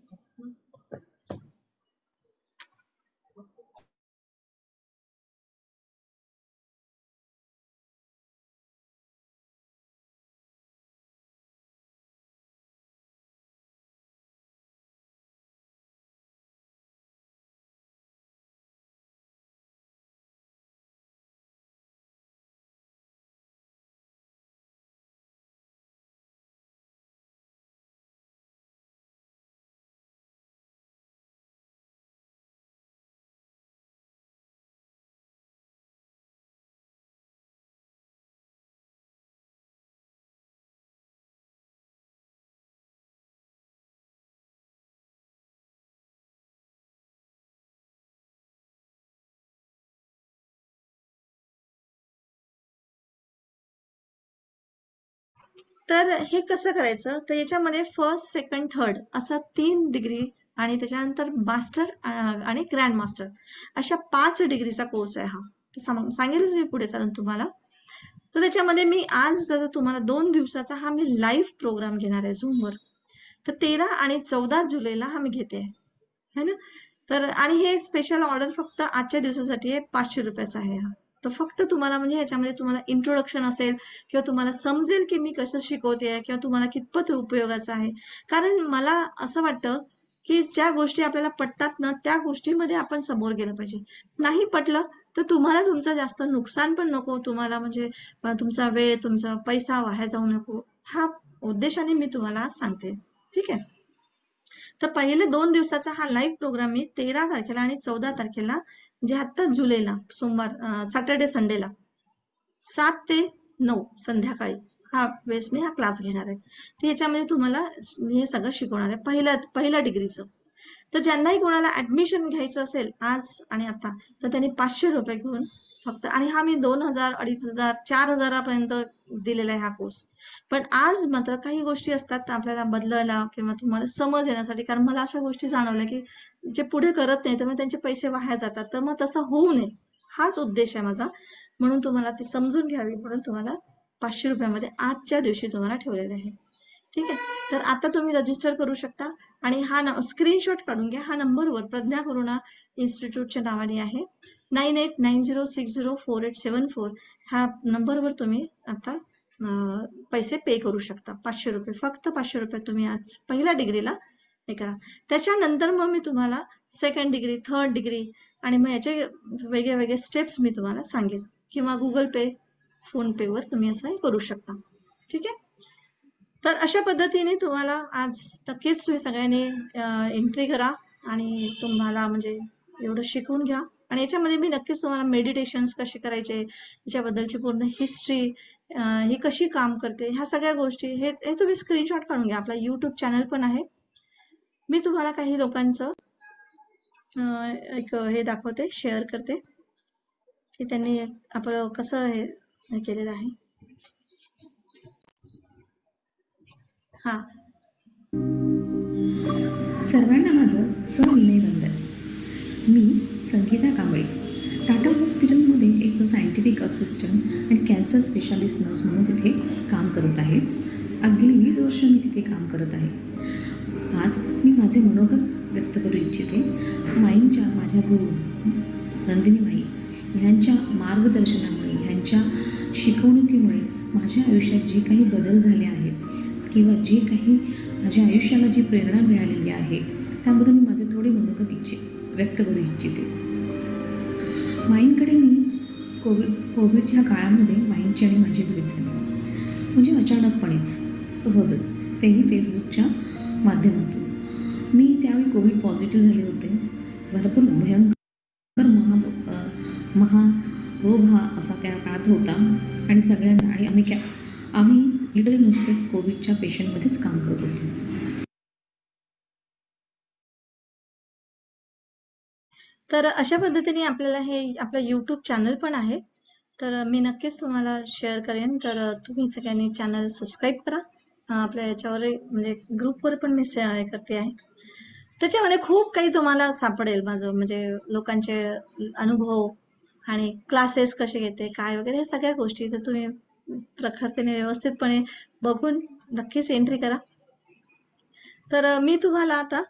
[SPEAKER 1] तर हे कसं करायचं, तर याच्यामध्ये फर्स्ट सेकंड थर्ड असं 3 डिग्री आणि त्याच्यानंतर मास्टर आणि ग्रँड मास्टर अशा 5 डिग्रीचा कोर्स आहे हा. तर सांगेलच मी पुढे चालून तुम्हाला. तर त्याच्यामध्ये मी आज जर तुम्हाला 2 दिवसाचा हा मी लाईव्ह प्रोग्राम घेणार आहे झूमवर. तर 13 आणि 14 जुलैला हा मी घेते है ना. तर आणि हे स्पेशल ऑर्डर फक्त आजच्या दिवसासाठी आहे, 500 रुपयाचा आहे हा. तर फक्त तुम्हाला म्हणजे ह्याच्यामध्ये तुम्हाला इंट्रोडक्शन असेल किंवा तुम्हाला समजेल की मी कसं शिकवते किंवा तुम्हाला कितपत उपयोगाचं आहे. कारण मला असं वाटतं की ज्या गोष्टी आपल्याला पटतात ना त्या गोष्टीमध्ये आपण समोर गेलं पाहिजे. नाही पटलं तर तुम्हाला तुमचं जास्त नुकसान पण नको, तुम्हाला म्हणजे तुमचा वेळ तुमचा पैसा वाया जाऊ नको, हा उद्देशाने मी तुम्हाला सांगते, ठीक आहे. तर पहिले 2 दिवसाचा हा लाईव्ह प्रोग्राम मी 13 तारखेला आणि 14 तारखेला म्हणजे आता जुलैला सोमवार सॅटर्डे संडेला 7 ते 9 संध्याकाळी हा वेळेस मी हा क्लास घेणार आहे. तर याच्यामध्ये तुम्हाला मी हे सगळं शिकवणार आहे पहिल्या डिग्रीचं. तर ज्यांनाही कोणाला ऍडमिशन घ्यायचं असेल आज आणि आता तर त्यांनी 500 रुपये घेऊन फक्त, आणि हा मी 2000 2500 4000 दिलेला आहे हा कोर्स. पण आज मात्र काही गोष्टी असतात आपल्याला बदलायला किंवा तुम्हाला समज येण्यासाठी, कारण मला अशा गोष्टी जाणवल्या की जे पुढे करत नाही तर मग त्यांचे पैसे वाया जातात, तर मग तसं होऊ नये हाच उद्देश आहे माझा. म्हणून तुम्हाला ती समजून घ्यावी म्हणून तुम्हाला 500 रुपयामध्ये आजच्या दिवशी तुम्हाला ठेवलेले आहे, ठीक आहे. तर आता तुम्ही रजिस्टर करू शकता आणि हा स्क्रीनशॉट काढून घ्या. हा नंबरवर प्रज्ञा करुणा इन्स्टिट्यूटच्या नावाने आहे, 9890604874. ह्या नंबरवर तुम्ही आता पैसे पे करू शकता. 500 रुपये, फक्त 500 रुपये तुम्ही आज पहिल्या डिग्रीला हे करा. त्याच्यानंतर मग मी तुम्हाला सेकंड डिग्री, थर्ड डिग्री आणि मग याचे वेगळे वेगळे स्टेप्स मी तुम्हाला सांगेन, किंवा गुगल पे, फोन पेवर तुम्ही असं करू शकता, ठीक आहे. तर अशा पद्धतीने तुम्हाला आज नक्कीच तुम्ही सगळ्यांनी एंट्री करा आणि तुम्हाला म्हणजे एवढं शिकवून घ्या. आणि याच्यामध्ये मी नक्कीच तुम्हाला मेडिटेशन्स कसे करायचे, त्याच्याबद्दलची पूर्ण हिस्ट्री, ही कशी काम करते, ह्या सगळ्या गोष्टी हे तुम्ही स्क्रीनशॉट काढून घ्या. आपला यूट्यूब चॅनल पण आहे. मी तुम्हाला काही लोकांचं एक हे दाखवते, शेअर करते की त्यांनी आपलं कसं हे केलेलं आहे. हा,
[SPEAKER 2] सर्वांना माझं सविनय वंदन. मी संगीता कांबळे, टाटा हॉस्पिटलमध्ये एक सायंटिफिक असिस्टंट आणि कॅन्सर स्पेशालिस्ट नर्स म्हणून तिथे काम करत आहे. आज गेली 20 वर्ष मी तिथे काम करत आहे. आज मी माझे मनोगत व्यक्त करू इच्छिते. माईंच्या, माझ्या गुरु नंदिनी माई ह्यांच्या मार्गदर्शनामुळे, ह्यांच्या शिकवणुकीमुळे माझ्या आयुष्यात जे काही बदल झाले आहेत किंवा जे काही माझ्या आयुष्याला जी प्रेरणा मिळालेली आहे त्याबद्दल मी माझे थोडे मनोगत व्यक्त करू इच्छिते. माईंकडे मी कोविडच्या काळामध्ये माईंची आणि माझी भेट झाली, म्हणजे अचानकपणेच, सहजच, तेही फेसबुकच्या माध्यमातून. मी त्यावेळी कोविड पॉझिटिव्ह झाले होते. भरपूर भयंकर महारोग हा असा त्या काळात होता आणि सगळ्यांना, आणि आम्ही लिटरली नुसते कोविडच्या पेशंटमध्येच काम करत होतो.
[SPEAKER 1] तर अशा पद्धतीने आपल्याला हे आपलं यूट्यूब चॅनल पण आहे. तर मी नक्कीच तुम्हाला शेअर करेन. तर तुम्ही सगळ्यांनी चॅनल सबस्क्राईब करा. आपल्या याच्यावर म्हणजे ग्रुपवर पण मी हे करते आहे. त्याच्यामध्ये खूप काही तुम्हाला सापडेल माझं म्हणजे लोकांचे अनुभव आणि क्लासेस कसे घेते काय वगैरे हे सगळ्या गोष्टी तर तुम्ही प्रखरतेने व्यवस्थितपणे बघून नक्कीच एंट्री करा. तर मी तुम्हाला आता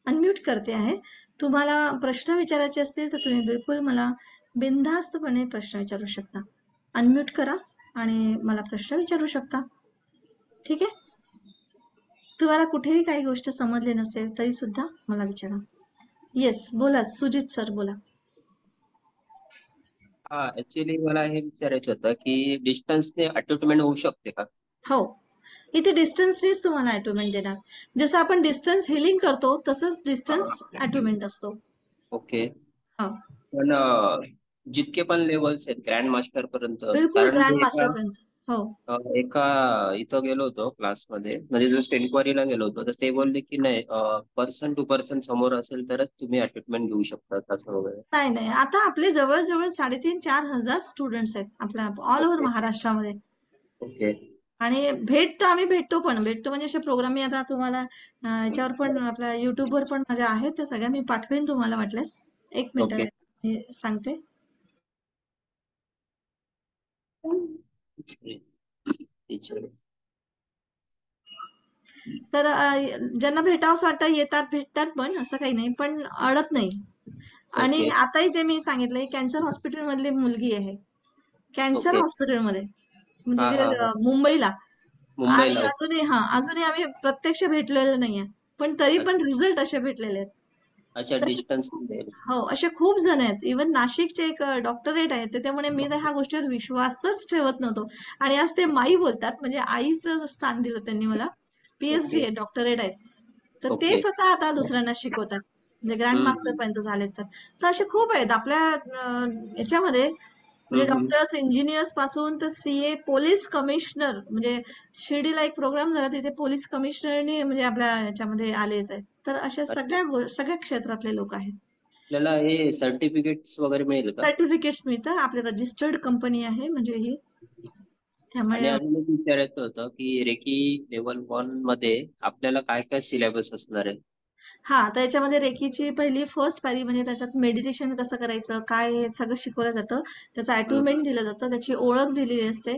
[SPEAKER 1] अनम्यूट करते आहे. तुम्हाला प्रश्न विचारायचे असतील तर तुम्ही बिलकुल मला बिनधास्तपणे प्रश्न विचारू शकता. अनम्यूट करा आणि मला प्रश्न विचारू शकता. ठीक आहे? तुम्हाला कुठेही काही गोष्ट समजली नसेल तरी सुद्धा मला विचारा. येस, बोला सुजित सर बोला.
[SPEAKER 3] हा, ऍक्च्युली मला हे विचारायचं होतं की डिस्टन्सने अटॅचमेंट होऊ शकते का?
[SPEAKER 1] हो, इथे डिस्टन्सनेच तुम्हाला अॅटोमेंट देणार. जसं आपण डिस्टन्स हिलिंग करतो तसंच डिस्टन्स अॅटोमेंट असतो.
[SPEAKER 3] ओके.
[SPEAKER 1] हा,
[SPEAKER 3] पण जितके पण लेवल्स आहेत ग्रँड मास्टर पर्यंत,
[SPEAKER 1] बिलकुल
[SPEAKER 3] कारण
[SPEAKER 1] ग्रँड
[SPEAKER 3] मी
[SPEAKER 1] मास्टर पर्यंत. हो,
[SPEAKER 3] एका इथं गेलो होतो क्लासमध्ये, म्हणजे जस्ट एन्क्वायरीला गेलो होतो, तर ते बोलले की नाही, पर्सन टू पर्सन समोर असेल तरच तुम्ही अटॅचमेंट घेऊ शकता असं वगैरे.
[SPEAKER 1] नाही नाही, आता आपले जवळ 3,500-4,000 स्टुडंट्स आहेत आपल्या ऑल ओव्हर
[SPEAKER 3] ओके.
[SPEAKER 1] महाराष्ट्रामध्ये.
[SPEAKER 3] ओके.
[SPEAKER 1] आणि आम्ही भेटतो म्हणजे असे प्रोग्राम मी आता तुम्हाला याच्यावर पण आपल्या युट्यूबवर पण माझ्या आहेत त्या सगळ्या मी पाठवेन तुम्हाला वाटल्यास. एक मिनिट
[SPEAKER 3] ओके.
[SPEAKER 1] मी सांगते.
[SPEAKER 3] टीचर.
[SPEAKER 1] तर ज्यांना भेटावंसं वाटतं येतात भेटतात पण असं काही नाही पण अडत नाही. आणि
[SPEAKER 3] ओके.
[SPEAKER 1] आताही जे मी सांगितलंय कॅन्सर हॉस्पिटल मधली मुलगी आहे कॅन्सर
[SPEAKER 3] ओके.
[SPEAKER 1] हॉस्पिटलमध्ये म्हणजे
[SPEAKER 3] हा
[SPEAKER 1] जे
[SPEAKER 3] हा हा.
[SPEAKER 1] मुंबईला. आणि
[SPEAKER 3] मुंबईला. ओके.
[SPEAKER 1] अजूनही आम्ही प्रत्यक्ष भेटलेलो नाहीये पण तरी पण रिझल्ट असे भेटलेले आहेत.
[SPEAKER 3] अच्छा,
[SPEAKER 1] तसे
[SPEAKER 3] डिस्टन्स मध्ये.
[SPEAKER 1] हो, असे खूप जण आहेत. इव्हन नाशिकचे एक डॉक्टरेट आहेत ते त्यामुळे मी तर ह्या गोष्टीवर विश्वासच ठेवत नव्हतो. आणि आज ते माई बोलतात म्हणजे आईचं स्थान दिलं त्यांनी मला. PhD
[SPEAKER 3] okay.
[SPEAKER 1] आहे, डॉक्टरेट आहे. तर ते
[SPEAKER 3] ओके.
[SPEAKER 1] स्वतः आता दुसऱ्यांना शिकवतात म्हणजे ग्रँड मास्टर
[SPEAKER 3] हम्म.
[SPEAKER 1] पर्यंत झालेत. तर असे खूप आहेत आपल्या याच्यामध्ये म्हणजे
[SPEAKER 3] हम्म.
[SPEAKER 1] डॉक्टर्स इंजिनियर्स पासून तर सीए पोलीस कमिशनर म्हणजे शिर्डीला एक प्रोग्राम झाला तिथे पोलीस कमिशनरने म्हणजे आपल्या याच्यामध्ये आले आहेत. तर अशा
[SPEAKER 3] अच्छा.
[SPEAKER 1] सगळ्या क्षेत्रातले लोक आहेत.
[SPEAKER 3] आपल्याला हे सर्टिफिकेट्स वगैरे मिळेल का?
[SPEAKER 1] सर्टिफिकेट्स मिळतात आपले रजिस्टर्ड कंपनी आहे म्हणजे ही
[SPEAKER 3] आणि
[SPEAKER 1] त्यामुळे.
[SPEAKER 3] अजून एक विचारायचं होतं की रेकी लेवल 1 मध्ये आपल्याला काय काय सिलेबस असणार आहे?
[SPEAKER 1] हा, तर याच्यामध्ये रेकीची पहिली फर्स्ट पायरी म्हणजे त्याच्यात मेडिटेशन कसं करायचं काय हे सगळं शिकवलं जातं. त्याचं
[SPEAKER 3] हम्म.
[SPEAKER 1] अॅटुमेंट दिलं जातं त्याची ओळख दिलेली असते.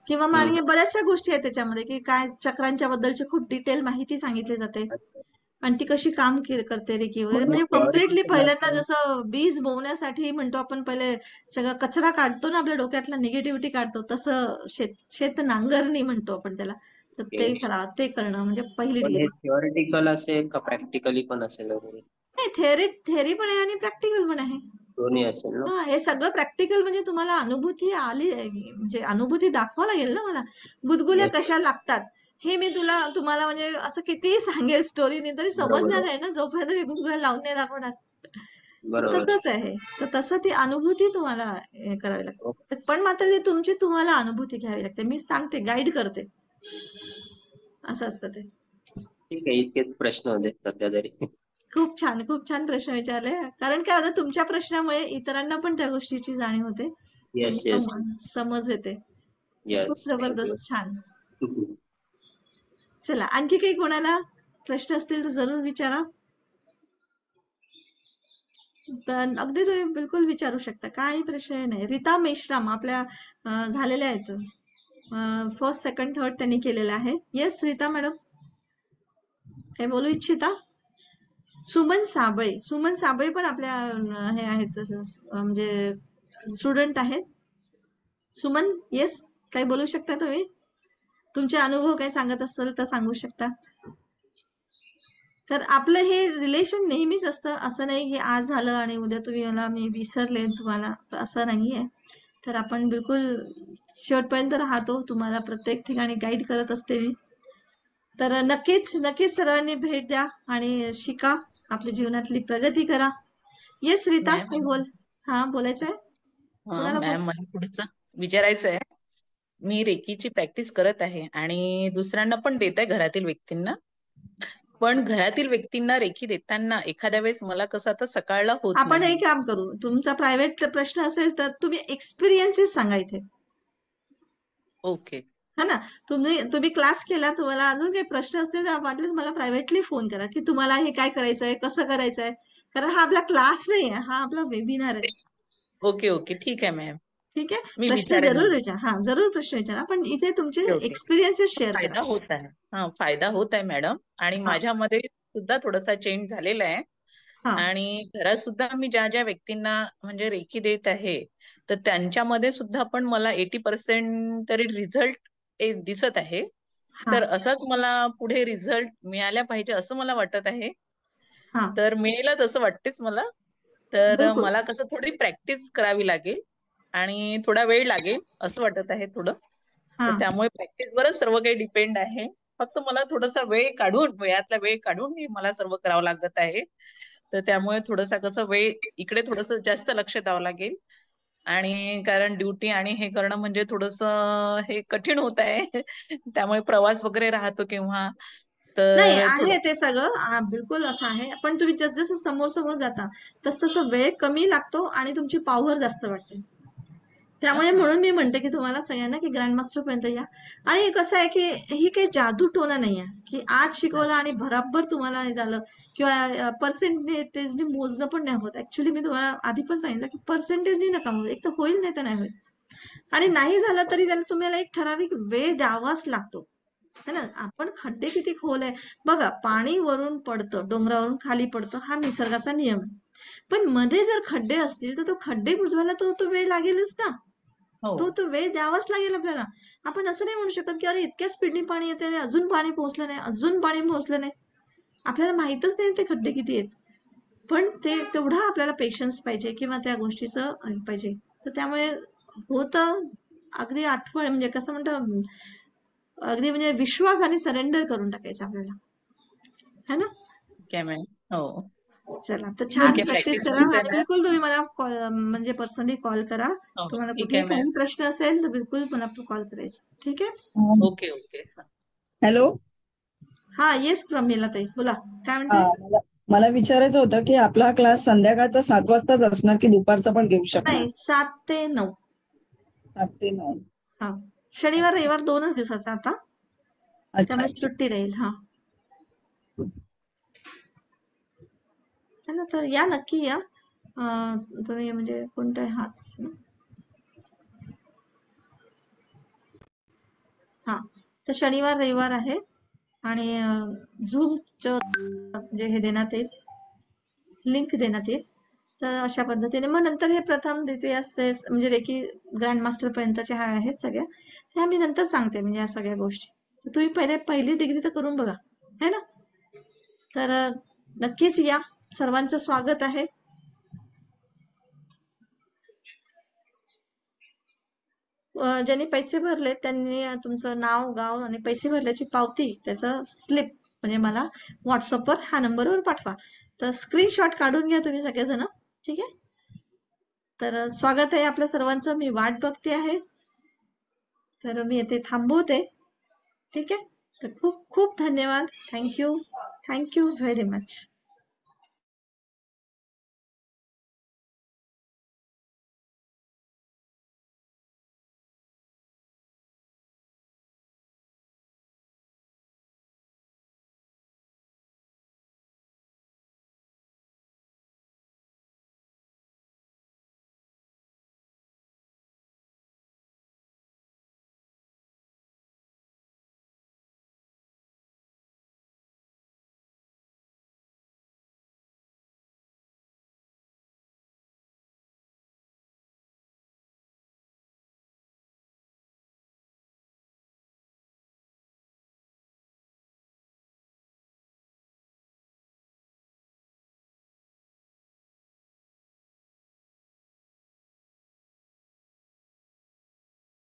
[SPEAKER 1] किंवा मग
[SPEAKER 3] हम्म.
[SPEAKER 1] आणि बऱ्याचशा गोष्टी आहेत त्याच्यामध्ये की काय चक्रांच्या बद्दलची खूप डिटेल माहिती सांगितली जाते.
[SPEAKER 3] अच्छा.
[SPEAKER 1] आणि ती कशी काम करते रेकी वगैरे
[SPEAKER 3] मग
[SPEAKER 1] म्हणजे कम्प्लिटली
[SPEAKER 3] theoretical
[SPEAKER 1] पहिल्यांदा
[SPEAKER 3] असं.
[SPEAKER 1] जसं बीज बोवण्यासाठी म्हणतो आपण पहिले सगळं कचरा काढतो ना आपल्या डोक्यातला निगेटिव्हिटी काढतो तसं शेत नांगरणी म्हणतो आपण त्याला. तर
[SPEAKER 3] ओके.
[SPEAKER 1] ते ते करणं म्हणजे पहिली
[SPEAKER 3] पण हे
[SPEAKER 1] डिग्री.
[SPEAKER 3] थिओरिटिकल असेल का प्रॅक्टिकली पण असेल वगैरे?
[SPEAKER 1] नाही, थेअरी पण आहे आणि प्रॅक्टिकल पण आहे.
[SPEAKER 3] दोन्ही असेल ना?
[SPEAKER 1] हा, हे सगळं प्रॅक्टिकल म्हणजे तुम्हाला अनुभूती आली म्हणजे अनुभूती दाखवा लागेल ना मला. गुदगुल्या
[SPEAKER 3] येस.
[SPEAKER 1] कशा लागतात हे मी तुम्हाला म्हणजे असं कितीही सांगेल स्टोरीने तरी
[SPEAKER 3] बरोबर
[SPEAKER 1] समजणार
[SPEAKER 3] आहे.
[SPEAKER 1] आहे ना जोपर्यंत मी गुदगुल्या लावून नाही दाखवणार. तर
[SPEAKER 3] बरोबर.
[SPEAKER 1] तसंच आहे. तर तसं ती अनुभूती तुम्हाला हे करावी
[SPEAKER 3] ओके.
[SPEAKER 1] लागते. पण मात्र ती तुमची तुम्हाला अनुभूती घ्यावी लागते. मी सांगते, गाईड करते. असं असतं ते.
[SPEAKER 3] ठीक आहे, इतकेच प्रश्न होते सध्या तरी.
[SPEAKER 1] खूप छान प्रश्न विचारले. कारण काय होतं तुमच्या प्रश्नामुळे इतरांना पण त्या गोष्टीची जाणीव होते.
[SPEAKER 3] येस. येस.
[SPEAKER 1] समज येते. तर खूप
[SPEAKER 3] येस. थँक्यू.
[SPEAKER 1] जबरदस्त छान. चला आणखी काही कोणाला प्रश्न असतील तर जरूर विचारा. तर अगदी तुम्ही बिलकुल विचारू शकता काही प्रश्न नाही. रीता मेश्राम आपल्या झालेल्या आहेत. फर्स्ट सेकंड थर्ड त्यांनी केलेलं आहे. येस रीता मॅडम काही बोलू इच्छिता? सुमन साबळे पण आपल्या हे आहेत तसंच म्हणजे स्टुडंट आहेत. सुमन येस काही बोलू शकता तुम्ही? तुमचे अनुभव काही सांगत असाल तर सांगू शकता. तर आपलं हे रिलेशन नेहमीच असतं असं नाही की आज झालं आणि उद्या तुम्ही मला मी विसरले तुम्हाला तर असं नाहीये. तर आपण बिलकुल शेवटपर्यंत राहतो तुम्हाला प्रत्येक ठिकाणी गाईड करत असते मी. तर नक्कीच सर्वांनी भेट द्या आणि शिका आपल्या जीवनातली प्रगती करा. येस रीता
[SPEAKER 4] मॅम
[SPEAKER 1] काही बोल. हा बोलायचं आहे कुणाला बोल.
[SPEAKER 4] मॅम मला पुढचं विचारायचं आहे. मी रेकीची प्रॅक्टिस करत आहे आणि दुसऱ्यांना पण देत आहे घरातील व्यक्तींना. पण घरातील व्यक्तींना रेखी देताना एखाद्या वेळेस मला कसं आता सकाळला होत
[SPEAKER 1] आपण
[SPEAKER 4] नाही.
[SPEAKER 1] एक काम करू, तुमचा प्रायव्हेट प्रश्न असेल तर तुम्ही एक्सपिरियन्सेस सांगा इथे,
[SPEAKER 4] ओके.
[SPEAKER 1] है ना. तुम्ही क्लास केला, तुम्हाला अजून काही प्रश्न असतील तर वाटल्यास मला प्रायव्हेटली फोन करा की तुम्हाला हे काय करायचंय, कसं करायचंय. कारण हा आपला क्लास नाही आहे, हा आपला वेबिनार आहे.
[SPEAKER 4] ओके ओके ठीक आहे मॅम.
[SPEAKER 1] ठीक आहे,
[SPEAKER 4] मी
[SPEAKER 1] प्रश्न
[SPEAKER 4] विचारेन
[SPEAKER 1] जरूर
[SPEAKER 4] मॅम.
[SPEAKER 1] विचारा. हा, जरूर प्रश्न विचारा, पण इथे तुमचे
[SPEAKER 4] ओके ओके.
[SPEAKER 1] एक्सपिरियन्सेस शेअर करा.
[SPEAKER 4] फायदा होत आहे. हा, फायदा होत आहे मॅडम. आणि
[SPEAKER 1] हा
[SPEAKER 4] माझ्यामध्ये सुद्धा थोडासा चेंज झालेला आहे.
[SPEAKER 1] हा
[SPEAKER 4] आणि घरात सुद्धा मी ज्या ज्या व्यक्तींना म्हणजे रेखी देत आहे, तर त्यांच्यामध्ये सुद्धा पण मला 80% तरी रिझल्ट दिसत आहे.
[SPEAKER 1] हा
[SPEAKER 4] तर असाच मला पुढे रिझल्ट मिळाल्या पाहिजे असं मला वाटत आहे.
[SPEAKER 1] हा
[SPEAKER 4] तर मिळेलच असं वाटतेच मला. तर
[SPEAKER 1] बिलकुल.
[SPEAKER 4] मला कसं थोडी प्रॅक्टिस करावी लागेल आणि थोडा वेळ लागेल असं वाटत आहे थोडं.
[SPEAKER 1] हा
[SPEAKER 4] तर त्यामुळे प्रॅक्टिसवरच सर्व काही डिपेंड आहे. फक्त मला थोडासा वेळातला वेळ काढून हे मला सर्व करावं लागत आहे. तर त्यामुळे थोडंसं कसं इकडे थोडंसं जास्त लक्ष द्यावं लागेल. आणि कारण ड्युटी आणि हे करणं म्हणजे थोडंसं हे कठीण होत आहे. त्यामुळे प्रवास वगैरे राहतो केव्हा.
[SPEAKER 1] नाही,
[SPEAKER 4] तर थोडं
[SPEAKER 1] आहे ते सगळं बिलकुल असं आहे. पण तुम्ही जसं समोर समोर जाता तसं वेळ कमी लागतो आणि तुमची पॉवर जास्त वाटते. त्यामुळे
[SPEAKER 4] अच्छा.
[SPEAKER 1] म्हणून मी म्हणते की तुम्हाला सगळ्यांना की ग्रँड मास्टर पर्यंत या. आणि कसं आहे की ही काही जादू टोना नाही आहे की आज शिकवलं आणि भराभर तुम्हाला हे झालं, किंवा पर्सेंटेजनी मोजणं पण नाही होत. ऍक्च्युली मी तुम्हाला आधी पण सांगितलं की पर्सेंटेजनी नका मोजू, एक तर होईल नाही तर नाही होईल. आणि नाही झालं तरी त्याला तुम्हाला एक ठराविक वेळ द्यावाच लागतो, है ना. आपण खड्डे किती खोल आहे बघा, पाणी वरून पडतं, डोंगरावरून खाली पडतं, हा निसर्गाचा नियम आहे. पण मध्ये जर खड्डे असतील तर तो खड्डे बुजवायला तो वेळ लागेलच ना.
[SPEAKER 4] हो.
[SPEAKER 1] तो वेळ द्यावाच लागेल आपल्याला. आपण असं नाही म्हणू शकत की अरे इतक्या स्पीडने पाणी येते आणि अजून पाणी पोहोचलं नाही, अजून पाणी पोहोचलं नाही. आपल्याला माहितच नाही ते खड्डे किती आहेत. पण ते तेवढा आपल्याला पेशन्स पाहिजे किंवा त्या गोष्टीचं पाहिजे. तर त्यामुळे होतं अगदी आठवण, म्हणजे कसं म्हणतं, अगदी म्हणजे विश्वास आणि सरेंडर करून टाकायचं आपल्याला, है ना.
[SPEAKER 4] ठीक आहे मॅम. हो.
[SPEAKER 1] चला, तर
[SPEAKER 4] ठीक
[SPEAKER 1] छान
[SPEAKER 4] आहे.
[SPEAKER 1] प्रॅक्टिस
[SPEAKER 4] प्रॅक्टिस
[SPEAKER 1] करा
[SPEAKER 4] होते
[SPEAKER 1] आणि
[SPEAKER 4] मॅम.
[SPEAKER 1] बिलकुल तुम्ही मला म्हणजे पर्सनली कॉल करा.
[SPEAKER 4] हो,
[SPEAKER 1] तुम्हाला
[SPEAKER 4] ठीक
[SPEAKER 1] कुठेही
[SPEAKER 4] आहे मॅम.
[SPEAKER 1] काही प्रश्न असेल तर बिलकुल मला कॉल करायचा. ठीक आहे.
[SPEAKER 4] Okay okay.
[SPEAKER 5] हॅलो.
[SPEAKER 1] हा, येस प्रमिला ताई, बोला, काय
[SPEAKER 5] हा,
[SPEAKER 1] म्हणताय.
[SPEAKER 5] मला विचारायचं होतं की आपला क्लास संध्याकाळचा 7 वाजताच असणार की दुपारचा पण घेऊ शकणार?
[SPEAKER 1] नाही, 7 ते 9.
[SPEAKER 5] 7 ते 9.
[SPEAKER 1] हा, शनिवार
[SPEAKER 5] अच्छा
[SPEAKER 1] रविवार 2च दिवसाचा आता,
[SPEAKER 5] अच्छा
[SPEAKER 1] त्यामुळे
[SPEAKER 5] अच्छा.
[SPEAKER 1] सुट्टी राहील. हा, है ना. तर या, नक्की या. तुम्ही म्हणजे कोणता आहे, हाच ना? हा, तर शनिवार रविवार आहे आणि झूमचं जे हे देण्यात येईल, लिंक देण्यात येईल. तर अशा पद्धतीने मग नंतर हे प्रथम द्वितीय म्हणजे रेकी ग्रँड मास्टर पर्यंतचे ह्या आहेत सगळ्या, त्या मी नंतर सांगते, म्हणजे या सगळ्या गोष्टी. तर तुम्ही पहिली डिग्री तर करून बघा, है ना. तर नक्कीच या, सर्वांचं स्वागत आहे. ज्यांनी पैसे भरले त्यांनी तुमचं नाव, गाव आणि पैसे भरल्याची पावती, त्याचं स्लिप म्हणजे मला व्हॉट्सअपवर ह्या नंबरवर पाठवा. तर स्क्रीनशॉट काढून घ्या तुम्ही सगळेजण. ठीक आहे. तर स्वागत आहे आपल्या सर्वांचं, मी वाट बघते आहे. तर मी येथे थांबवते. ठीक आहे. तर खूप खूप धन्यवाद. Thank you very much.